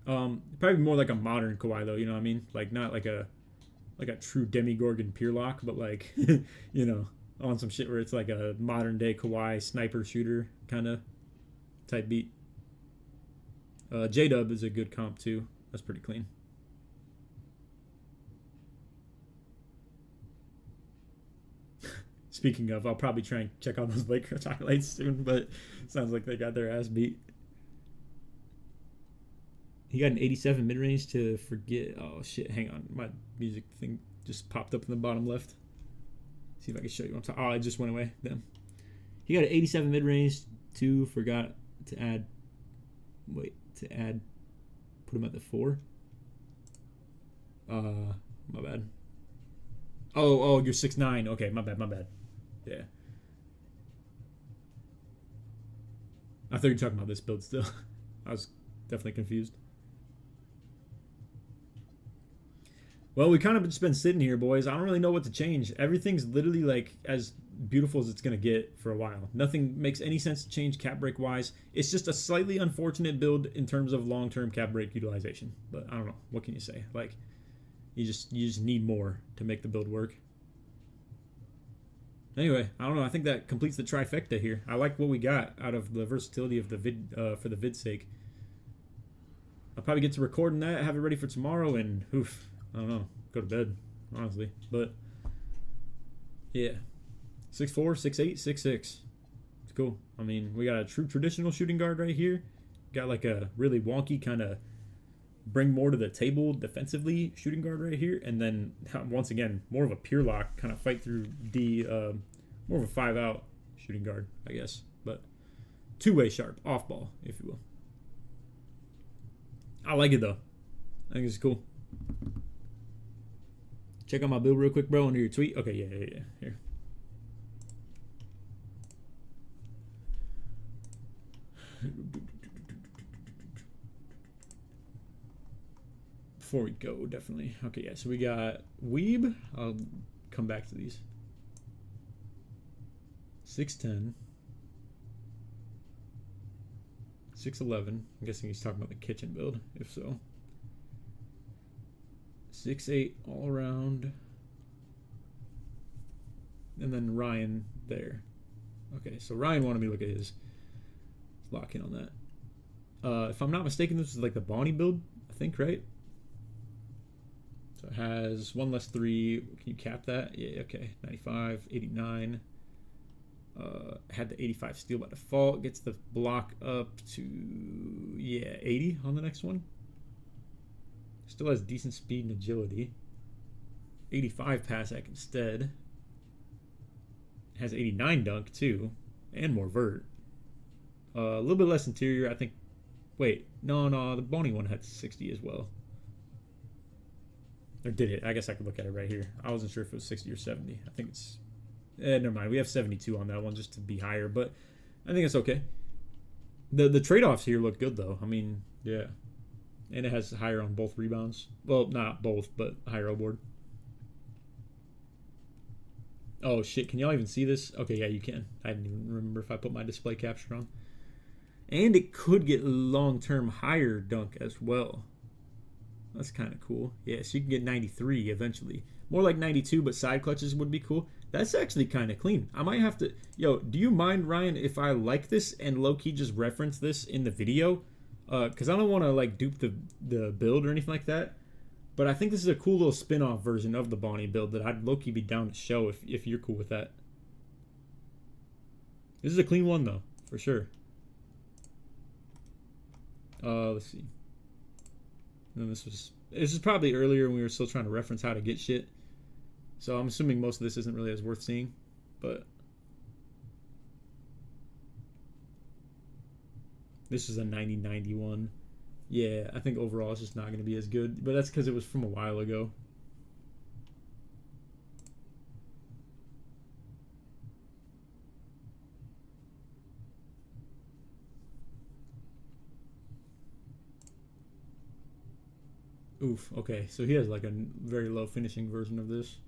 Probably more like a modern Kawhi though. You know what I mean? Like not like a true Demigorgon Pierlock, but like you know, on some shit where it's like a modern day Kawhi sniper shooter kind of type beat. J-Dub is a good comp too. That's pretty clean. Speaking of, I'll probably try and check out those Lakers highlights soon, but sounds like they got their ass beat. He got an 87 mid-range to forget. Oh, shit. Hang on. My music thing just popped up in the bottom left. See if I can show you what I'm talking. Oh, it just went away. Damn. He got an 87 mid-range to forgot to add. Wait. To add. Put him at the 4. My bad. Oh, you're 6'9". Okay, my bad. Yeah. I thought you were talking about this build still. I was definitely confused. Well, we kind of just been sitting here, boys. I don't really know what to change. Everything's literally like as beautiful as it's going to get for a while. Nothing makes any sense to change cap break wise. It's just a slightly unfortunate build in terms of long-term cap break utilization. But I don't know. What can you say? Like, you just need more to make the build work. Anyway, I don't know. I think that completes the trifecta here. I like what we got out of the versatility of the vid for the vid's sake. I'll probably get to recording that, have it ready for tomorrow, and oof, I don't know, go to bed, honestly. But yeah, 6'4", 6'8", 6'6". It's cool. I mean, we got a true traditional shooting guard right here. Got like a really wonky kind of bring more to the table defensively shooting guard right here, and then once again more of a pure lock kind of fight through D, more of a 5-out shooting guard, I guess, but two-way sharp off ball, if you will. I like it though. I think it's cool. Check out my build real quick, bro, under your tweet. Okay, yeah. Here. Before we go, definitely. Okay, yeah, so we got Weeb. I'll come back to these. 6'10". 6'11". I'm guessing he's talking about the kitchen build, if so. 6'8" all around. And then Ryan there. Okay, so Ryan wanted me to look at his. Let's lock in on that. If I'm not mistaken, this is like the Bonnie build, I think, right? So it has 1 less 3. Can you cap that? Yeah, okay. 95, 89. Had the 85 steal by default. Gets the block up to, yeah, 80 on the next one. Still has decent speed and agility. 85 pass act instead. Has 89 dunk too, and more vert. A little bit less interior, I think. Wait, no, the bony one had 60 as well. Or did it? I guess I could look at it right here. I wasn't sure if it was 60 or 70. I think it's... never mind. We have 72 on that one just to be higher, but I think it's okay. The trade-offs here look good, though. I mean, yeah. And it has higher on both rebounds. Well, not both, but higher O-board. Oh, shit. Can y'all even see this? Okay, yeah, you can. I didn't even remember if I put my display capture on. And it could get long-term higher dunk as well. That's kind of cool. Yeah, so you can get 93 eventually. More like 92, but side clutches would be cool. That's actually kind of clean. I might have to... Yo, do you mind, Ryan, if I like this and low-key just reference this in the video? Because I don't want to, like, dupe the build or anything like that. But I think this is a cool little spin-off version of the Bonnie build that I'd low-key be down to show if you're cool with that. This is a clean one, though, for sure. Let's see. And this is probably earlier when we were still trying to reference how to get shit. So I'm assuming most of this isn't really as worth seeing, but this is a 90-91. Yeah, I think overall it's just not going to be as good, but that's because it was from a while ago. Oof, okay, so he has like a very low finishing version of this.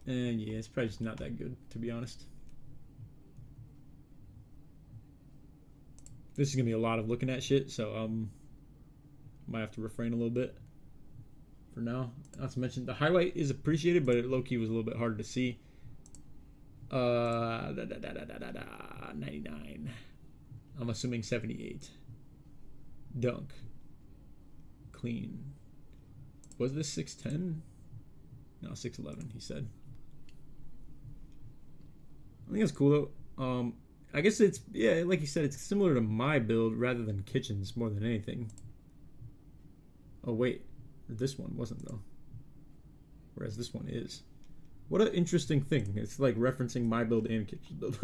And yeah, it's probably just not that good, to be honest. This is going to be a lot of looking at shit, so might have to refrain a little bit for now. Not to mention, the highlight is appreciated, but it low-key was a little bit harder to see. 99. I'm assuming 78. Dunk. Clean. Was this 6'10"? No, 6'11", he said. I think that's cool though. I guess it's, yeah, like you said, it's similar to my build rather than Kitchen's more than anything. Oh wait, this one wasn't though. Whereas this one is. What an interesting thing. It's like referencing my build and Kitchen's build.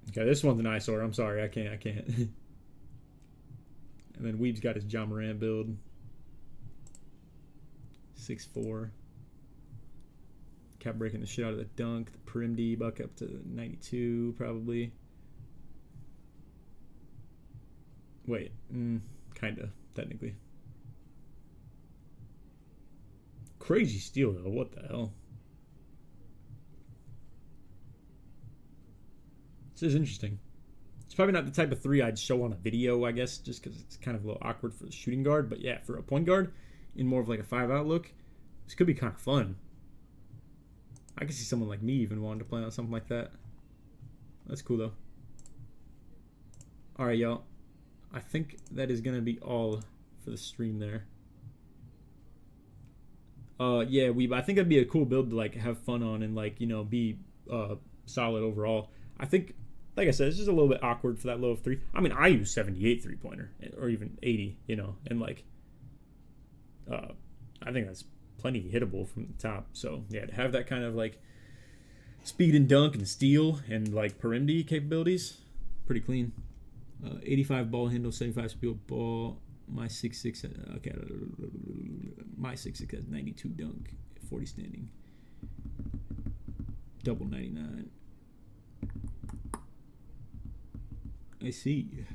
Okay, this one's an eyesore. I'm sorry, I can't. And then Weeb's got his John Moran build. 6'4". Kept breaking the shit out of the dunk. The Prim D buck up to 92 probably. Wait, kinda, technically. Crazy steal though, what the hell? This is interesting. It's probably not the type of three I'd show on a video, I guess, just because it's kind of a little awkward for the shooting guard. But yeah, for a point guard, in more of like a 5-out look, this could be kind of fun. I could see someone like me even wanting to play on something like that. That's cool though. Alright, y'all. I think that is going to be all for the stream there. Yeah, I think it'd be a cool build to like have fun on and like, you know, be solid overall. I think, like I said, it's just a little bit awkward for that low of 3. I mean, I use 78 3-pointer or even 80, you know, and like I think that's plenty hittable from the top. So yeah, to have that kind of like speed and dunk and steal and like perimeter capabilities, pretty clean. 85 ball handle, 75 speed ball. My 6'6", okay, my 6'6" has 92 dunk, 40 standing, double 99. I see.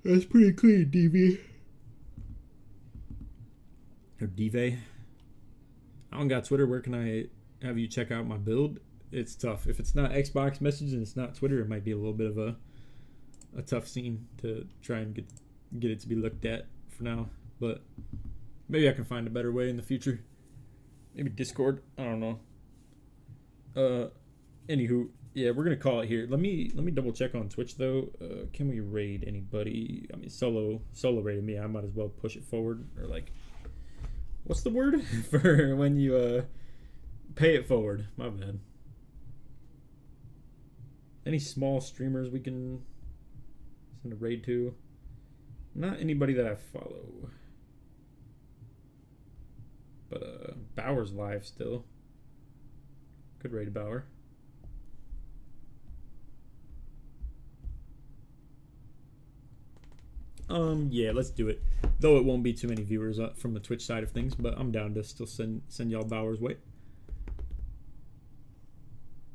That's pretty clean, DV. Or DV. I don't got Twitter. Where can I have you check out my build? It's tough. If it's not Xbox message and it's not Twitter, it might be a little bit of a tough scene to try and get it to be looked at for now. But maybe I can find a better way in the future. Maybe Discord. I don't know. Anywho, yeah, we're gonna call it here. Let me double check on Twitch though. Can we raid anybody? I mean, solo raided me. I might as well push it forward, or like, what's the word for when you pay it forward? My bad. Any small streamers we can send a raid to? Not anybody that I follow. But Bauer's live still. Good raid, Bauer. Yeah, let's do it. Though it won't be too many viewers from the Twitch side of things, but I'm down to still send y'all Bauer's way.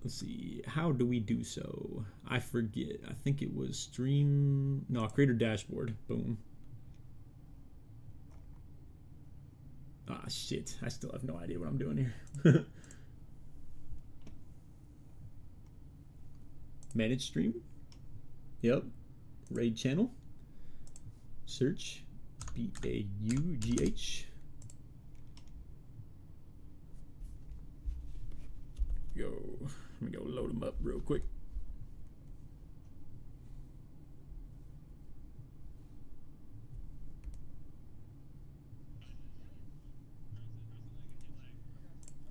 Let's see, how do we do so? I forget. I think it was stream. No, creator dashboard. Boom. Ah, shit. I still have no idea what I'm doing here. Manage stream. Yep. Raid channel. Search. BAUGH. Yo. Let me go load them up real quick.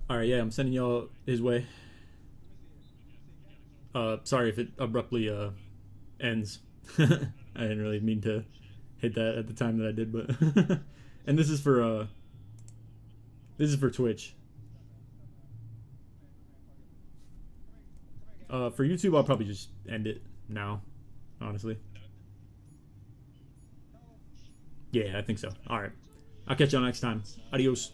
Alright, yeah, I'm sending y'all his way. Sorry if it abruptly ends. I didn't really mean to hit that at the time that I did, but and this is for Twitch. For YouTube, I'll probably just end it now, honestly. Yeah, I think so. All right. I'll catch y'all next time. Adios.